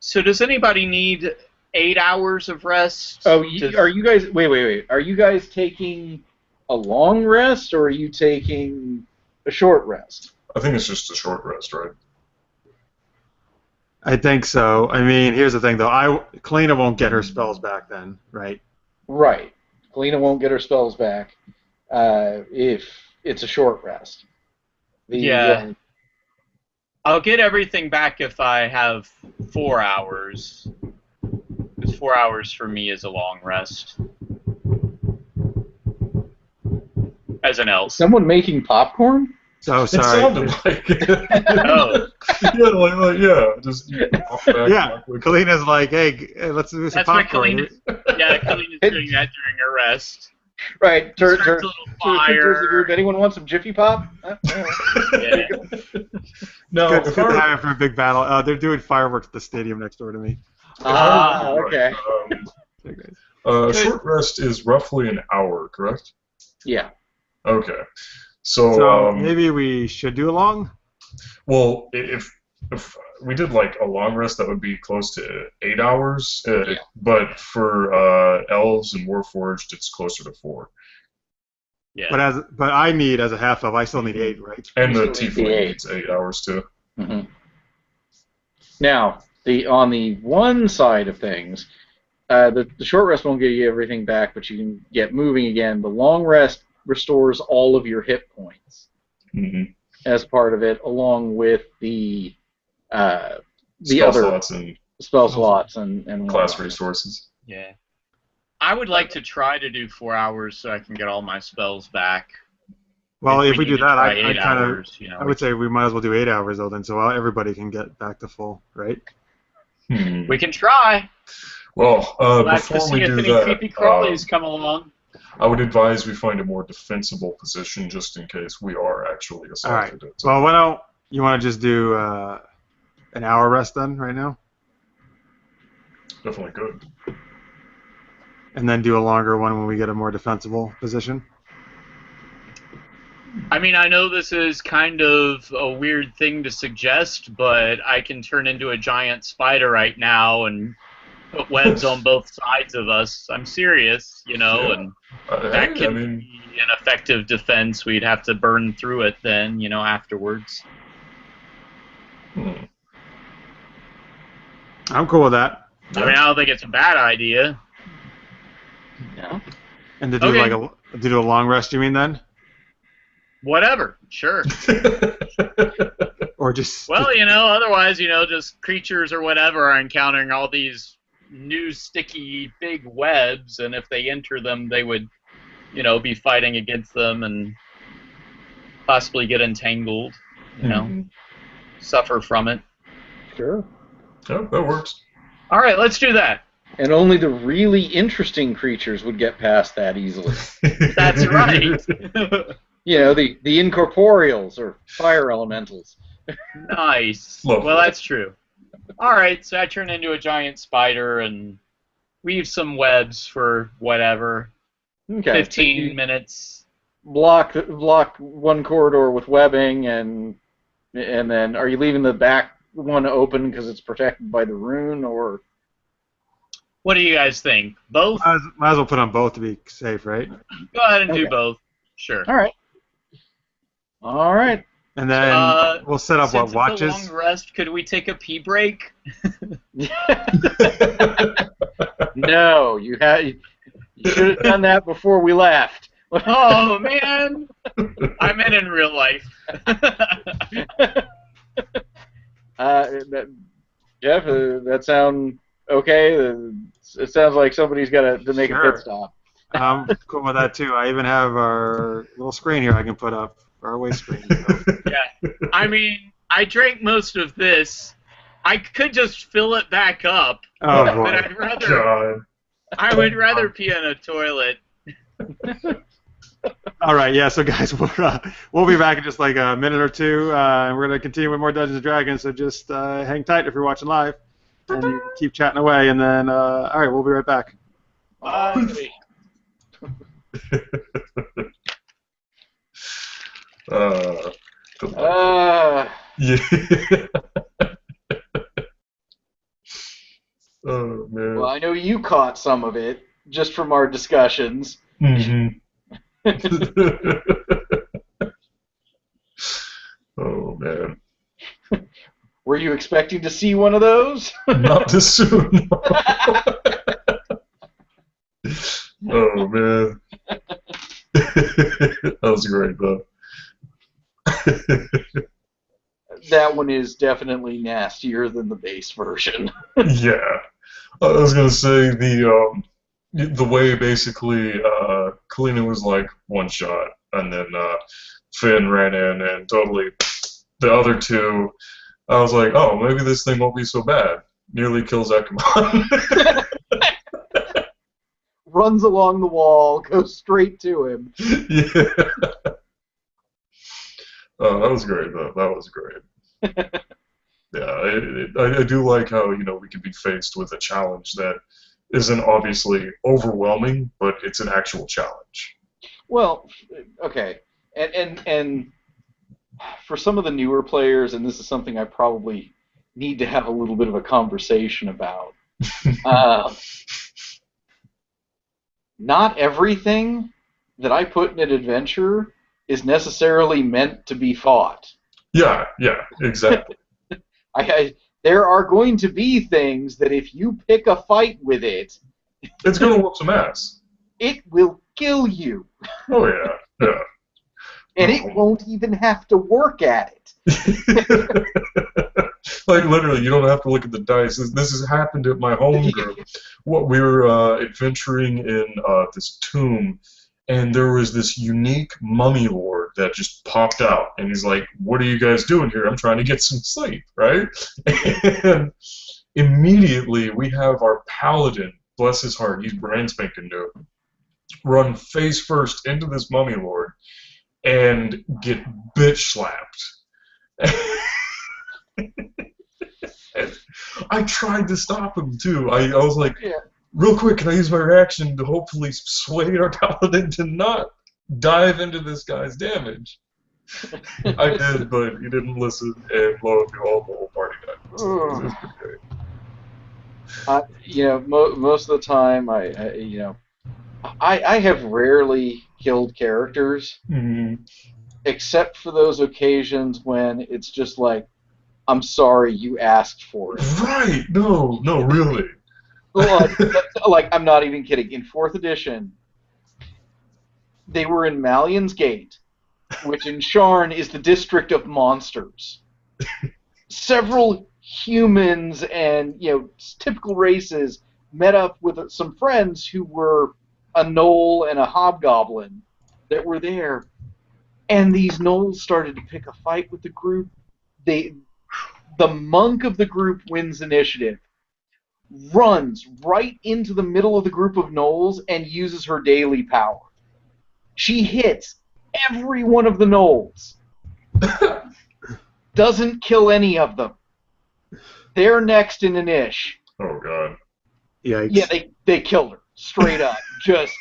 So does anybody need 8 hours of rest? Oh, are you guys... Wait. Are you guys taking a long rest, or are you taking a short rest? I think it's just a short rest, right? I think so. I mean, here's the thing, though. Kalyna won't get her spells back then, right? Right. Kalyna won't get her spells back if it's a short rest. Yeah. I'll get everything back if I have 4 hours. Because 4 hours for me is a long rest. As an elf. Someone making popcorn? So It sorry. sounded like it. Oh. Just pop back Yeah, quickly. Kalyna's like, hey, let's do some That's what popcorn. Kalyna's doing that during her rest. Right. Starts a little Towards the group. fire. Anyone want some Jiffy Pop? Yeah. No, Good if I were- time for a big battle. They're doing fireworks at the stadium next door to me. Ah, okay. Hey, guys. Short rest is roughly an hour, correct? Yeah. Okay. So, So maybe we should do a long. well, if we did like a long rest, that would be close to 8 hours. But for elves and warforged, it's closer to 4. Yeah. But I need as a half elf, I still need 8, right? And the You still need tiefling 8. needs 8 hours too. Mm-hmm. Now, on the one side of things, the short rest won't give you everything back, but you can get moving again. The long rest restores all of your hit points as part of it, along with the Spell other slots and spell slots and class whatnot. resources. Yeah. I would like to try to do 4 hours so I can get all my spells back. Well, if we need do to that, try I 8 kind of, hours, I would say we might as well do 8 hours though, then, so everybody can get back to full, right? We can try. Well, We'll have to before see we if do any that, creepy crawlies come along. I would advise we find a more defensible position just in case we are actually All right. assaulted. Well, why don't you want to just do an hour rest then, right now, Definitely good. and then do a longer one when we get a more defensible position? I mean, I know this is kind of a weird thing to suggest, but I can turn into a giant spider right now and put webs on both sides of us. I'm serious, Yeah. and that can be an effective defense. We'd have to burn through it then, afterwards. I'm cool with that. I mean, I don't think it's a bad idea. Yeah. And to do Okay. to do a long rest, you mean then, Whatever, sure. or just? Well, otherwise, just creatures or whatever are encountering all these new sticky big webs, and if they enter them, they would, be fighting against them and possibly get entangled, suffer from it. Sure. Yeah, that works. All right, let's do that. And only the really interesting creatures would get past that easily. That's right. The incorporeals or fire elementals. Nice. Lovely. Well, that's true. All right, so I turn into a giant spider and weave some webs for whatever. Okay. 15 minutes. block one corridor with webbing, and then are you leaving the back one open because it's protected by the rune, or? What do you guys think? Both? Might as well put on both to be safe, right? Go ahead and do both. Sure. All right. All right. And then we'll set up what watches. Since it's a long rest, could we take a pee break? No, you should have done that before we left. Oh man, I meant in real life. Jeff, that sound okay? It sounds like somebody's got to make a pit stop. I'm cool with that too. I even have our little screen here I can put up, our away screen. So. Yeah, I mean, I drank most of this. I could just fill it back up, but I'd rather. I would rather pee in a toilet. All right, yeah. So guys, we'll be back in just like a minute or two, and we're gonna continue with more Dungeons and Dragons. So just hang tight if you're watching live, and you keep chatting away. And then, all right, we'll be right back. Bye. Yeah. Oh man. Well, I know you caught some of it just from our discussions. Mm-hmm. Oh man. Were you expecting to see one of those? Not this soon. Oh man. That was great though. That one is definitely nastier than the base version. Yeah. I was gonna say the way basically Kalyna was like one shot, and then Finn ran in and totally the other two. I was like, oh, maybe this thing won't be so bad. Nearly kills Ekemon. Runs along the wall, goes straight to him. Yeah. Oh, that was great though. That was great. Yeah, I do like how we can be faced with a challenge that isn't obviously overwhelming, but it's an actual challenge. Well, okay, and for some of the newer players, and this is something I probably need to have a little bit of a conversation about. Not everything that I put in an adventure is necessarily meant to be fought. Yeah, exactly. There are going to be things that if you pick a fight with it, it's going to whoop some ass. It will kill you. Oh yeah. And it won't even have to work at it. Like literally, you don't have to look at the dice. This has happened at my home group. We were adventuring in this tomb, and there was this unique mummy lord that just popped out, and he's like, "What are you guys doing here? I'm trying to get some sleep, right?" And immediately we have our paladin, bless his heart, he's brand spanking new, run face first into this mummy lord and get bitch slapped. I tried to stop him too. I was like, real quick, can I use my reaction to hopefully sway our paladin to not dive into this guy's damage? I did, but he didn't listen, and lo and behold, the whole party died. So it was great. Most of the time, I have rarely killed characters, except for those occasions when it's just like, I'm sorry, you asked for it. Right? No, really. Like, I'm not even kidding. In 4th edition, they were in Malian's Gate, which in Sharn is the district of monsters. Several humans and typical races met up with some friends who were a gnoll and a hobgoblin that were there, and these gnolls started to pick a fight with the group. The monk of the group wins initiative, runs right into the middle of the group of gnolls, and uses her daily power. She hits every one of the gnolls. Doesn't kill any of them. They're next in an ish. Oh god. Yikes. Yeah, they killed her straight up. Just.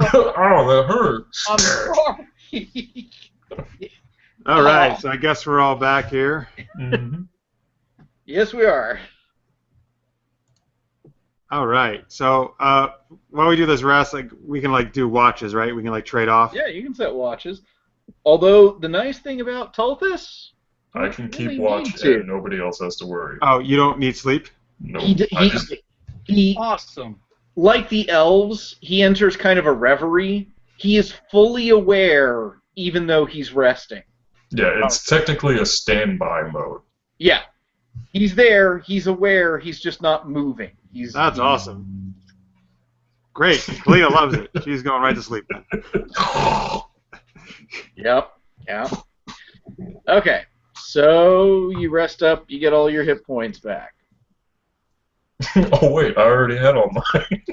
Ow, that hurt. I'm sorry. All right, so I guess we're all back here. Mm-hmm. Yes, we are. All right, so while we do this rest, like we can like do watches, right? We can like trade off. Yeah, you can set watches. Although the nice thing about Tulthus, I can keep really watch need to. and nobody else has to worry. Oh, you don't need sleep? No, he Awesome. like the elves, he enters kind of a reverie. He is fully aware, even though he's resting. yeah, it's technically a standby mode. Yeah, he's there. He's aware. He's just not moving. That's awesome. Great. Kalyna loves it. She's going right to sleep then. Yep. Yeah. Okay. So you rest up. You get all your hit points back. Oh wait, I already had all mine.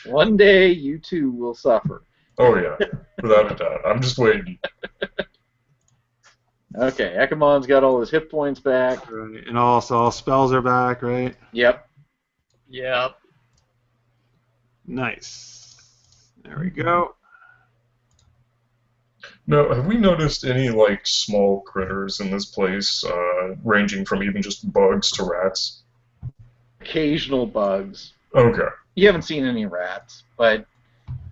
One day, you too will suffer. Oh yeah, without a doubt. I'm just waiting. Okay, Ekemon's got all his hit points back. Right. And also all spells are back, right? Yep. Yep. Nice. There we go. No, have we noticed any like small critters in this place, ranging from even just bugs to rats? Occasional bugs. Okay. You haven't seen any rats, but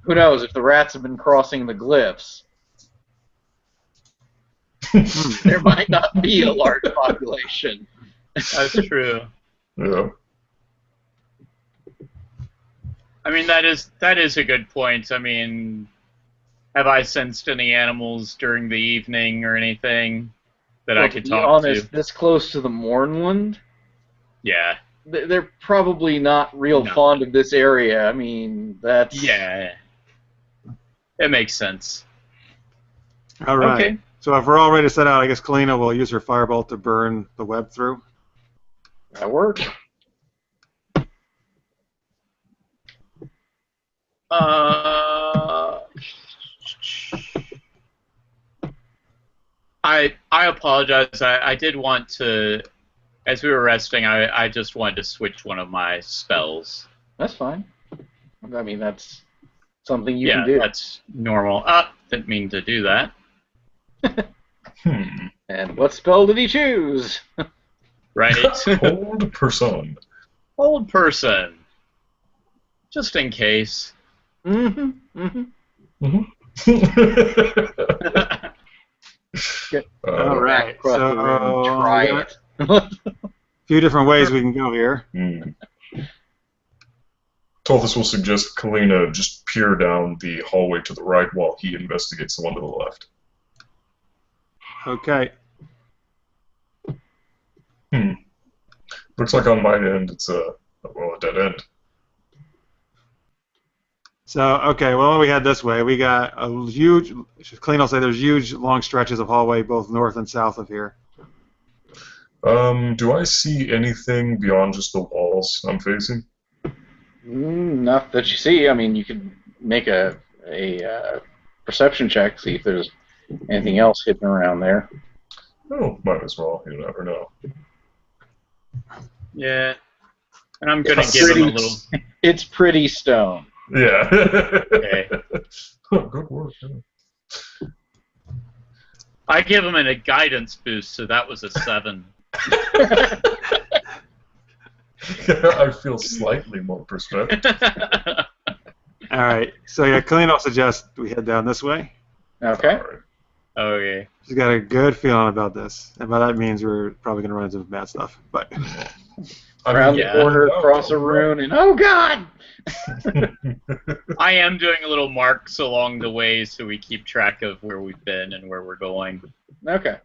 who knows if the rats have been crossing the glyphs. There might not be a large population. That's true. Yeah. I mean, that is a good point. I mean, have I sensed any animals during the evening or anything that I could to be talk honest, to? this close to the Mournland, Yeah. they're probably not real No. fond of this area. I mean, that's... Yeah. It makes sense. All right. Okay. So if we're all ready to set out, I guess Kalyna will use her firebolt to burn the web through. That works. I apologize. I did want to, as we were resting, I just wanted to switch one of my spells. That's fine. I mean, that's something you Yeah, can do. that's normal. Didn't mean to do that. And what spell did he choose? Right. Hold person. Old person. Just in case. Mm-hmm. Mm-hmm. Mm-hmm. All right. Across the room. Try So it. a few different ways we can go here. Tulthus will suggest Kalyna just peer down the hallway to the right while he investigates the one to the left. Okay. Looks like on my end it's a dead end. So, okay, well, we head this way. We got a huge, Kalyna will say there's huge, long stretches of hallway both north and south of here. Do I see anything beyond just the walls I'm facing? Not that you see. I mean, you could make a perception check, see if there's anything else hidden around there. Oh, might as well. You never know. Yeah. And I'm going to give him a little... It's pretty stone. Yeah. Okay. Oh, good work. Yeah. I give him a guidance boost, so that was a 7. I feel slightly more perspective. All right, so yeah, Kalyna will suggest we head down this way. Okay. All right. Okay. She's got a good feeling about this, and by that means we're probably going to run into bad stuff. But Around the corner, across a rune, and oh god! I am doing a little marks along the way so we keep track of where we've been and where we're going. Okay.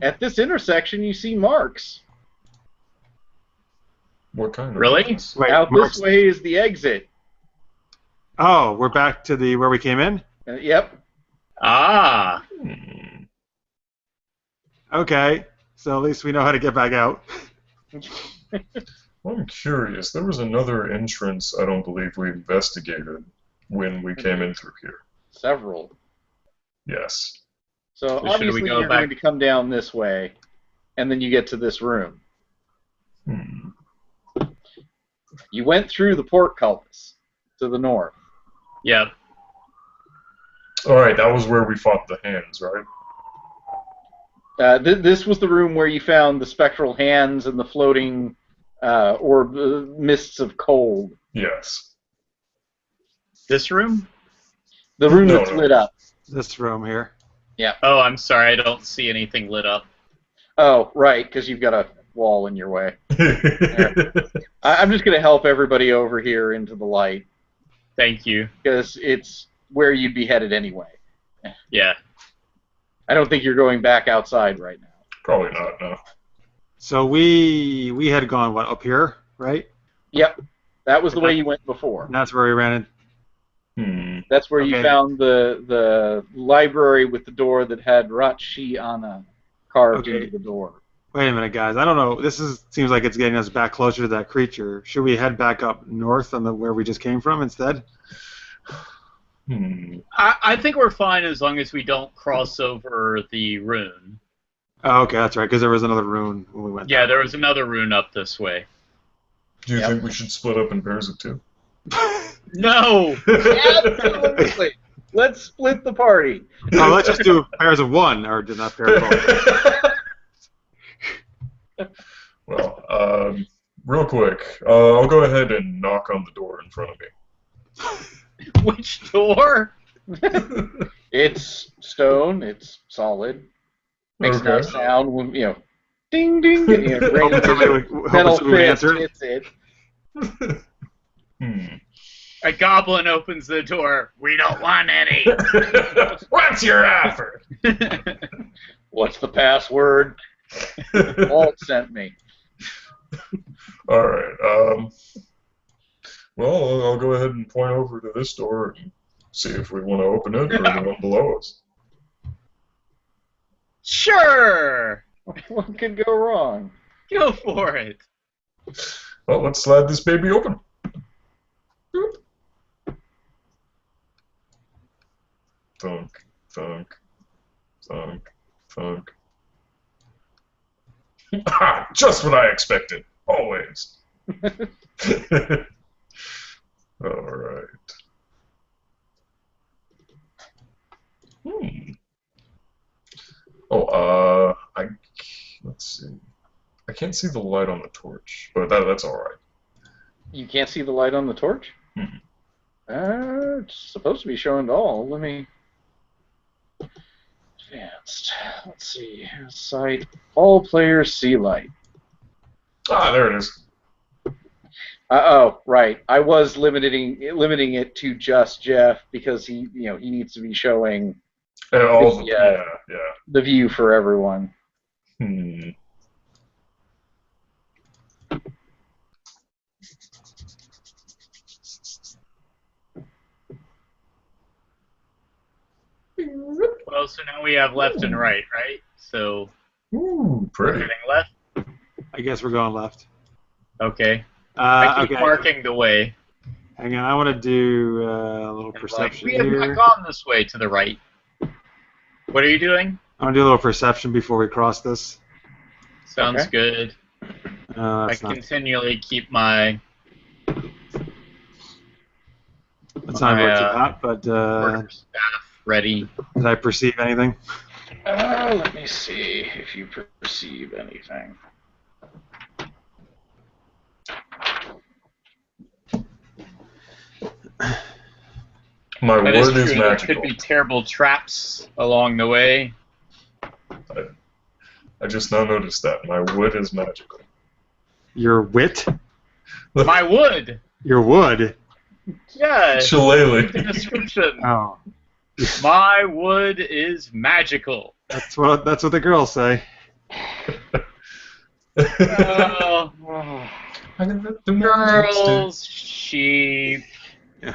At this intersection, you see marks. What kind of Really? marks? wait, Out Mark's- this way is the exit. Oh, we're back to the where we came in. Yep. Ah. Okay, so at least we know how to get back out. I'm curious. There was another entrance I don't believe we investigated when we came in through here. Several. Yes. So So should we obviously go you're back- going to come down this way, and then you get to this room. You went through the portcullis to the north. Yep. Alright, that was where we fought the hands, right? This was the room where you found the spectral hands and the floating mists of cold. Yes. This room? The room No, that's no. lit up. This room here. Yeah. Oh, I'm sorry, I don't see anything lit up. Oh, right, because you've got a wall in your way. I'm just going to help everybody over here into the light, Thank you. because it's where you'd be headed anyway. Yeah. I don't think you're going back outside right now. Probably not, no. So we had gone, what, up here, right? Yep. That was the way you went before. And that's where we ran in. That's where you Okay. found the library with the door that had Ratshiana carved Okay. into the door. Wait a minute, guys. I don't know. Seems like it's getting us back closer to that creature. Should we head back up north on where we just came from instead? I think we're fine as long as we don't cross over the rune. Oh, okay, that's right, because there was another rune when we went. Yeah, there was another rune up this way. Do you think we should split up in pairs of two? No! Absolutely. Let's split the party. Oh, let's just do pairs of one, or did not pair of both. Well, real quick, I'll go ahead and knock on the door in front of me. Which door? It's stone. It's solid. Makes Okay. no sound when, ding, ding, ding. Hoping somebody would Metal fist answer. hits it. A goblin opens the door. We don't want any. What's your offer? What's the password? Walt sent me. Alright, well, I'll go ahead and point over to this door and see if we want to open it or the one below us. Sure! What could go wrong? Go for it. Well, let's slide this baby open. Boop. Thunk, thunk, thunk, thunk. Ah, just what I expected. Always. Alright. Oh, let's see. I can't see the light on the torch, but that's alright. You can't see the light on the torch? It's supposed to be showing to all. Let me... Advanced. Let's see. Sight. All players see light. Ah, there it is. Oh, right. I was limiting it to just Jeff because he needs to be showing Yeah. the view for everyone. Well, so now we have left and right, right? So, Ooh, pretty. everything left? I guess we're going left. Okay. I keep Okay. marking the way. Hang on, I want to do a little And perception we have here. not gone this way to the right. What are you doing? I want to do a little perception before we cross this. Sounds Okay. good. I That's not continually keep my that's not my, worth too hot, but quarter staff ready. did I perceive anything? Let me see if you perceive anything. My That is word true. is There magical. could be terrible traps along the way. I just now noticed that. My wood is magical. Your wit? My wood! Your wood? Yeah, the Shillelagh. description. Oh, My wood is magical. that's what the girls say. Oh, girls, sheep. Yeah.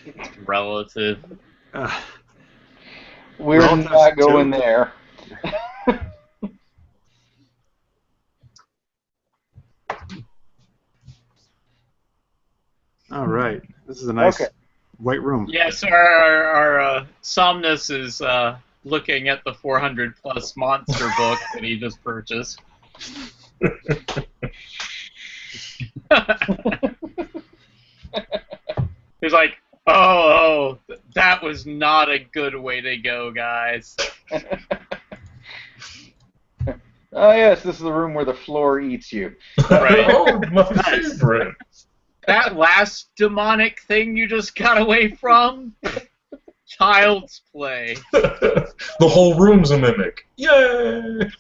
It's relative. We're Roll not test going two. there. All right, this is a nice Okay. white room. Yes, our Somnus is looking at the 400 plus monster book that he just purchased. He's like, oh, that was not a good way to go, guys. Oh yes, this is the room where the floor eats you. Right. Oh, my favorite. That last demonic thing you just got away from? Child's play. The whole room's a mimic. Yay!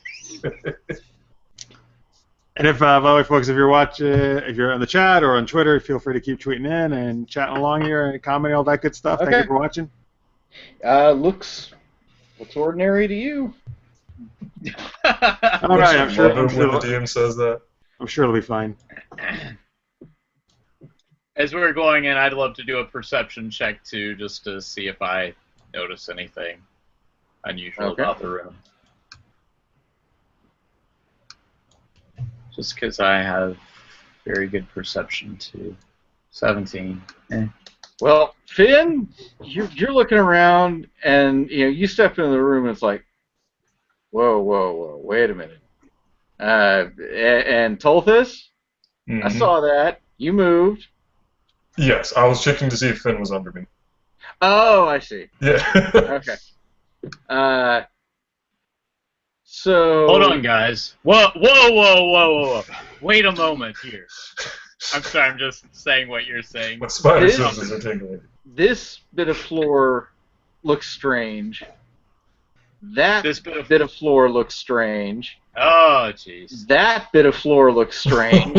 And if, by the way, folks, if you're watching, if you're on the chat or on Twitter, feel free to keep tweeting in and chatting along here and commenting, all that good stuff. Okay. Thank you for watching. Looks ordinary to you. All right, I'm sure. When the DM says that. I'm sure it'll be fine. As we're going in, I'd love to do a perception check too, just to see if I notice anything unusual about the room. Just because I have very good perception too. 17. Well, Finn, you're looking around, and you step into the room, and it's like, whoa, wait a minute. And Tulthus, I saw that. You moved. Yes, I was checking to see if Finn was under me. Oh, I see. Yeah. Okay. So. Hold on, guys. Whoa. Wait a moment here. I'm sorry, I'm just saying what you're saying. My spider senses are tingling. This bit of floor looks strange. That bit of floor looks strange. Oh, jeez. That bit of floor looks strange.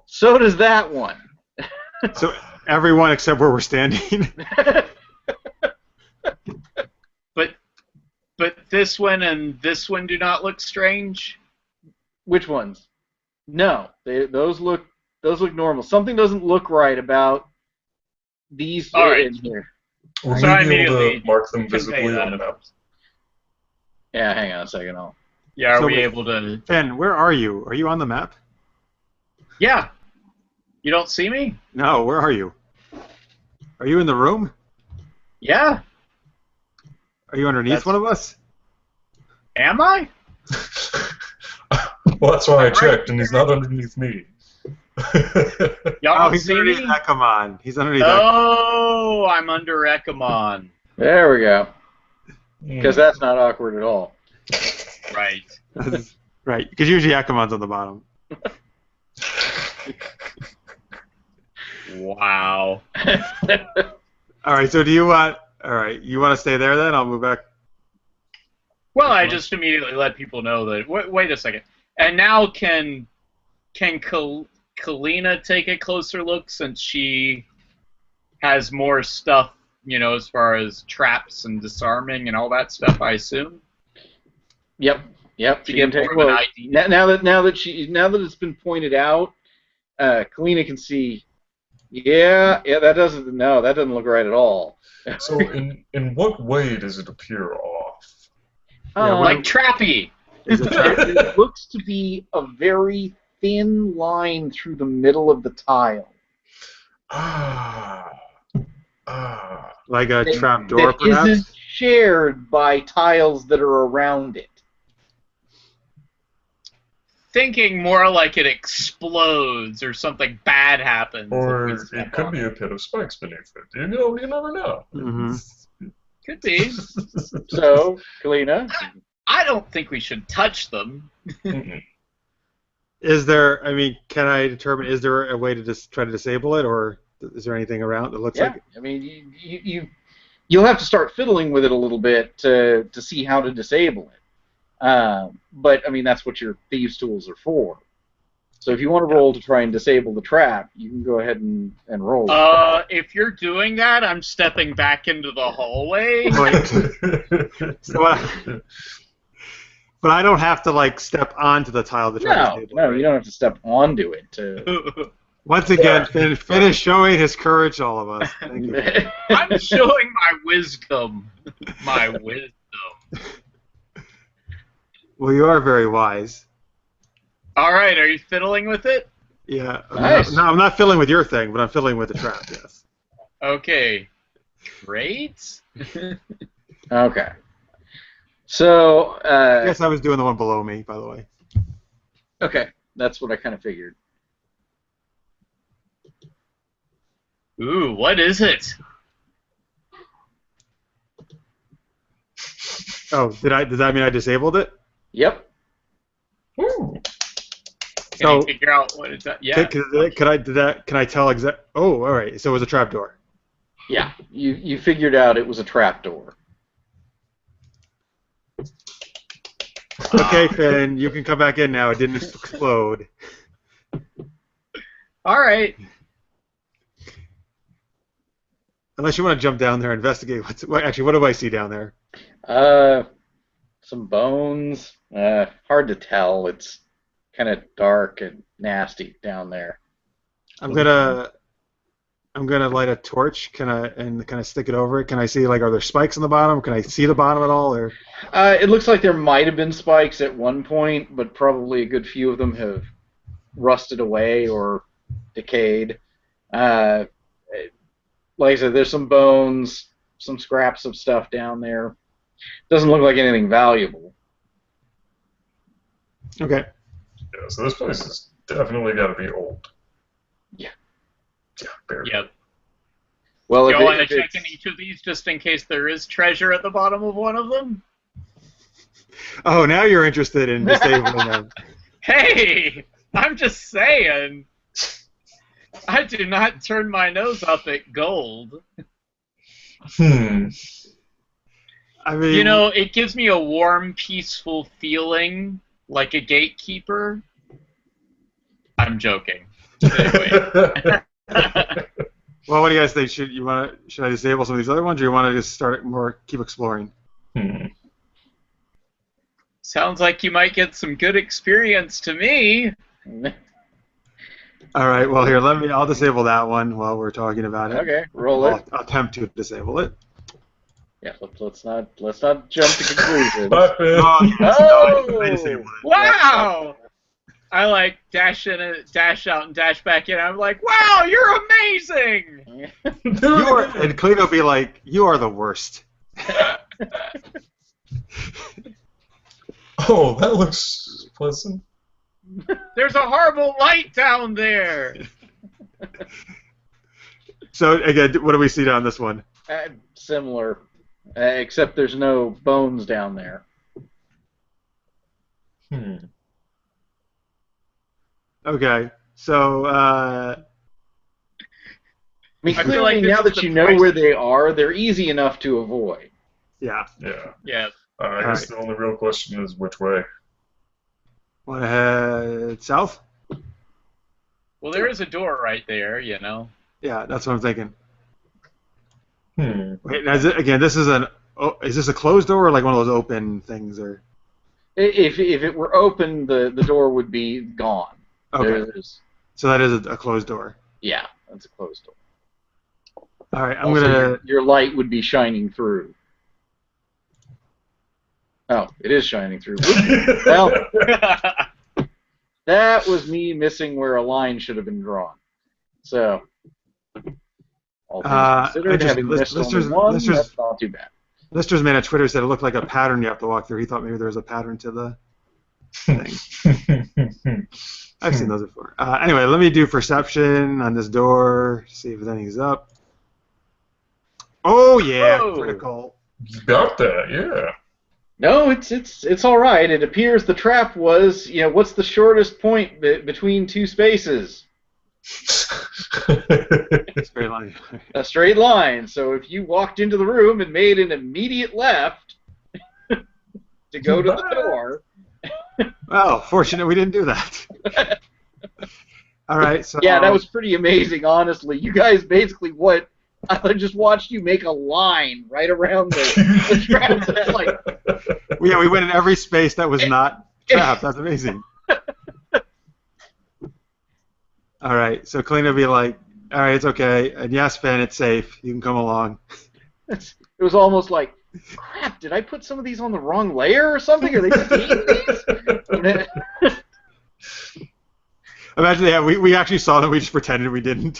So does that one. So everyone except where we're standing. But this one and this one do not look strange. Which ones? No, those look normal. Something doesn't look right about these in here. Will So I you be able to immediately mark them convey visibly that on the map? Yeah, hang on a second. Yeah, are So we able to... Ben, where are you? Are you on the map? Yeah. You don't see me? No, where are you? Are you in the room? Yeah. Are you underneath one of us? Am I? Well, that's why I checked, and he's not underneath me. Y'all don't he's see underneath me? Ekemon. He's underneath Oh, I'm under Ekemon. There we go. Because that's not awkward at all. Right. Ekemon. Right, because usually Ekemon's on the bottom. Wow. All right, so do you want... All right, you want to stay there then? I'll move back. Well, I just immediately let people know that... Wait a second. And now can Kalyna take a closer look since she has more stuff, as far as traps and disarming and all that stuff, I assume? Yep. To get more of an idea. Now that it's been pointed out, Kalyna can see. Yeah, that doesn't look right at all. So, in what way does it appear off? Like trappy. Is it trappy? It looks to be a very thin line through the middle of the tile. Like a trap door, that perhaps? isn't shared by tiles that are around it. Thinking more like it explodes or something bad happens. Or it could be a pit of spikes beneath it. You never know. Mm-hmm. Could be. So, Kalyna? I don't think we should touch them. Is there, can I determine, is there a way to just try to disable it, or is there anything around that looks like it? You'll have to start fiddling with it a little bit to see how to disable it. But, that's what your thieves' tools are for. So if you want to roll to try and disable the trap, you can go ahead and roll. If you're doing that, I'm stepping back into the hallway. But I don't have to, step onto the tile to try to disable it. No, you don't have to step onto it. Once again, Finn is showing his courage, all of us. Thank you. I'm showing my wisdom. My wisdom. Well, you are very wise. All right, are you fiddling with it? Yeah. Nice. No, I'm not fiddling with your thing, but I'm fiddling with the trap, yes. Okay. Great. Okay. So, I guess I was doing the one below me, by the way. Okay, that's what I kind of figured. Ooh, what is it? Oh, does that mean I disabled it? Yep. Ooh. Can you figure out what it's at? Yeah. Can I tell exact? Oh, all right. So it was a trapdoor. Yeah. You figured out it was a trapdoor. Okay, Finn, you can come back in now. It didn't explode. All right. Unless you want to jump down there and investigate. Actually, what do I see down there? Some bones. Hard to tell. It's kind of dark and nasty down there. I'm gonna light a torch. Can I stick it over it? Can I see, like, are there spikes on the bottom? Can I see the bottom at all? Or It looks like there might have been spikes at one point, but probably a good few of them have rusted away or decayed. Like I said, there's some bones, some scraps of stuff down there. Doesn't look like anything valuable. okay. Yeah, so this place has definitely got to be old. Yeah. Yeah, barely. Yep. Well, You want to check in each of these just in case there is treasure at the bottom of one of them? Oh, now you're interested in disabling them. Hey! I'm just saying. I do not turn my nose up at gold. I mean, You know, it gives me a warm, peaceful feeling, like a gatekeeper. I'm joking. Anyway. well, what do you guys think? Should I disable some of these other ones, or you want to just keep exploring? Sounds like you might get some good experience to me. All right. Well, here, I'll disable that one while we're talking about it. Okay, roll it. I'll attempt to disable it. Yeah, let's not jump to conclusions. I disabled it. Wow! I like dash out and dash back in. I'm like, wow, you're amazing! And Kalyna will be like, you are the worst. Oh, that looks pleasant. There's a horrible light down there! So, again, what do we see down this one? Similar, except there's no bones down there. Okay, so, I mean, I feel clearly, like this now is that the you know price- where they are, they're easy enough to avoid. yeah. Yeah. Yeah. I guess the only real question is which way. Want to head south? Well, there is a door right there, you know. Yeah, that's what I'm thinking. Wait, now, this is is this a closed door or like one of those open things? Or If it were open, the door would be gone. okay, so that is a closed door. Yeah, that's a closed door. All right, I'm Also, gonna. your light would be shining through. Oh, it is shining through. Well, that was me missing where a line should have been drawn. So, all things considered, having missed only one, that's not too bad. Lister's man at Twitter said it looked like a pattern you have to walk through. He thought maybe there was a pattern to the thing. I've seen those before. Anyway, let me do perception on this door, see if anything's up. Oh, yeah, critical. You got that, yeah. No, it's all right. It appears the trap was, what's the shortest point between two spaces? Straight line. A straight line. So if you walked into the room and made an immediate left to go to the door. Well, fortunate we didn't do that. All right. So yeah, that was pretty amazing, honestly. You guys basically I just watched you make a line right around the trap. It's like, yeah, we went in every space that was not trapped. That's amazing. All right, so Kalyna will be like, all right, it's okay. And yes, Finn, it's safe. You can come along. It was almost like, crap, did I put some of these on the wrong layer or something? Are they seeing these? Imagine, yeah, we actually saw them. We just pretended we didn't.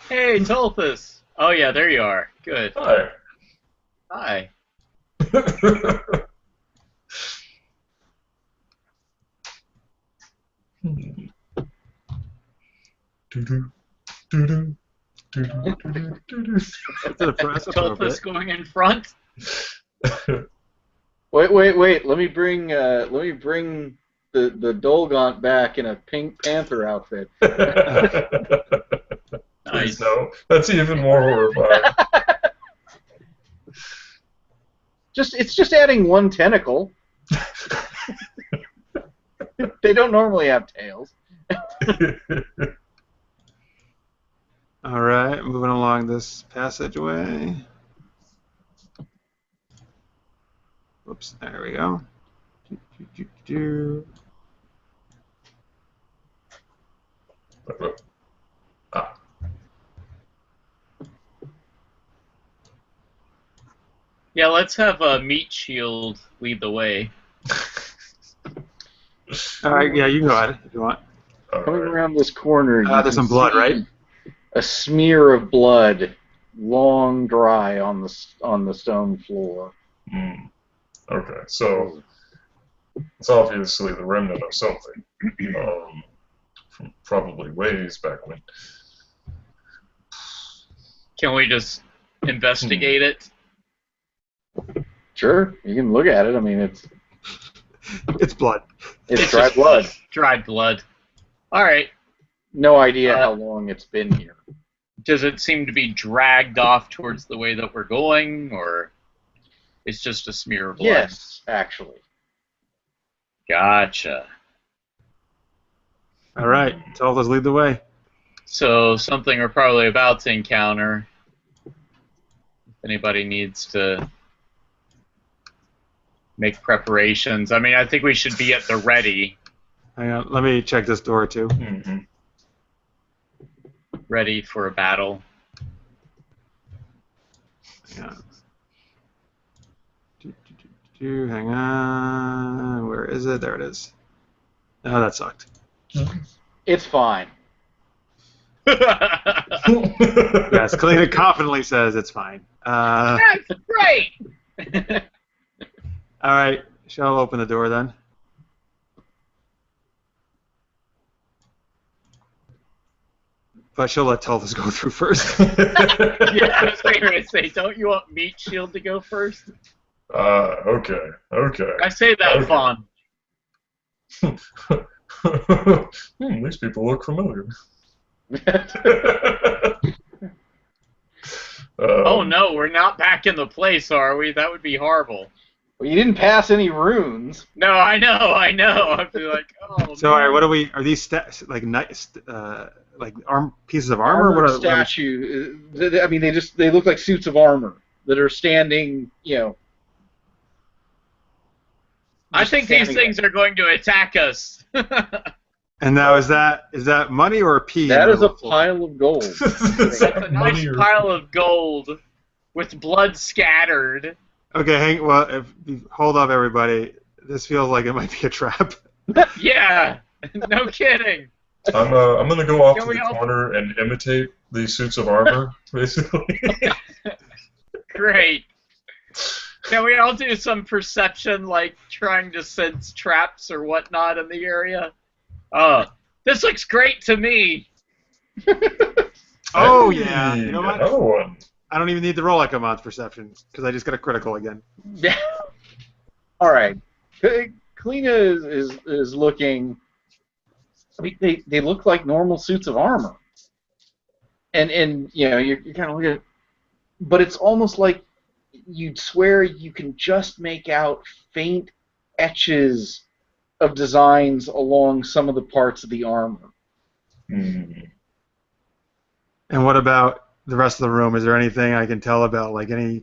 Hey, Tulthus. Oh, yeah, there you are. Good. Hi. Hi. doo-doo, doo-doo, doo-doo, doo-doo, doo-doo. That's impressive. Tulthus going in front. Wait. Let me bring the Dolgaunt back in a Pink Panther outfit. Please no. That's even more horrifying. It's just adding one tentacle. They don't normally have tails. All right, moving along this passageway. Whoops, there we go. Ah. Yeah, let's have a meat shield lead the way. All right, yeah, you can go ahead if you want. Coming around this corner, you There's can some blood, see right? A smear of blood, long dry on the stone floor. Okay, so it's obviously the remnant of something. From probably ways back when. Can we just investigate it? Sure, you can look at it. I mean, It's blood. it's dry blood. Dried blood. All right. No idea how long it's been here. Does it seem to be dragged off towards the way that we're going, or it's just a smear of blood? Yes, actually. Gotcha. All right, Tulthus, lead the way. So something we're probably about to encounter. If anybody needs to make preparations. I mean, I think we should be at the ready. Hang on, let me check this door too. Mm-hmm. Ready for a battle. Hang on. Hang on. Where is it? There it is. Oh, that sucked. It's fine. Yes, Kalyna confidently says it's fine. That's great! All right, shall I open the door then? But she'll let Tulthus go through first. Yeah, I was going to say, don't you want Meat Shield to go first? Okay. I say that Okay. fond. These people look familiar. Oh no, we're not back in the place, are we? That would be horrible. Well, you didn't pass any runes. No, I know. I'd be like, oh So, all right, what are we? Are these like pieces of armor? Armored What are, statue. I mean, they look like suits of armor that are standing. I think these things are going to attack us. And now is that money or a pea? That is a pile of gold. That's a nice pile of gold with blood scattered. Okay, hold up, everybody. This feels like it might be a trap. Yeah, no kidding. I'm gonna go off Can to we the all- corner and imitate these suits of armor, basically. Great. Can we all do some perception, like trying to sense traps or whatnot in the area? This looks great to me. Oh Hey, yeah, you know what? Another one. I don't even need to roll Ekemon's perception because I just got a critical again. All right. Kalyna is looking. I mean, they look like normal suits of armor, and you're kind of looking at, but it's almost like you'd swear you can just make out faint etches of designs along some of the parts of the armor. Mm. And what about the rest of the room? Is there anything I can tell about, like any?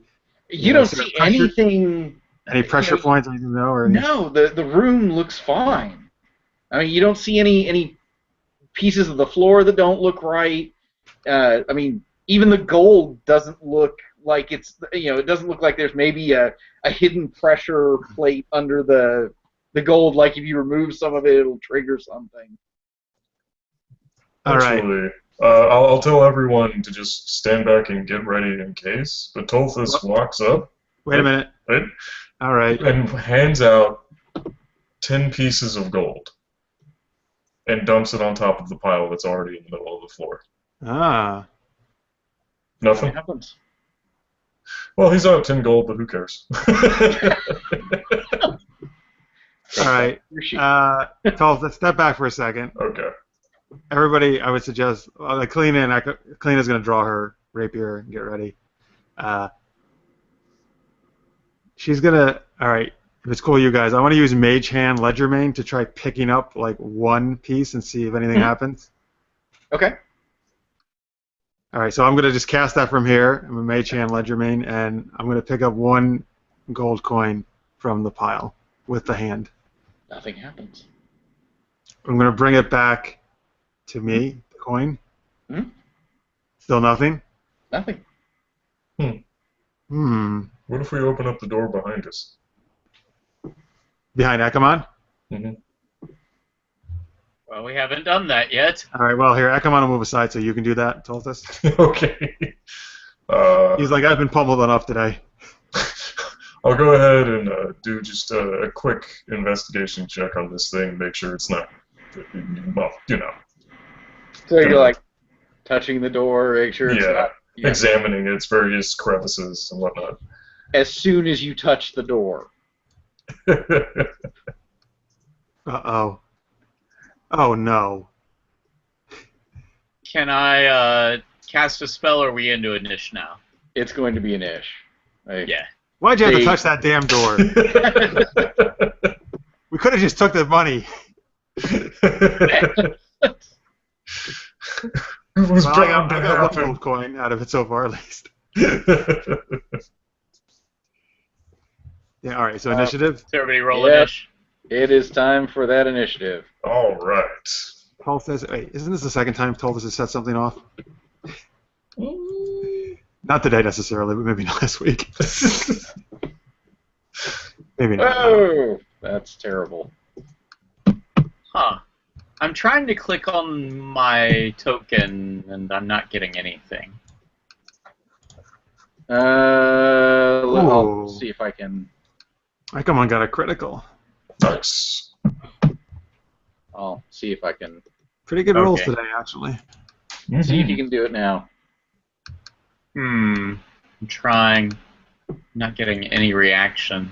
You don't see anything. Any pressure points? I can know, or no, the room looks fine. I mean, you don't see any pieces of the floor that don't look right. I mean, even the gold doesn't look like it's, it doesn't look like there's maybe a hidden pressure plate under the gold, like if you remove some of it, it'll trigger something. All right. Actually, I'll tell everyone to just stand back and get ready in case. But Tulthus walks up. Wait a minute. Right? All right. And hands out 10 pieces of gold. and dumps it on top of the pile that's already in the middle of the floor. Ah. Nothing? What happens? Well, he's out 10 gold, but who cares? All right. Tulthus, let's step back for a second. Okay. Everybody, I would suggest, Kalyna's going to draw her rapier and get ready. She's going to, all right, if it's cool with you guys, I want to use Mage Hand Ledgermane to try picking up, like, one piece and see if anything happens. Okay. All right, so I'm going to just cast that from here. I'm a Mage Hand Ledgermane, and I'm going to pick up one gold coin from the pile with the hand. Nothing happens. I'm going to bring it back to me, the coin. Hmm? Still nothing? Nothing. What if we open up the door behind us? Behind Ekemon? Mm-hmm. Well, we haven't done that yet. All right, well, here, Ekemon will move aside so you can do that, Tulthus. Okay. He's like, I've been pummeled enough today. I'll go ahead and do just a quick investigation check on this thing, make sure it's not, well, you know. So you're like touching the door, make sure it's not... Yeah, examining its various crevices and whatnot. As soon as you touch the door. Uh-oh. Oh, no. Can I cast a spell, or are we into a niche now? It's going to be an ish. Yeah. Why'd you have to touch that damn door? We could have just took the money. It was Well, bound to I got one happen. gold coin out of it so far, at least. Yeah, all right, so initiative. Does everybody roll a Yep. niche? It is time for that initiative. All right. Tulthus, wait, isn't this the second time Tulthus has set something off? Not today necessarily, but maybe last week. Maybe not. Oh, that's terrible. Huh. I'm trying to click on my token, and I'm not getting anything. I'll see if I can. Ekemon got a critical. Nice. I'll see if I can. Pretty good rolls Okay. today, actually. See if you can do it now. I'm trying. Not getting any reaction.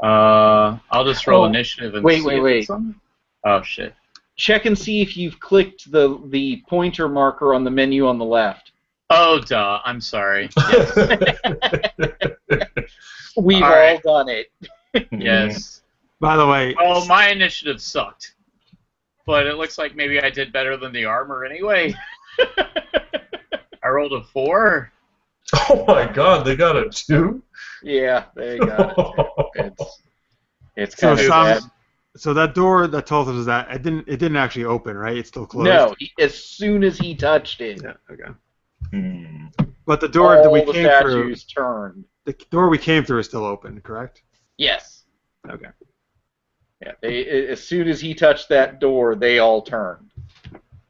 I'll just roll initiative and wait, see wait, if wait. it's on. Oh shit. Check and see if you've clicked the pointer marker on the menu on the left. Oh duh. I'm sorry. We've All all right. done it. Yes. By the way, Well, my initiative sucked, but it looks like maybe I did better than the armor anyway. I rolled a 4. Oh my God, they got a 2? Yeah, there you go. It's so, kind of bad. so that door that Tulthus was at, it didn't actually open, right? It's still closed. No, as soon as he touched it, Yeah. Okay. Hmm. But the door that we all the came through, statues turned. the door we came through is still open, correct? Yes. Okay. Yeah. As soon as he touched that door, they all turned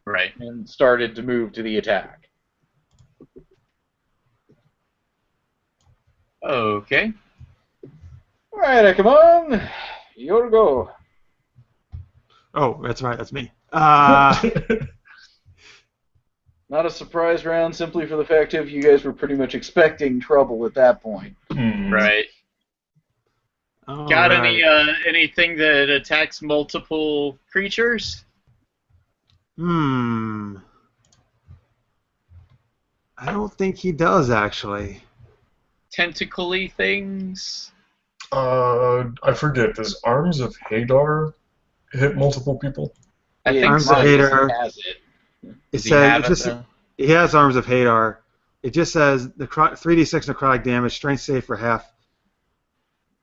Right. and started to move to the attack. Okay. All right, come on, your go. Oh, that's right. That's me. Not a surprise round, simply for the fact of you guys were pretty much expecting trouble at that point. Right. Got any anything that attacks multiple creatures? I don't think he does, actually. Tentacle-y things? I forget. Does Arms of Hadar hit multiple people? I think Arms so. of Hadar. Has it. It Does he says have it it, just though? he has Arms of Hadar. It just says the 3d6 necrotic damage, strength save for half.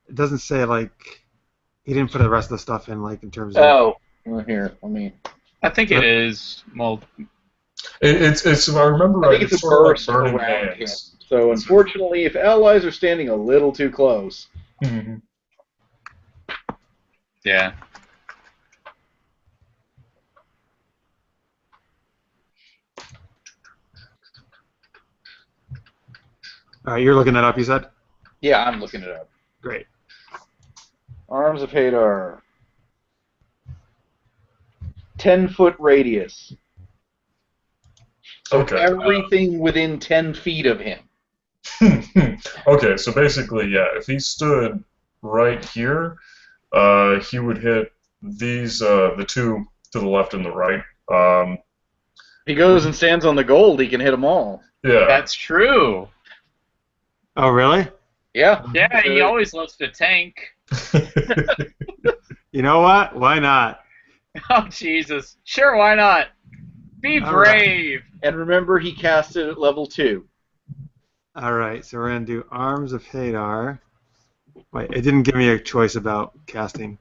It doesn't say like he didn't put the rest of the stuff in like in terms of. Oh, well, here, let me. I think it is. It's if I remember I right, think it's it's a sort of like burst burning around him. hands. So unfortunately, if allies are standing a little too close, Mhm. Yeah. All right, you're looking that up. You said. yeah, I'm looking it up. Great. Arms of Hadar. 10-foot radius. So Okay. everything within 10 feet of him. Okay, so basically, yeah, if he stood right here, he would hit these, the two to the left and the right. If he goes and stands on the gold, he can hit them all. Yeah. That's true. Oh, really? Yeah. Yeah, he always loves to tank. You know what? Why not? Oh, Jesus. Sure, why not? Be All brave. And remember, he cast it at level 2. All right, so we're going to do Arms of Hadar. Wait, it didn't give me a choice about casting.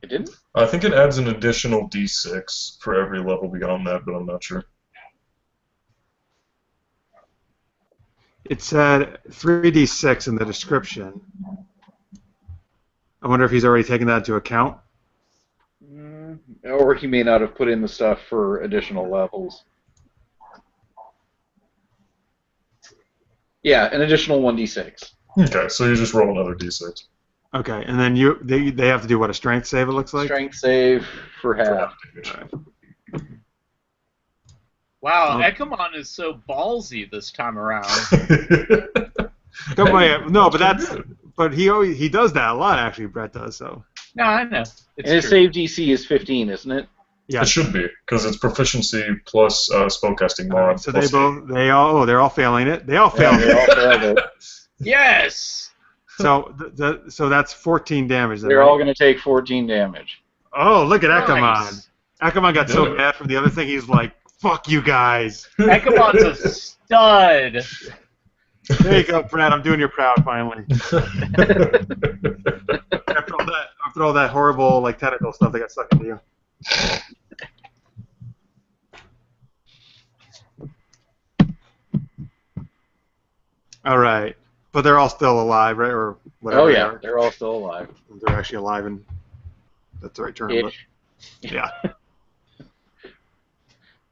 It didn't? I think it adds an additional d6 for every level beyond that, but I'm not sure. It said 3d6 in the description. I wonder if he's already taken that into account. Or he may not have put in the stuff for additional levels. Yeah, an additional 1d6. Okay, so you just roll another d6. Okay, and then they have to do what, a strength save, it looks like? Strength save for half. Wow, Ekemon is so ballsy this time around. No, but he does that a lot, actually. Brett does, so. No, I know. And his save DC is 15, isn't it? Yeah. It should be, because it's proficiency plus spellcasting mod. Right, so they're all failing it. They all failed They all it. failed it. Yes. So so that's 14 damage. Then, They're right? all going to take 14 damage. Oh, look at Ekemon. Nice. Ekemon got so mad from the other thing, he's like, "Fuck you guys." Ekemon's a stud. There you go, Brad. I'm doing you proud finally. After all that horrible tentacle stuff that got stuck into you. All right, but they're all still alive, right, or whatever? Oh yeah, they're all still alive. They're actually alive, and that's the right term. But, Ish. yeah.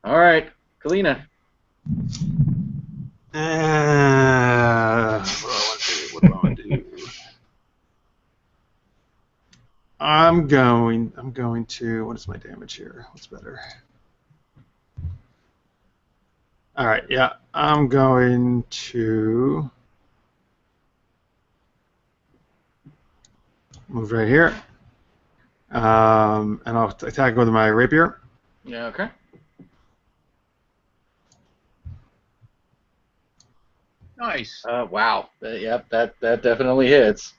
All right, Kalyna. What do I want to do? I'm going to. What is my damage here? What's better? All right, yeah, I'm going to move right here, and I'll attack with my rapier. Yeah. Okay. Nice. Wow. Yep. That definitely hits.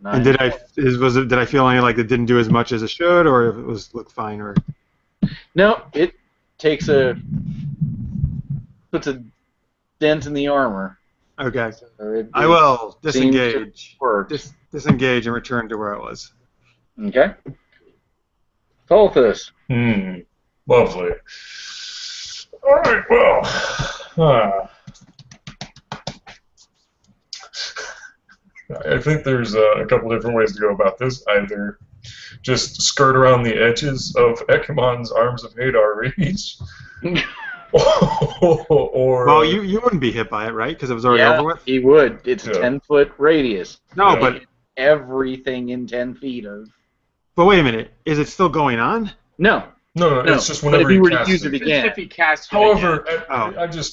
And did I feel any like it didn't do as much as it should, or if it looked fine, or? No, it puts a dent in the armor. Okay. So I will disengage. Work. Disengage and return to where I was. Okay. Tulthus. Lovely. All right. Well. I think there's a couple different ways to go about this. Either just skirt around the edges of Ekemon's Arms of Hadar reach, or Well, you wouldn't be hit by it, right? Because it was already over with. He would. It's a 10-foot radius. No, Yeah. but everything in 10 feet of. But wait a minute. Is it still going on? No. no, it's just whenever but if you were to casts use it again. If he casts it However, again.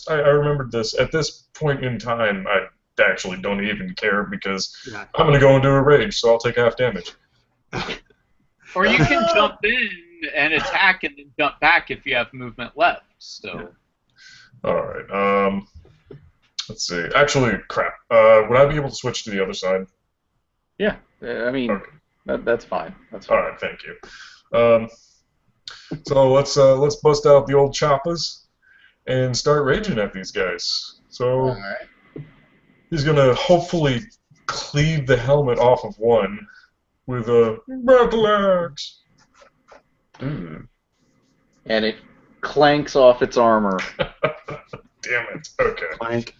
I remembered this. At this point in time, I actually don't even care because Yeah. I'm going to go into a rage, so I'll take half damage. Or you can jump in and attack and then jump back if you have movement left. So. All right. Let's see. Actually, crap. Would I be able to switch to the other side? Yeah. I mean, Okay. that's fine. That's fine. All right. Thank you. So let's bust out the old choppers and start raging at these guys. So All right. he's gonna hopefully cleave the helmet off of one with a battle axe. And it clanks off its armor. Damn it. Okay. Clank.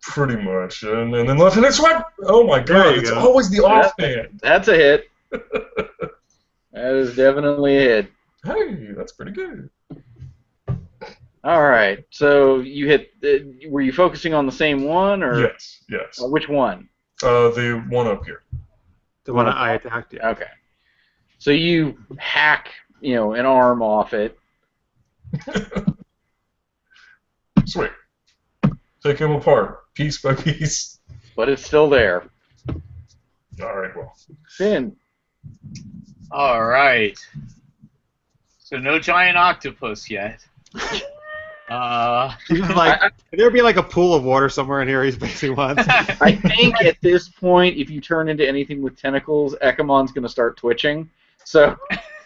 Pretty much. And then left-handed swipe. Oh my There god, you it's go. always the offhand. That's a hit. That is definitely a hit. Hey, that's pretty good. All right. So you hit. Were you focusing on the same one, or Yes. which one? The one up here. The one I attacked. Yeah. Okay. So you hack, an arm off it. Sweet. Take him apart, piece by piece. But it's still there. Alright, well. Finn. Alright. So no giant octopus yet. He's just like, could there be like a pool of water somewhere in here he's basically wants? I think at this point, if you turn into anything with tentacles, Ekemon's going to start twitching. So,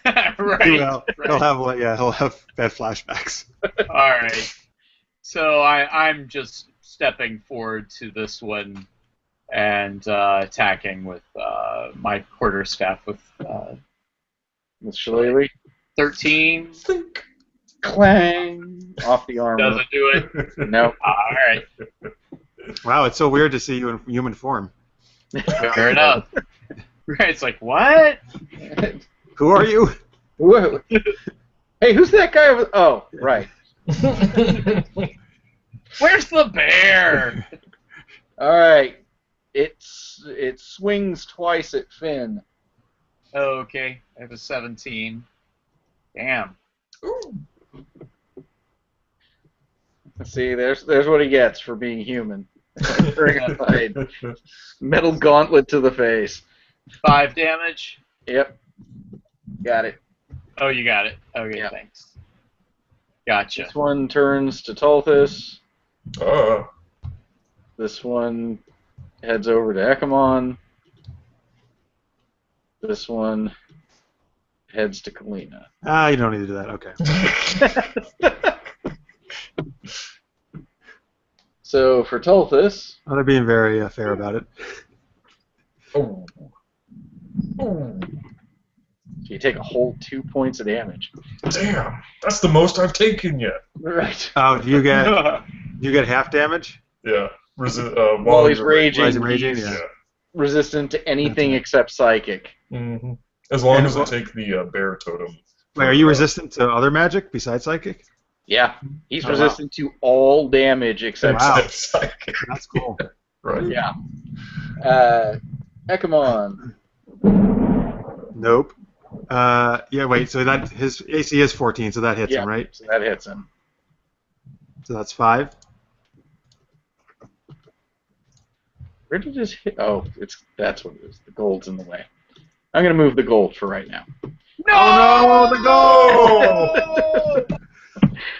right. He'll have bad flashbacks. All right. So I'm just stepping forward to this one and attacking with my quarterstaff with Shillelagh. 13. Clang! Off the armor. Doesn't do it. Nope. All right. Wow, it's so weird to see you in human form. Fair enough. Right. It's like, what? Who are you? Whoa. Hey, who's that guy over? Oh, right. Where's the bear? All right. It swings twice at Finn. Oh, okay. I have a 17. Damn. See, there's what he gets for being human. Metal gauntlet to the face. 5 damage. Yep. Got it. Oh, you got it. Okay, Yeah. thanks. Gotcha. This one turns to Tulthus. Uh, This one heads over to Ekemon. This one heads to Kalyna. You don't need to do that. Okay. So for Tulthus, Oh, they're being very fair about it. oh. Oh. you take a whole 2 points of damage. Damn, that's the most I've taken yet. Right. Oh, do you get half damage? Yeah. While he's raging, While he's raging, he's yeah. resistant to anything except psychic. Mm-hmm. As long as I take the bear totem. Wait, are you resistant to other magic besides psychic? Yeah, he's Oh, resistant to all damage except Wow. Except psychic. That's cool. Right. Yeah. Ekemon. Nope. Yeah, wait, so that his AC is 14, so that hits him, right? So that hits him. So that's 5. Where did this hit? Oh, that's what it is. The gold's in the way. I'm going to move the gold for right now. No! Oh, no, the goal!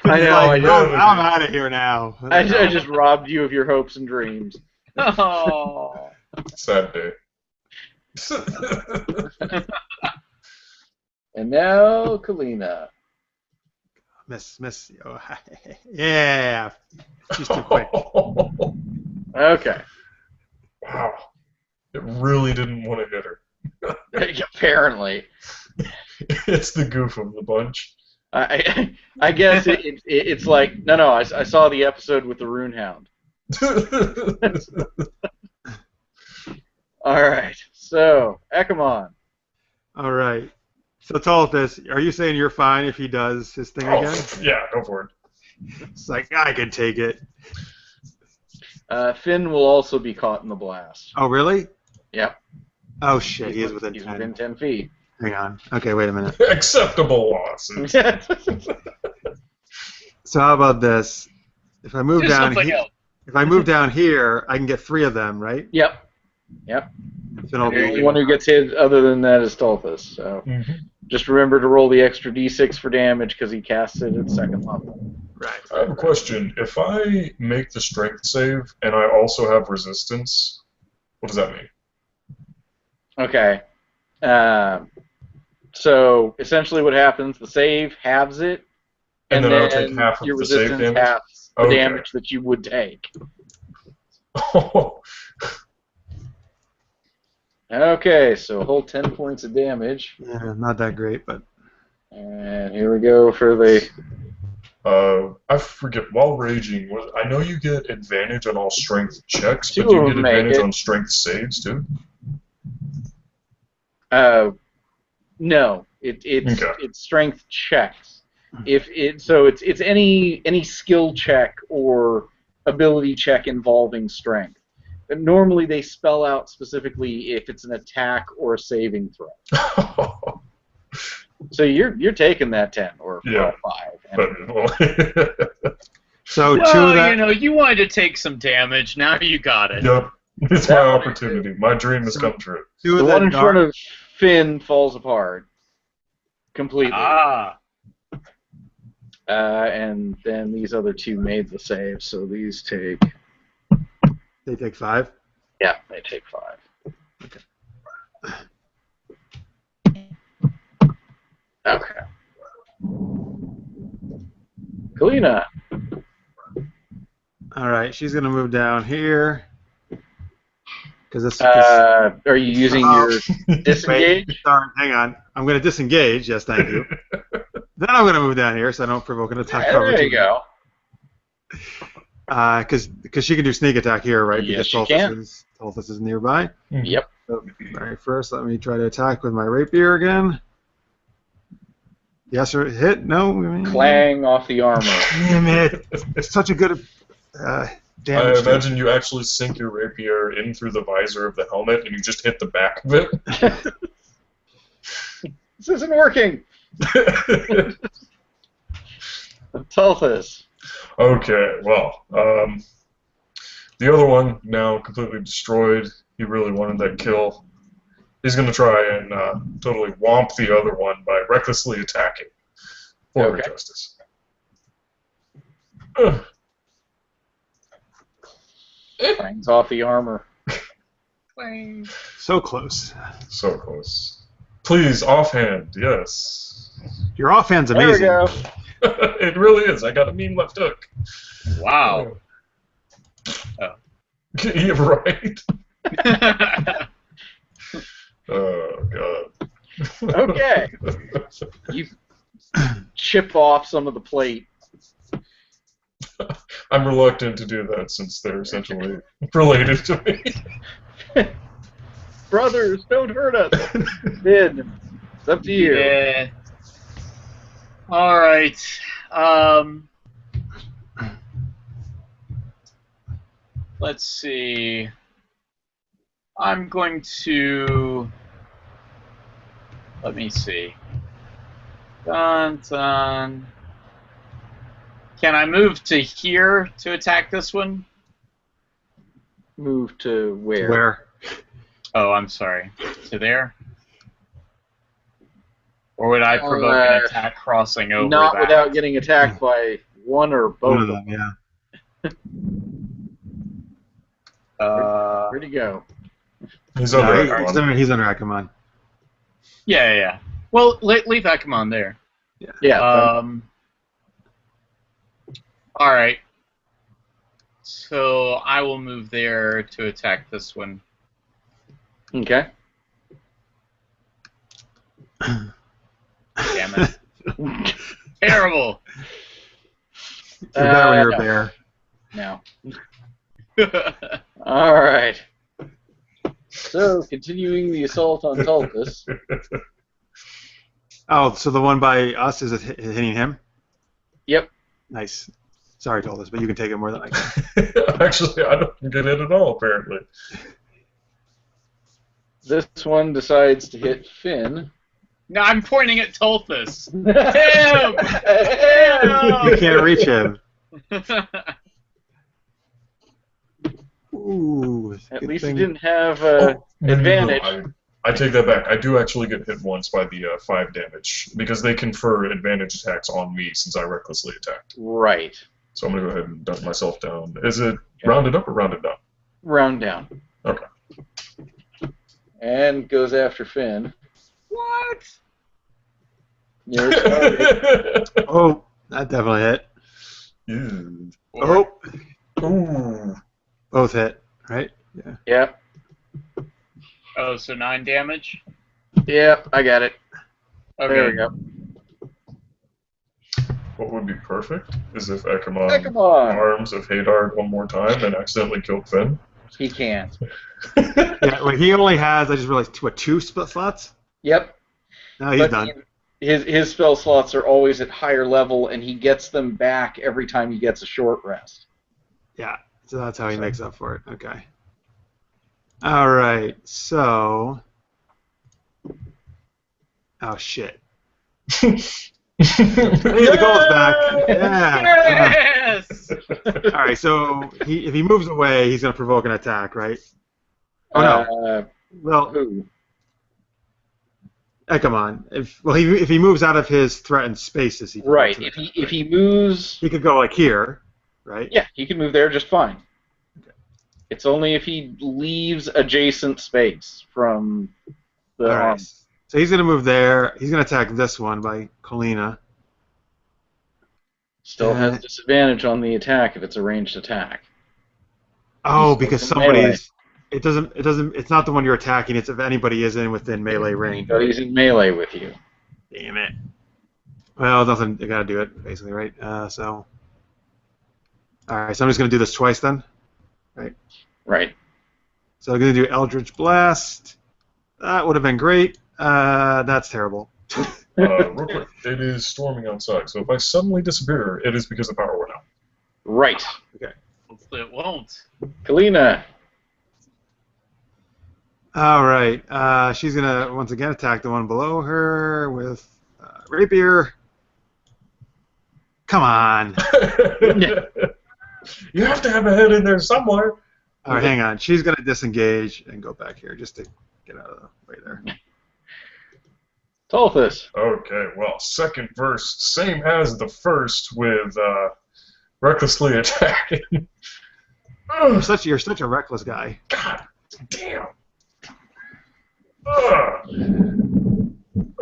I know, I know. I'm out of here now. I just robbed you of your hopes and dreams. Oh. Sad day. And now, Kalyna. Miss. Oh, yeah. She's too quick. Okay. Wow. It really didn't want to hit her. Apparently. It's the goof of the bunch. I guess it's like, no, I saw the episode with the Rune Hound. All right, so, Ekemon. All right. So Tulthus, are you saying you're fine if he does his thing again? Yeah, go for it. It's like, I can take it. Finn will also be caught in the blast. Oh, really? Yep. Oh, shit, he is within He's 10. within 10 feet. Hang on. Okay, wait a minute. Acceptable losses. So how about this? If I move Do down something here, else. if I move down here, I can get 3 of them, right? Yep. Then I'll The only be, one who gets hit other than that is Tulthus. So just remember to roll the extra d6 for damage because he casts it at 2nd level. right. I have a question. If I make the strength save and I also have resistance, what does that mean? Okay. So essentially what happens, the save halves it, And then I'll take then half of your the save resistance damage? halves the Okay. damage that you would take. Okay, so a whole 10 points of damage. Yeah, not that great, but And here we go for the... I forget, while raging, I know you get advantage on all strength checks, but Two do you of get them make advantage it. on strength saves, too? No, it's Okay. it's strength checks. It's any skill check or ability check involving strength. But normally they spell out specifically if it's an attack or a saving throw. So you're taking that 10 or Yeah. 5. But, So two Well, of that. you know, you wanted to take some damage. Now you got it. yep. It's That my one- opportunity. My dream has come true. Two The of one the in front of Finn falls apart completely. Ah. And then these other two made the save, so these take... They take 5. Yeah, they take 5. Okay. Kalyna. All right, she's gonna move down here because this. Are you using Oh. your disengage? Sorry, hang on. I'm gonna disengage. Yes, thank you. Then I'm gonna move down here so I don't provoke an attack. Yeah, there you go. Because she can do sneak attack here, right? Yes, because she can. Tulthus is nearby. Yep. So, all right, first let me try to attack with my rapier again. Yes or hit? No. Clang off the armor. Damn it! It's such a good I damage. imagine you actually sink your rapier in through the visor of the helmet and you just hit the back of it. This isn't working. Tulthus. Okay, well, the other one now completely destroyed. He really wanted that kill. He's going to try and totally whomp the other one by recklessly attacking for Okay. justice. Clangs off the armor. So close. So close. Please, offhand, yes. Your offhand's There we amazing. go. It really is. I got a mean left hook. Wow. Oh. Yeah, right? Oh, God. Okay. You chip off some of the plate. I'm reluctant to do that since they're essentially related to me. Brothers, don't hurt us. Finn, it's up to you. Yeah. All right. Let's see. I'm going to. Let me see. Dun, dun. Can I move to here to attack this one? Move to where? Where? Oh, I'm sorry. To there? Or would I provoke an attack crossing over Not that? without getting attacked by one or both. One of them, yeah. Where'd he go? He's under No, Ekemon. he's under Ekemon. Yeah. Well, leave Ekemon there. Yeah. All right. So I will move there to attack this one. Okay. Damn it. Terrible. You're better when you're a no. bear. No. All right. So, continuing the assault on Tulthus. Oh, so the one by us is it hitting him? Yep. Nice. Sorry, Tulthus, but you can take it more than I can. Actually, I don't get it at all, apparently. This one decides to hit Finn. No, I'm pointing at Tulthus. You can't reach him. Ooh. At good least thing. he didn't have No, advantage. I take that back. I do actually get hit once by the 5 damage, because they confer advantage attacks on me since I recklessly attacked. Right. So I'm going to go ahead and dump myself down. Is it rounded up or rounded down? Round down. Okay. And goes after Finn. What? Nearest target. Oh, that definitely hit. Ew. Oh, Ooh. both hit, right? Yeah. Yep. Oh, so 9 damage? Yep, I got it. Okay. There we go. What would be perfect is if Ekemon Ekemon! arms of Hadard one more time and accidentally killed Finn. He can't. Yeah, well, he only has, I just realized, two split slots? Yep. No, he's But done. His spell slots are always at higher level, and he gets them back every time he gets a short rest. Yeah, so that's how he makes up for it. Okay. All right, so... Oh, shit. The goal's back. Yeah. Yes! All right, so if he moves away, he's going to provoke an attack, right? Oh, no. Well, Who? Ekemon. If he moves out of his threatened spaces, he Right. provokes an attack, If he moves, he could go like here, right? yeah, he can move there just fine. It's only if he leaves adjacent space from the All arm. right. So he's going to move there. He's going to attack this one by Kalyna. Still has disadvantage on the attack if it's a ranged attack. Oh, He's because in melee. somebody's. It's not the one you're attacking. It's if anybody is within melee range. So he's in melee with you. Damn it. Well, nothing. You gotta do it, basically, right? So. All right. So I'm just gonna do this twice then. Right. Right. So I'm gonna do Eldritch Blast. That would have been great. That's terrible. Real quick, it is storming outside, so if I suddenly disappear, it is because the power went out. Right. Okay. Hopefully it won't. Kalyna. All right. She's gonna once again attack the one below her with rapier. Come on. You have to have a head in there somewhere. All right, hang on. She's gonna disengage and go back here just to get out of the way there. Tulthus. Okay, well, second verse, same as the first with recklessly attacking. You're such a reckless guy. God damn. Ugh.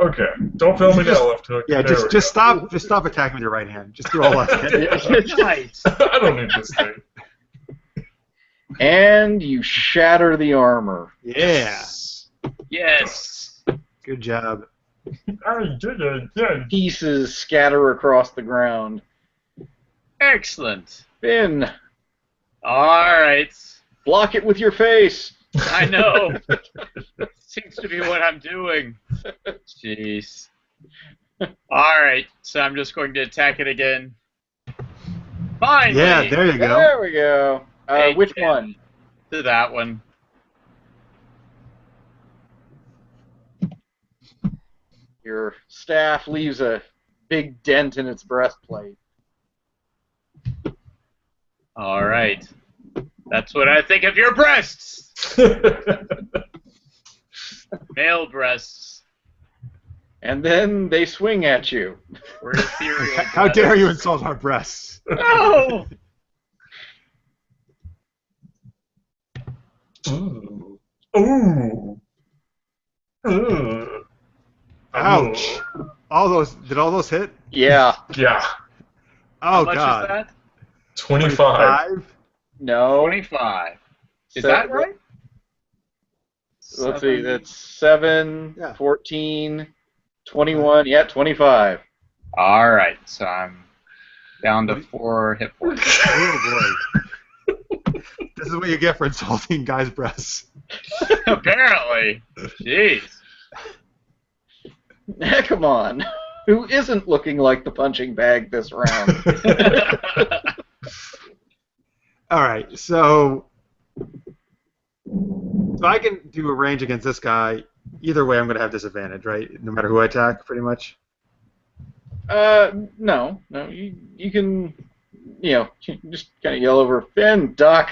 Okay, don't fail me now, left hook. Yeah, There we just stop attacking with your right hand. Just do all left hand. Nice. go. I don't need this thing. And you shatter the armor. Yeah. Yes. Good job. I did it again. Pieces scatter across the ground. Excellent. Finn, All right. block it with your face. I know. Seems to be what I'm doing. Jeez. All right. So I'm just going to attack it again. Finally. Yeah, there you go. There we go. Hey, Which Ken. one? To that one. Your staff leaves a big dent in its breastplate. All right. That's what I think of your breasts. Male breasts. And then they swing at you. Or ethereal How dare you insult our breasts? No! Ooh. Ooh. Ugh. Ouch. Did all those hit? Yeah. Yeah. Oh How much god. is that? 25. No. 25. Is So- that right? Let's see. That's 7, Yeah. 14, 21. Yeah, 25. All right. So I'm down to 4 hit points. Oh boy. This is what you get for insulting guys' breasts. Apparently. Jeez. Ekemon, who isn't looking like the punching bag this round. All right, so I can do a range against this guy. Either way, I'm going to have disadvantage, right? No matter who I attack, pretty much. No. You can, just kind of yell over, Finn, duck.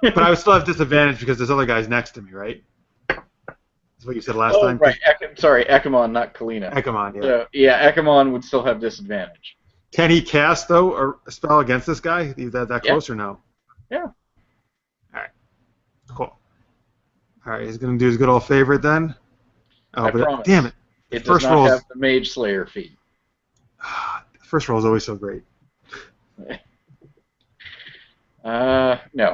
But I would still have disadvantage because this other guy's next to me, right? That's what you said last time. Right. Sorry, Ekemon, not Kalyna. Ekemon, yeah. So, yeah, Ekemon would still have disadvantage. Can he cast, though, a spell against this guy? That Yeah. close or no? Yeah. All right. Cool. All right, he's going to do his good old favorite then. Oh, I but promise. damn it. It does First not roll's- have the Mage Slayer feat. First roll is always so great. No.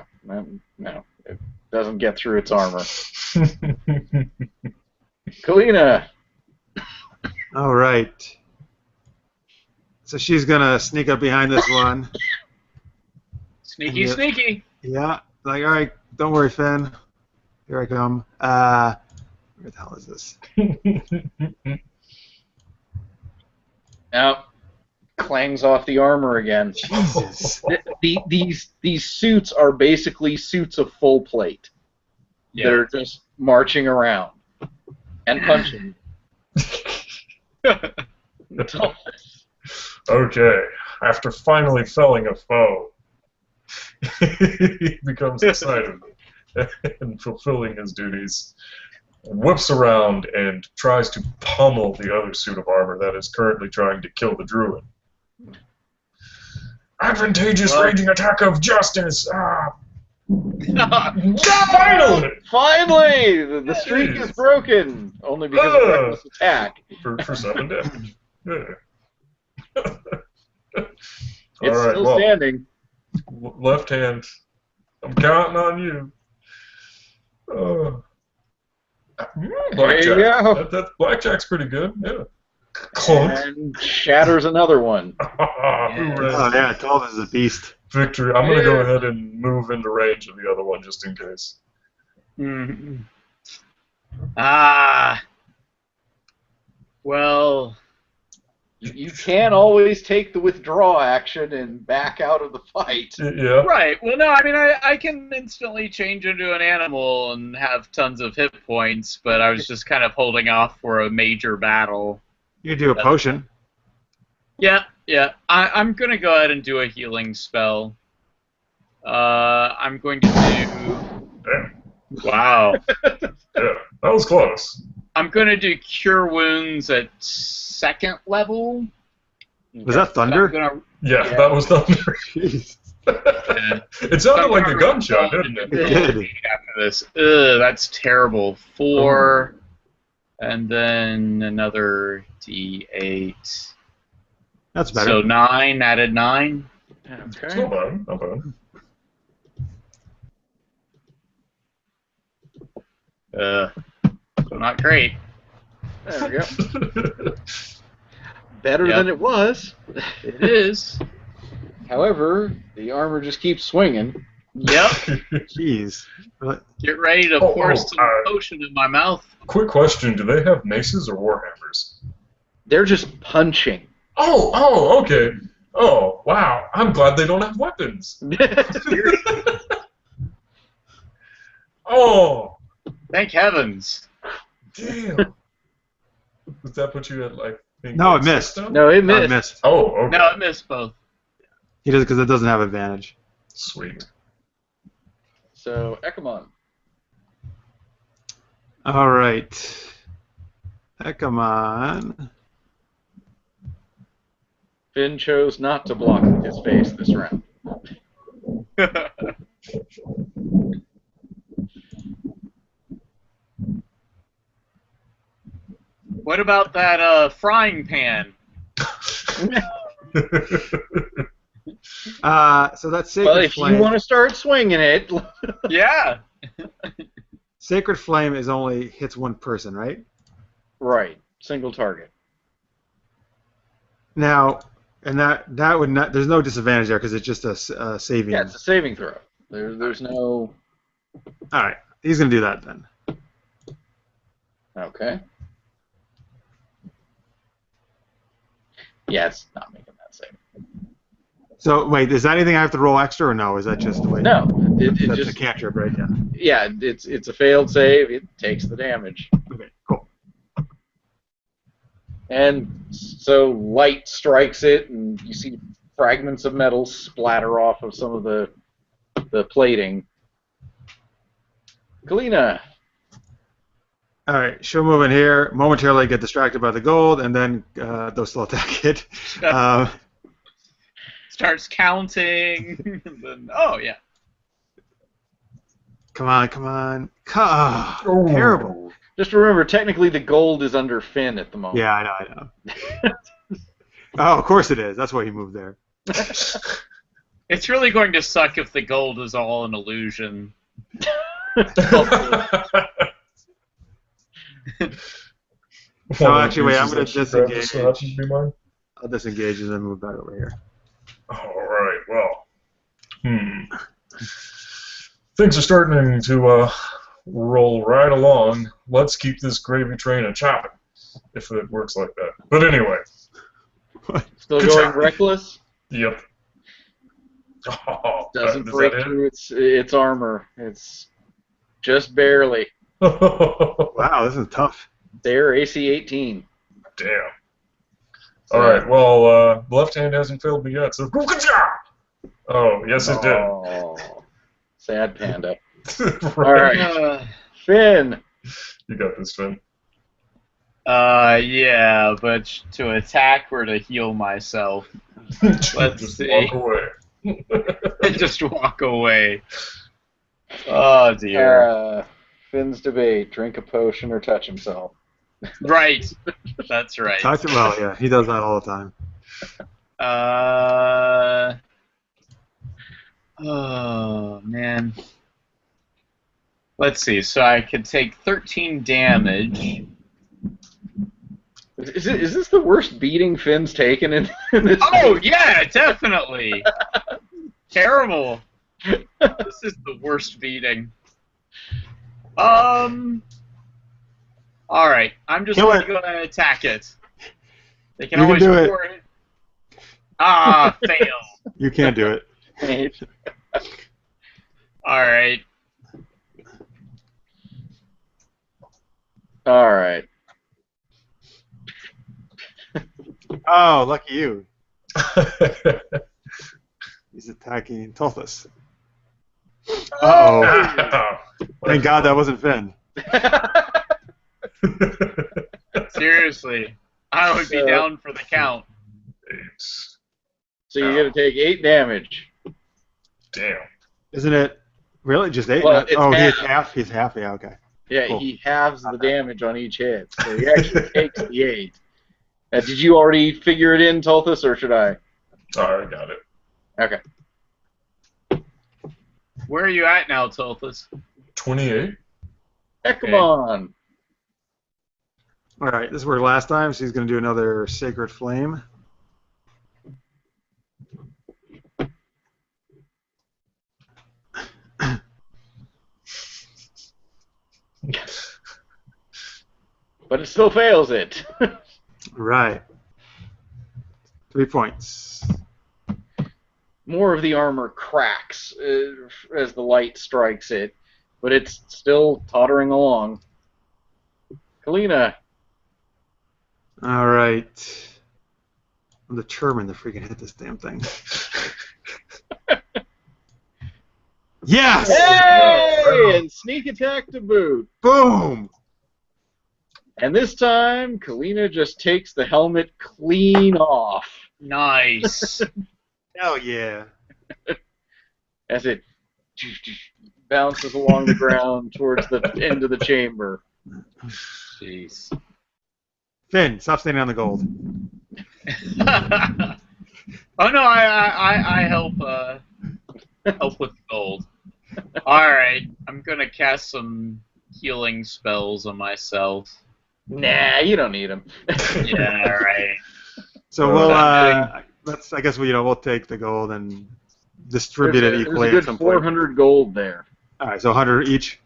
It doesn't get through its armor. Kalyna. All right. So she's going to sneak up behind this one. Sneaky, Yeah. sneaky. Yeah. Like, all right, don't worry, Finn. Here I come. Where the hell is this? Now, clangs off the armor again. Jesus. These suits are basically suits of full plate. Yeah. They're just marching around and punching. Okay, after finally felling a foe, he becomes excited and fulfilling his duties, and whips around and tries to pummel the other suit of armor that is currently trying to kill the druid. Advantageous raging attack of justice! Ah! Finally! Finally! The streak is broken! Only because of reckless attack. For 7 damage. Yeah. It's still standing. Left hand. I'm counting on you. Blackjack. There you go. That blackjack's pretty good. Yeah. Clunk. And shatters another one. Oh yeah, Tulthus is a beast. Victory. I'm going to go ahead and move into range of the other one just in case. Mm-hmm. Well... You can always take the withdraw action and back out of the fight. Yeah. Right. Well, no, I mean, I can instantly change into an animal and have tons of hit points, but I was just kind of holding off for a major battle. You can do a potion. Yeah. I'm going to go ahead and do a healing spell. I'm going to do... Damn. Wow. Yeah, that was close. I'm going to do Cure Wounds at 2nd level. Was that thunder? Yeah, that was thunder. Jeez. It sounded like a gunshot, didn't it? It did. After this. Ugh, that's terrible. 4, and then another D8. That's better. So 9, added 9. It's not bad, not bad. Not great. There we go. Better than it was. It is. However, the armor just keeps swinging. Yep. Jeez. Get ready to pour some potion in my mouth. Quick question, do they have maces or warhammers? They're just punching. Oh, okay. Oh, wow. I'm glad they don't have weapons. Oh. Thank heavens. Damn. Does that put you at, like... No, it missed. No, it missed. Oh, okay. No, it missed both. He does because it doesn't have advantage. Sweet. So, Ekemon. All right. Ekemon. Finn chose not to block his face this round. What about that frying pan? So that's Sacred Well, if Flame. you want to start swinging it... Yeah. Sacred Flame is only hits one person, right? Right. Single target. Now, and that would not. There's no disadvantage there because it's just a saving. Yeah, it's a saving throw. There's no... All right, he's gonna do that then. Okay. Yeah, it's not making that save. So wait, is that anything I have to roll extra or no? Is that just the way? No, it That's just... a cantrip, right? Yeah. Yeah, it's a failed save. It takes the damage. Okay, cool. And so light strikes it, and you see fragments of metal splatter off of some of the plating. Kalyna. All right, she'll move in here, momentarily get distracted by the gold, and then they'll still attack it. Starts counting. And then, oh, yeah. Come on. Terrible. Just remember, technically the gold is under Finn at the moment. Yeah, I know. Oh, of course it is. That's why he moved there. It's really going to suck if the gold is all an illusion. No, actually, wait, I'm going to disengage. Be mine? I'll disengage and then move back over here. Alright, well. Things are starting to roll right along. Let's keep this gravy train a-chopping, if it works like that. But anyway. Still Good going job. reckless? Yep. Oh, Doesn't is break that it? through its armor. It's just barely. Wow, this is tough. They're AC 18. Damn. Alright, well, the left hand hasn't failed me yet, so... Oh, yes it did. Oh, sad panda. Right. Alright, Finn. You got this, Finn. Yeah, but to attack or to heal myself? Let's Just see. walk away. Just walk away. Oh, dear. Finn's debate, drink a potion or touch himself. Right. That's right. Well, yeah, he does that all the time. Oh, man. Let's see. So I could take 13 damage. Is this the worst beating Finn's taken in this? Oh, yeah, definitely. Terrible. This is the worst beating. Alright, I'm just going to go and attack it. They can always do it. Ah, fail. You can't do it. Alright. Alright. Oh, lucky you. He's attacking Tulthus. Uh-oh. Thank God that wasn't Finn. Seriously. I would be down for the count. So you're going to take 8 damage. Damn. Isn't it really just 8? Well, it's he's half. half. He's half. Yeah, okay. Yeah, Cool. he halves the damage on each hit, so he actually takes the 8. Did you already figure it in, Tulthus, or should I? Oh, I got it. Okay. Where are you at now, Tulthus? 28? Ekemon. All right, this worked last time, so he's going to do another Sacred Flame. But it still fails it. Right. 3 points. More of the armor cracks as the light strikes it, but it's still tottering along. Kalyna. All right. I'm determined to freaking hit this damn thing. Yes! Hey! And sneak attack to boot. Boom! And this time, Kalyna just takes the helmet clean off. Nice. Hell yeah. As it bounces along the ground towards the end of the chamber. Jeez. Finn, stop standing on the gold. Oh no, I help help with gold. Alright, I'm gonna cast some healing spells on myself. Nah, you don't need them. Yeah, right. So we'll I guess we'll take the gold and distribute it equally there's a at some good point. 400 gold there. All right, so 100 each.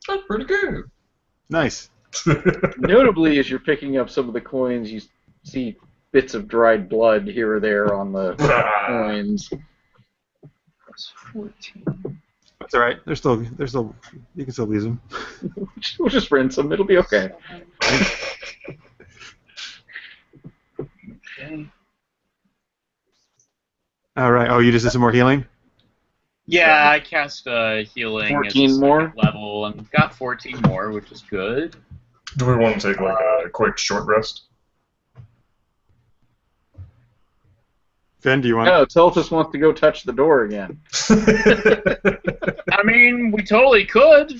That's pretty good. Nice. Notably, as you're picking up some of the coins, you see bits of dried blood here or there on the coins. That's 14. That's all right. They're still you can still use them. We'll just rinse them. It'll be okay. Okay. All right. Oh, you just did some more healing? Yeah, I cast healing 14 as a more? second level and got 14 more, which is good. Do we want to take like a quick short rest? Finn, do you want? No, Tulthus wants to go touch the door again. I mean, we totally could.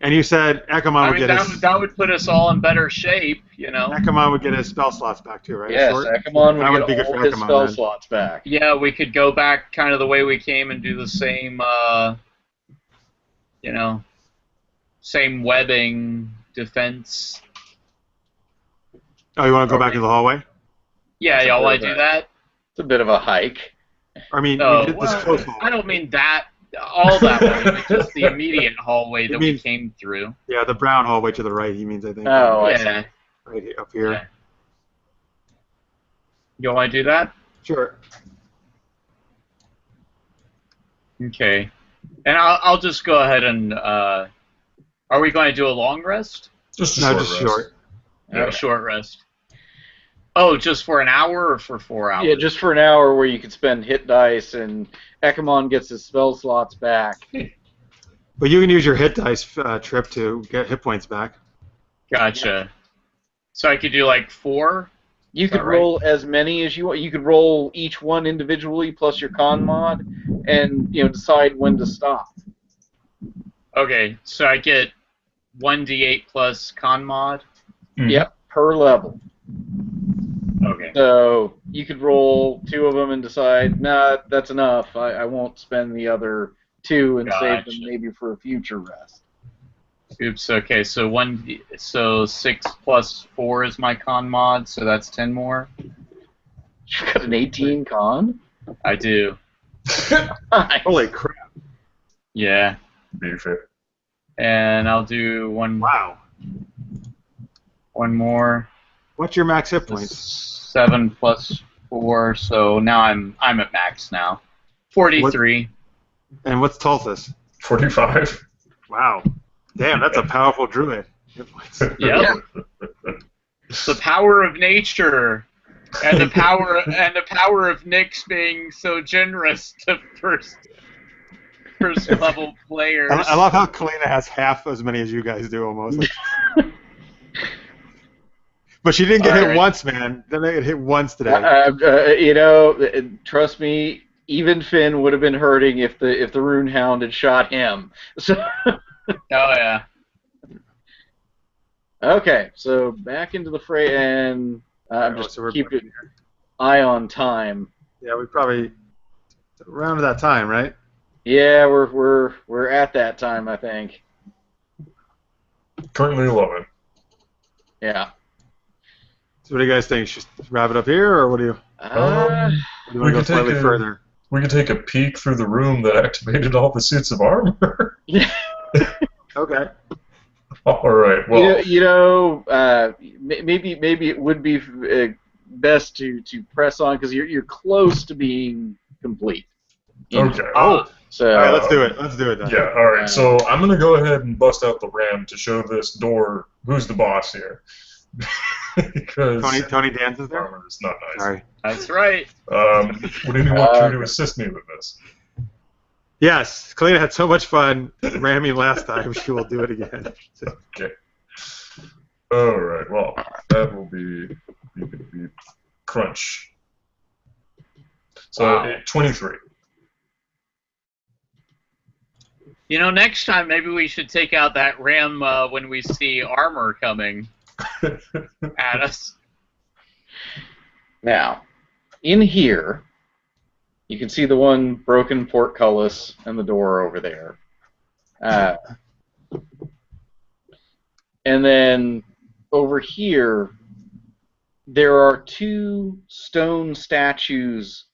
And you said Ekemon I would mean, get his that would put us all in better shape, you know. Ekemon would get his spell slots back too, right? Yes, Short? Ekemon That would would be get good all for his Ekemon, spell then. slots back. Yeah, we could go back kind of the way we came and do the same, you know, same webbing defense. Oh, you want to go back into the hallway? Yeah, That's a y'all want bit to of do that? It's a bit of a hike. I mean, No, we did this close hallway. I don't mean that, all that way, but just the immediate hallway that we mean- came through. Yeah, the brown hallway to the right. He means, I think. Oh, I Yeah. Right here, up here. Yeah. You want to do that? Sure. Okay. And I'll just go ahead and, are we going to do a long rest? Just a No, short just rest. short. Or a short rest? Oh, just for an hour or for 4 hours? Yeah, just for an hour where you could spend hit dice and Ekemon gets his spell slots back. But you can use your hit dice trip to get hit points back. Gotcha. So I could do like 4? You could roll as many as you want. You could roll each one individually plus your con mod, and decide when to stop. Okay, so I get 1d8 plus con mod? Yep, per level. Okay. So you could roll 2 of them and decide, nah, that's enough. I won't spend the other 2 and save them maybe for a future rest. Oops. Okay. So 6 plus 4 is my con mod, so that's 10 more. You got an 18 con? I do. Nice. Holy crap! Yeah. Beefy. And I'll do one. Wow. One more. What's your max hit points? 7 plus 4. So now I'm at max now. 43. And what's Tulthus? 45. Wow. Damn, that's a powerful druid. Hit points. Yep. The power of nature, and the power of Nyx being so generous to first level players. I love how Kalyna has half as many as you guys do almost. But she didn't get hit once, man. Didn't get hit once today. Trust me, even Finn would have been hurting if the Rune Hound had shot him. So. Oh yeah. Okay, so back into the fray, and I'm just keeping an eye on time. Yeah, we probably around that time, right? Yeah, we're at that time, I think. Currently 11. Yeah. So what do you guys think? Should we wrap it up here, or what do you? Do you want to go slightly further? We could take a peek through the room that activated all the suits of armor. Okay. All right. Well, maybe it would be best to press on because you're close to being complete. Okay. So. All right, let's do it. Let's do it then. Yeah. All right. So I'm gonna go ahead and bust out the RAM to show this door who's the boss here. Because Tony Danza is there. Armor is not nice. Sorry. That's right. Would anyone care to assist me with this? Yes, Kalyna had so much fun ramming last time. She will do it again. Okay. All right. Well, that will be crunch. So 23. Next time maybe we should take out that ram when we see armor coming at us. Now, in here, you can see the one broken portcullis and the door over there. And then over here, there are 2 stone statues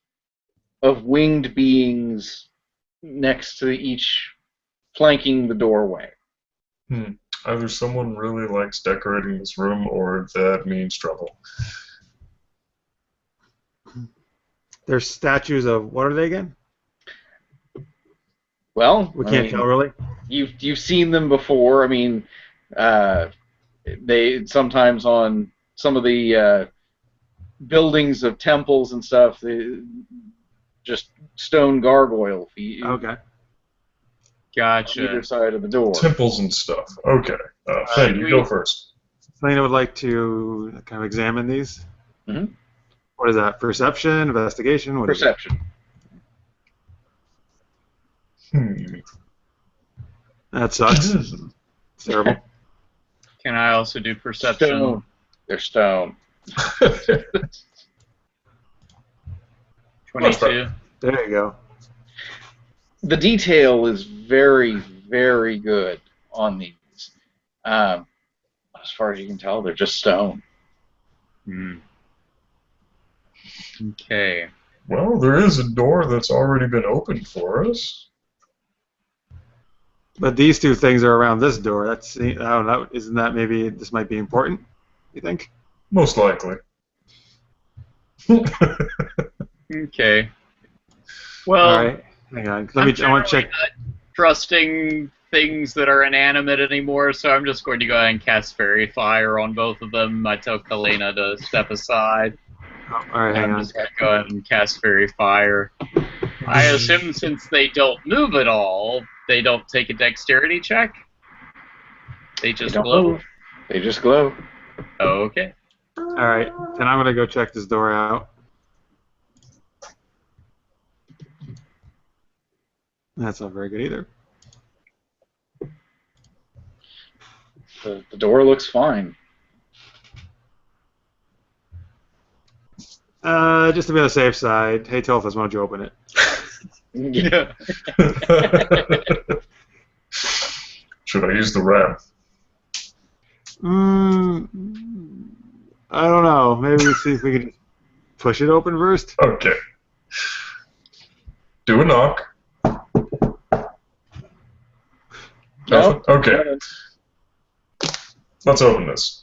of winged beings next to each, flanking the doorway. Either someone really likes decorating this room, or that means trouble. There's statues of what are they again? Well, we can't tell really. You've seen them before. I mean, they sometimes on some of the buildings of temples and stuff. Just stone gargoyle feet. Okay. Gotcha. On either side of the door. Temples and stuff. Okay. Finn, you go first. Kalyna would like to kind of examine these. Mm-hmm. What is that? Perception, investigation? What Perception. That sucks. It's terrible. Can I also do perception? Stone. They're stone. 22. There you go. The detail is very, very good on these. As far as you can tell, they're just stone. Okay. Well, there is a door that's already been opened for us. But these 2 things are around this door. That's, I don't know. Isn't that maybe this might be important? You think? Most likely. Okay. Well. All right. Hang on. I want to check. Not trusting things that are inanimate anymore, so I'm just going to go ahead and cast Fairy Fire on both of them. I tell Kalyna to step aside. Oh, all right, hang I'm on. just going to go ahead and cast Fairy Fire. I assume since they don't move at all, they don't take a dexterity check? They just glow? Move. They just glow. Okay. All right, then I'm gonna go check this door out. That's not very good either. The door looks fine. Just to be on the safe side, hey Tulthus, why don't you open it? Yeah. Should I use the ram? I don't know. Maybe we see if we can push it open first. Okay. Do a knock. Nothing? Okay. Let's open this.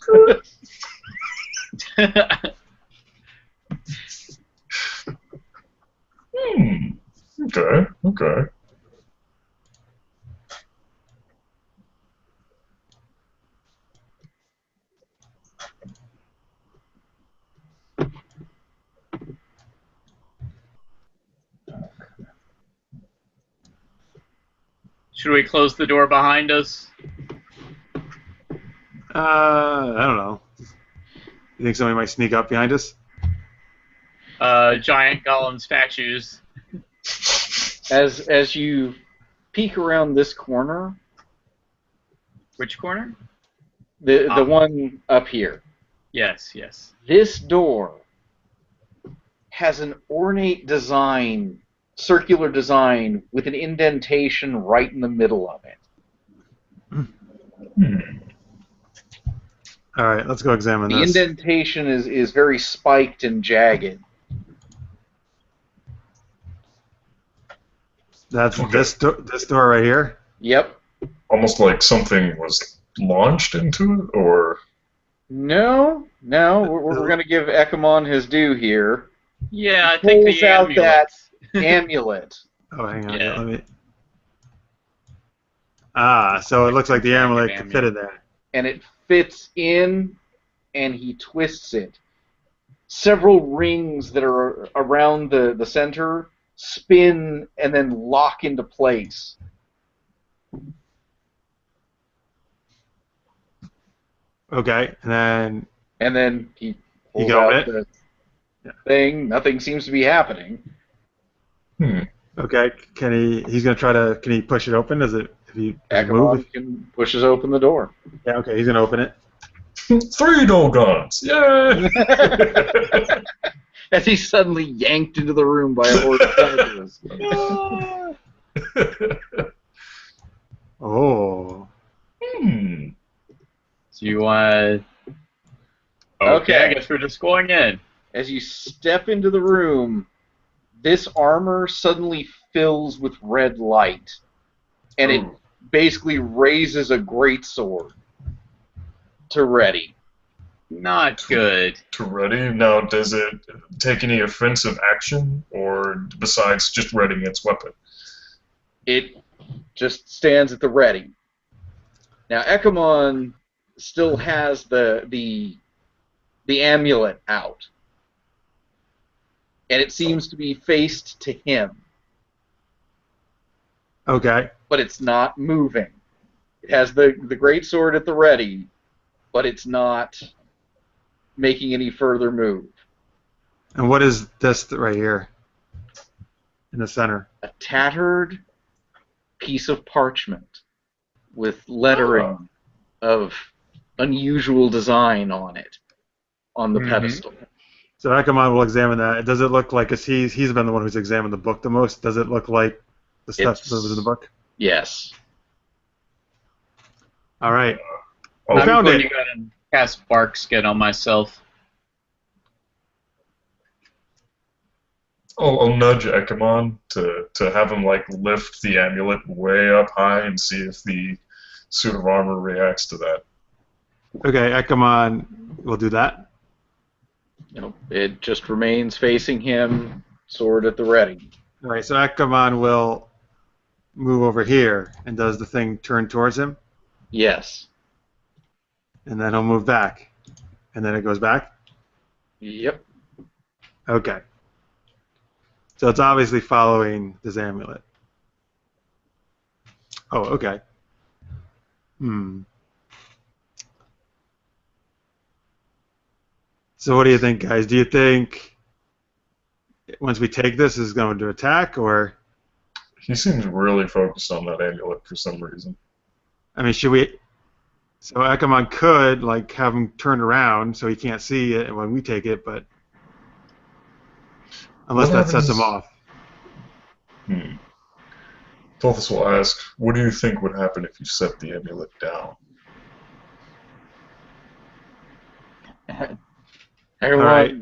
Okay, okay. Should we close the door behind us? I don't know. You think somebody might sneak up behind us? Giant golem statues. As you peek around this corner, Which corner? the one up here, Yes, yes. this door has an ornate design, circular design, with an indentation right in the middle of it. All right, let's go examine The this. indentation is very spiked and jagged. That's Okay. this door right here. Yep. Almost like something was launched into it, or... No, we're going to give Ekemon his due here. Yeah, I think Pulls the out amulet. that amulet. Oh, hang on. Yeah. Let me. So it looks like the amulet Amulet. fitted there. And it fits in, and he twists it. Several rings that are around the center spin and then lock into place. Okay, and then he pulls got out it? the thing. Nothing seems to be happening. okay, he's gonna try to. Can he push it open? Does it? If you move? Ekemon pushes open the door. Yeah. Okay, he's gonna open it. 3 Dolgons! Yay! As he's suddenly yanked into the room by a horde of senators. Oh. So you want... Okay, I guess we're just going in. As you step into the room, this armor suddenly fills with red light, and it basically raises a greatsword to ready. Not good. To ready? Now, does it take any offensive action, or besides just readying its weapon? It just stands at the ready. Now, Ekemon still has the amulet out, and it seems to be faced to him, Okay. but it's not moving. It has the greatsword at the ready, but it's not making any further move. And what is this right here in the center? A tattered piece of parchment with lettering of unusual design on it, on the pedestal. So Ekemon will examine that. Does it look like, he's been the one who's examined the book the most, does it look like the stuff that was in the book? Yes. All right. I'm found going it. to go ahead and cast Bark Skin on myself. I'll nudge Ekemon to have him like lift the amulet way up high and see if the suit of armor reacts to that. Okay, Ekemon will do that. It just remains facing him, sword at the ready. All right, so Ekemon will move over here, and does the thing turn towards him? Yes. And then he'll move back. And then it goes back? Yep. Okay. So it's obviously following this amulet. Oh, okay. So what do you think, guys? Do you think once we take this, is going to attack, or? He seems really focused on that amulet for some reason. I mean, should we? So Ekemon could like have him turned around so he can't see it when we take it, but unless that sets him off. Tulthus will ask, what do you think would happen if you set the amulet down? Everyone, right.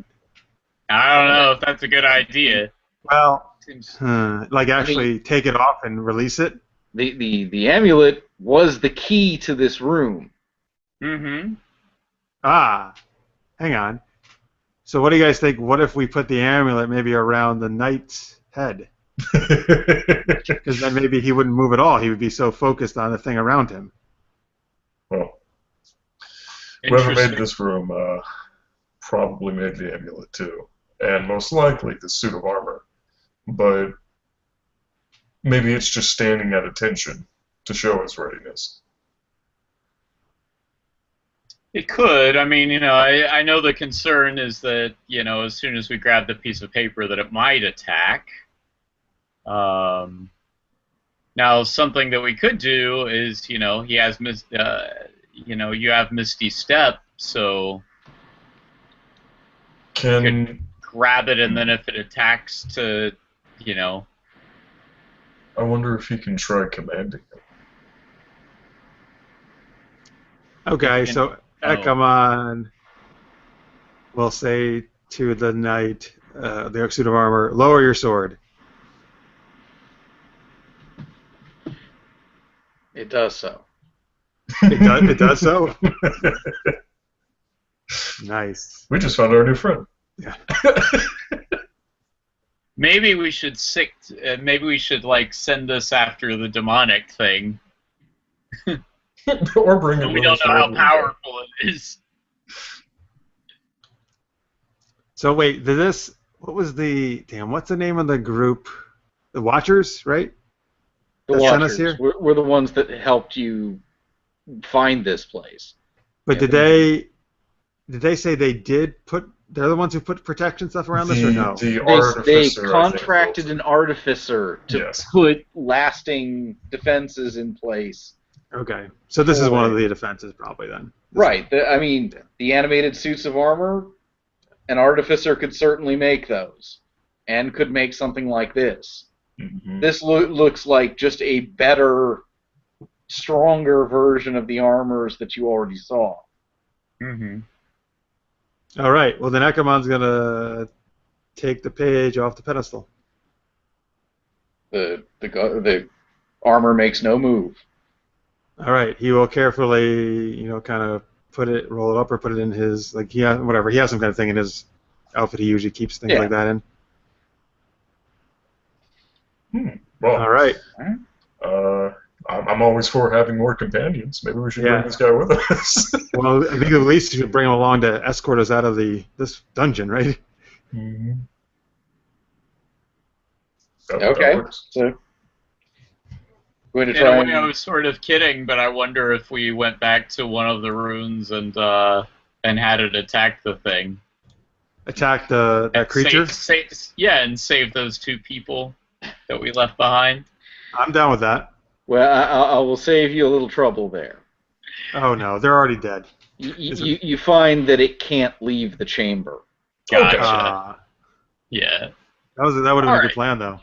I don't know if that's a good idea. Well, Seems... like actually take it off and release it? the amulet was the key to this room. Mm-hmm. Ah, hang on. So what do you guys think? What if we put the amulet maybe around the knight's head? Because then maybe he wouldn't move at all. He would be so focused on the thing around him. Well, whoever made this room probably made the amulet too, and most likely the suit of armor. But maybe it's just standing at attention to show its readiness. It could. I mean, I know the concern is that, as soon as we grab the piece of paper that it might attack. Now, something that we could do is, he has, you have Misty Step, so you could grab it, and then if it attacks to, I wonder if he can try commanding it. Okay, so Ekemon will say to the knight, the suit of armor, lower your sword. It does so. It does so? Nice. We just found our new friend. Yeah. Maybe we should like send this after the demonic thing. Or bring it. We don't know how powerful it is. So wait, what's the name of the group? The Watchers, right? The that Watchers sent us here? were the ones that helped you find this place. But did they say they did put? They're the ones who put protection stuff around this, or no? They contracted an artificer to put lasting defenses in place. Okay, so this is one of the defenses, probably then. Right. I mean, the animated suits of armor, an artificer could certainly make those, and could make something like this. Mm-hmm. This looks like just a better, stronger version of the armors that you already saw. Mm-hmm. All right. Well, then Ekemon's gonna take the page off the pedestal. The armor makes no move. All right. He will carefully, kind of roll it up, or put it in his He has some kind of thing in his outfit. He usually keeps things like that in. Well, all right. I'm always for having more companions. Maybe we should bring this guy with us. Well, I think at least you should bring him along to escort us out of this dungeon, right? Mm-hmm. Okay. So, going to in a way, I was sort of kidding, but I wonder if we went back to one of the runes and had it attack the thing. Attack that creature? And save those two people that we left behind. I'm down with that. Well, I will save you a little trouble there. Oh no, they're already dead. You find that it can't leave the chamber. Gotcha. Yeah. That would have been a good plan, though.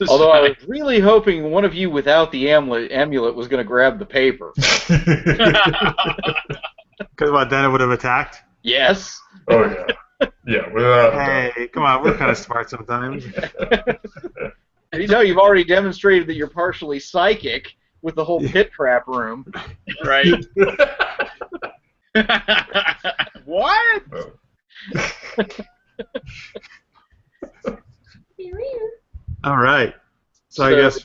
Although I was really hoping one of you without the amulet was going to grab the paper. Because then it would have attacked? Yes. Oh, yeah. Yeah, without Hey, come on, we're kind of smart sometimes. You've already demonstrated that you're partially psychic with the whole pit trap room. Right. What? All right. So I guess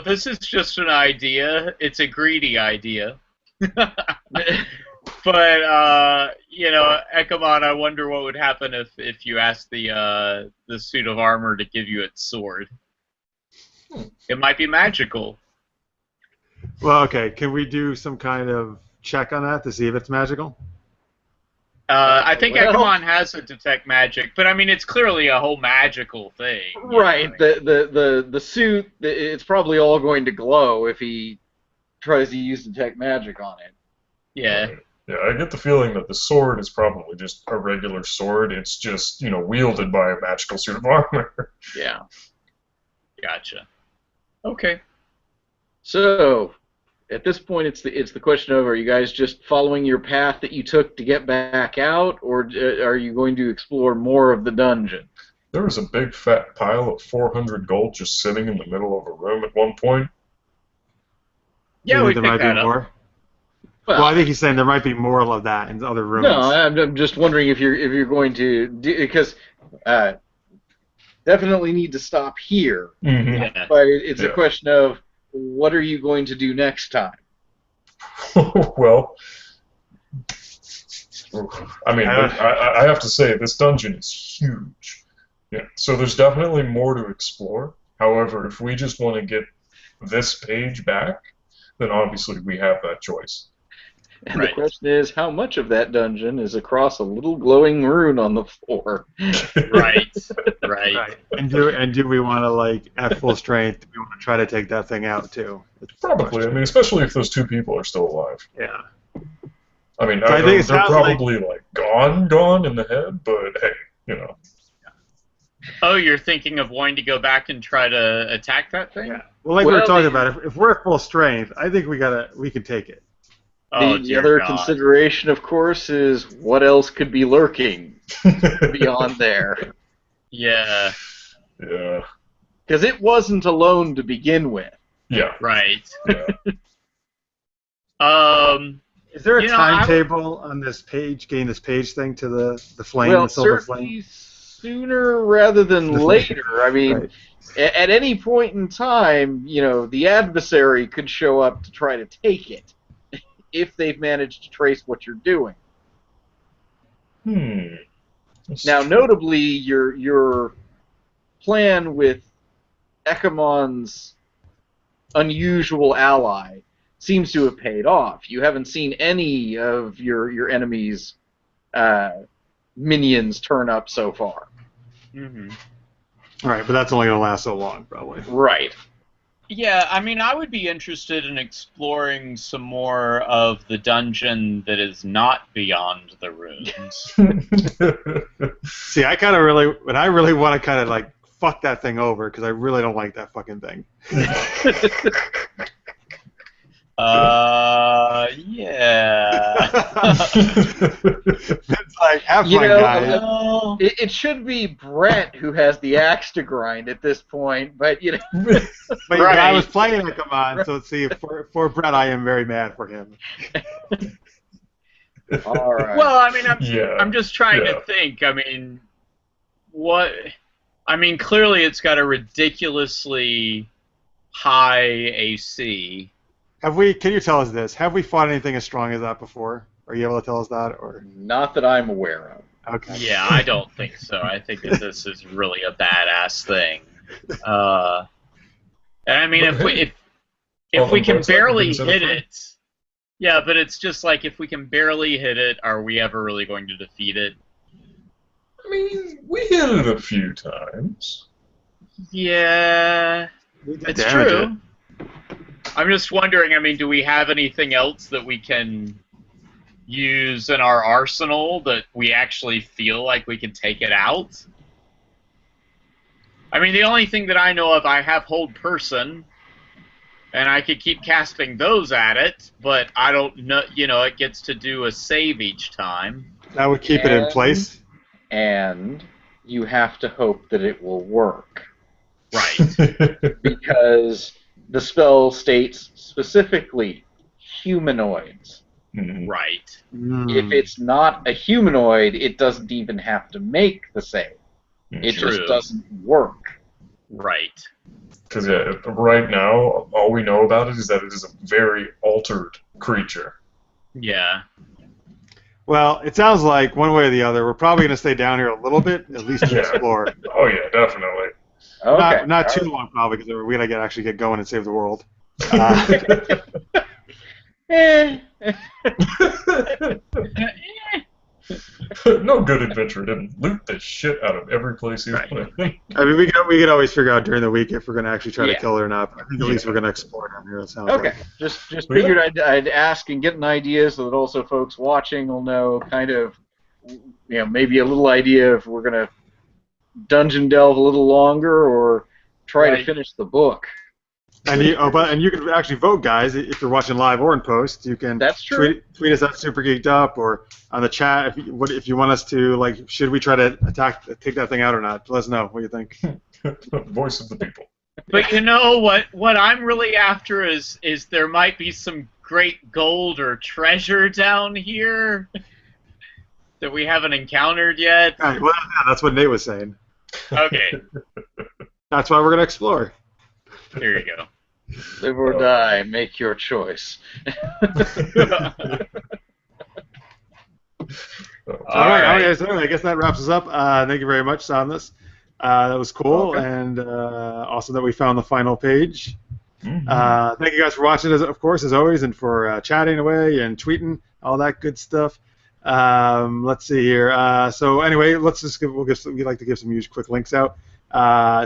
this is just an idea. It's a greedy idea. But Ekemon, I wonder what would happen if you asked the suit of armor to give you its sword. It might be magical. Well, okay. Can we do some kind of check on that to see if it's magical? I think Ekemon has a detect magic, but I mean it's clearly a whole magical thing. Right. The suit, it's probably all going to glow if he tries to use detect magic on it. Yeah. Right. Yeah, I get the feeling that the sword is probably just a regular sword. It's just, wielded by a magical suit of armor. Yeah. Gotcha. Okay. So, at this point, it's the question of: are you guys just following your path that you took to get back out, or are you going to explore more of the dungeon? There was a big fat pile of 400 gold just sitting in the middle of a room at one point. Yeah, we there picked might that be up. more. Well, I think he's saying there might be more of that in other rooms. No, I'm just wondering if you're going to because definitely need to stop here. Mm-hmm. Yeah. But it's a question of what are you going to do next time? Well, I mean, I have to say this dungeon is huge. Yeah, so there's definitely more to explore. However, if we just want to get this page back, then obviously we have that choice. And the question is, how much of that dungeon is across a little glowing rune on the floor? Right. And do we want to, at full strength, do we want to try to take that thing out, too? Probably. I mean, especially if those two people are still alive. Yeah. I mean, So I think they're probably, gone in the head, but hey, Oh, you're thinking of wanting to go back and try to attack that thing? Yeah. Well, we were talking about, if we're at full strength, I think we can take it. The other consideration, of course, is what else could be lurking beyond there. Yeah. Yeah. Because it wasn't alone to begin with. Yeah. Right. Yeah. Is there a timetable on this page, getting this page thing to the flame, the silver flame? Sooner rather than later. I mean, at any point in time, the adversary could show up to try to take it. If they've managed to trace what you're doing. Now, notably, your plan with Ekemon's unusual ally seems to have paid off. You haven't seen any of your enemy's minions turn up so far. Mm-hmm. All right, but that's only going to last so long, probably. Right. Yeah, I mean, I would be interested in exploring some more of the dungeon that is not beyond the runes. See, I really want to kind of fuck that thing over because I really don't like that fucking thing. Yeah. It's have fun, guys. It should be Brett who has the axe to grind at this point, but But I was playing Ekemon, so see, for Brett, I am very mad for him. All right. Well, I mean, I'm just trying to think. I mean, what? I mean, clearly it's got a ridiculously high AC. Can you tell us this? Have we fought anything as strong as that before? Are you able to tell us that, or not that I'm aware of? Okay. Yeah, I don't think so. I think that this is really a badass thing. And I mean, if we can barely hit it, yeah, but it's just if we can barely hit it, are we ever really going to defeat it? I mean, we hit it a few times. Yeah, it's true. I'm just wondering, I mean, do we have anything else that we can use in our arsenal that we actually feel like we can take it out? I mean, the only thing that I know of, I have Hold Person, and I could keep casting those at it, but I don't know, it gets to do a save each time. That would keep it in place. And you have to hope that it will work. Right. Because the spell states specifically humanoids. Right. If it's not a humanoid, it doesn't even have to make the save. It just doesn't work. Right. Because right now, all we know about it is that it is a very altered creature. Yeah. Well, it sounds like one way or the other, we're probably going to stay down here a little bit, at least to explore. Oh yeah, definitely. Okay. Not too long, probably, because we got to actually get going and save the world. No good adventurer didn't loot the shit out of every place he went. I mean, we could always figure out during the week if we're going to actually try to kill it or not. But I think at least we're going to explore down here. It sounds Okay. like. Just figured I'd ask and get an idea so that also folks watching will know kind of, maybe a little idea if we're going to dungeon delve a little longer or try to finish the book. And you can actually vote, guys, if you're watching live or in post. You can tweet us at Super Geeked Up or on the chat if you want us to, should we try to take that thing out or not? Let us know. What do you think? Voice of the people. But you know what I'm really after is there might be some great gold or treasure down here that we haven't encountered yet. All right, well, yeah, that's what Nate was saying. Okay. That's why we're going to explore. Here you go. Live or die, make your choice. All right. So I guess that wraps us up. Thank you very much, Somnus. That was cool, and awesome that we found the final page. Mm-hmm. Thank you guys for watching, of course, as always, and for chatting away and tweeting, all that good stuff. Let's see here. So anyway, we'd like to give some huge quick links out.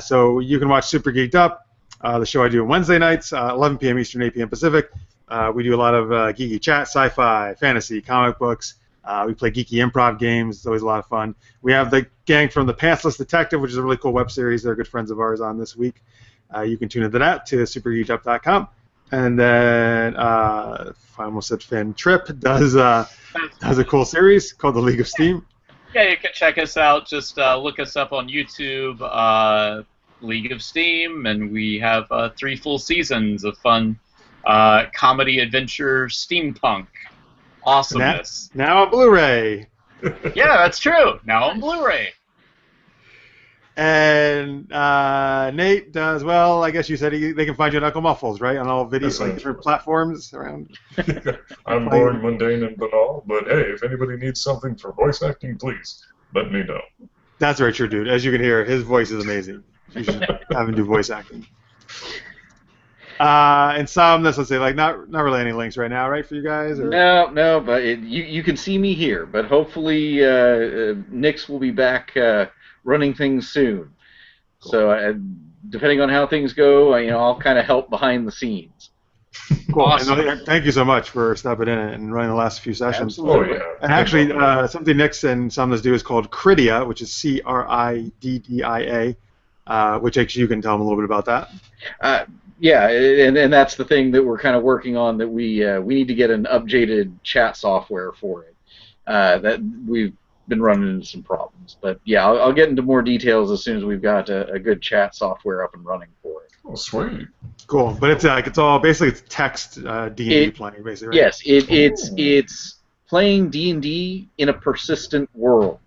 So you can watch Super Geeked Up, the show I do on Wednesday nights, 11 p.m. Eastern, 8 p.m. Pacific. We do a lot of geeky chat, sci-fi, fantasy, comic books. We play geeky improv games. It's always a lot of fun. We have the gang from The Pantsless Detective, which is a really cool web series. They're good friends of ours on this week. You can tune into that to supergeekedup.com. And then I almost said Finn Trip does a cool series called The League of Steam. Yeah, you can check us out. Just look us up on YouTube, League of Steam, and we have 3 full seasons of fun comedy, adventure, steampunk awesomeness. Now on Blu-ray. Yeah, that's true. Now on Blu-ray. And Nate does, well, I guess you said they can find you at Uncle Muffles, right? On all videos, different platforms around. I'm boring, mundane, and banal, but hey, if anybody needs something for voice acting, please let me know. That's very true, dude. As you can hear, his voice is amazing. You should have him do voice acting. And Somnus, let's say, not really any links right now, right, for you guys? Or? No, but you can see me here. But hopefully, Nix will be back running things soon. Cool. So depending on how things go, I'll kind of help behind the scenes. Cool. Awesome. And thank you so much for stepping in and running the last few sessions. Absolutely. Oh, yeah. And actually, something Nix and Somnus do is called Cridia, which is CRIDDIA, which actually you can tell them a little bit about that. Yeah, and that's the thing that we're kind of working on, that we need to get an updated chat software for it. That we've been running into some problems. But yeah, I'll get into more details as soon as we've got a good chat software up and running for it. Oh, sweet. Cool. But it's all basically it's text D&D playing, basically, right? Yes, it's playing D&D in a persistent world.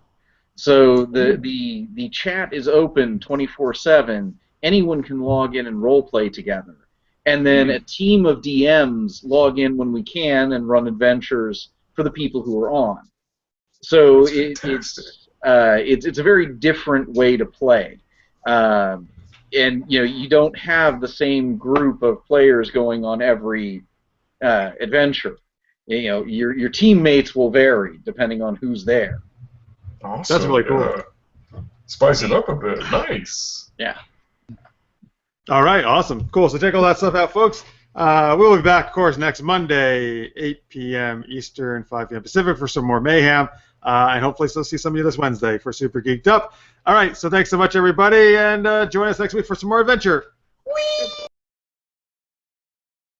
So the chat is open 24/7. Anyone can log in and role play together. And then a team of DMs log in when we can and run adventures for the people who are on. So it's a very different way to play. And you don't have the same group of players going on every adventure. Your teammates will vary depending on who's there. Awesome. That's really cool. Spice it up a bit. Nice. Yeah. All right, awesome. Cool. So check all that stuff out, folks. We'll be back, of course, next Monday, 8 p.m. Eastern, 5 p.m. Pacific for some more Mayhem. And hopefully still see some of you this Wednesday for Super Geeked Up. All right, so thanks so much, everybody, and join us next week for some more adventure. Whee!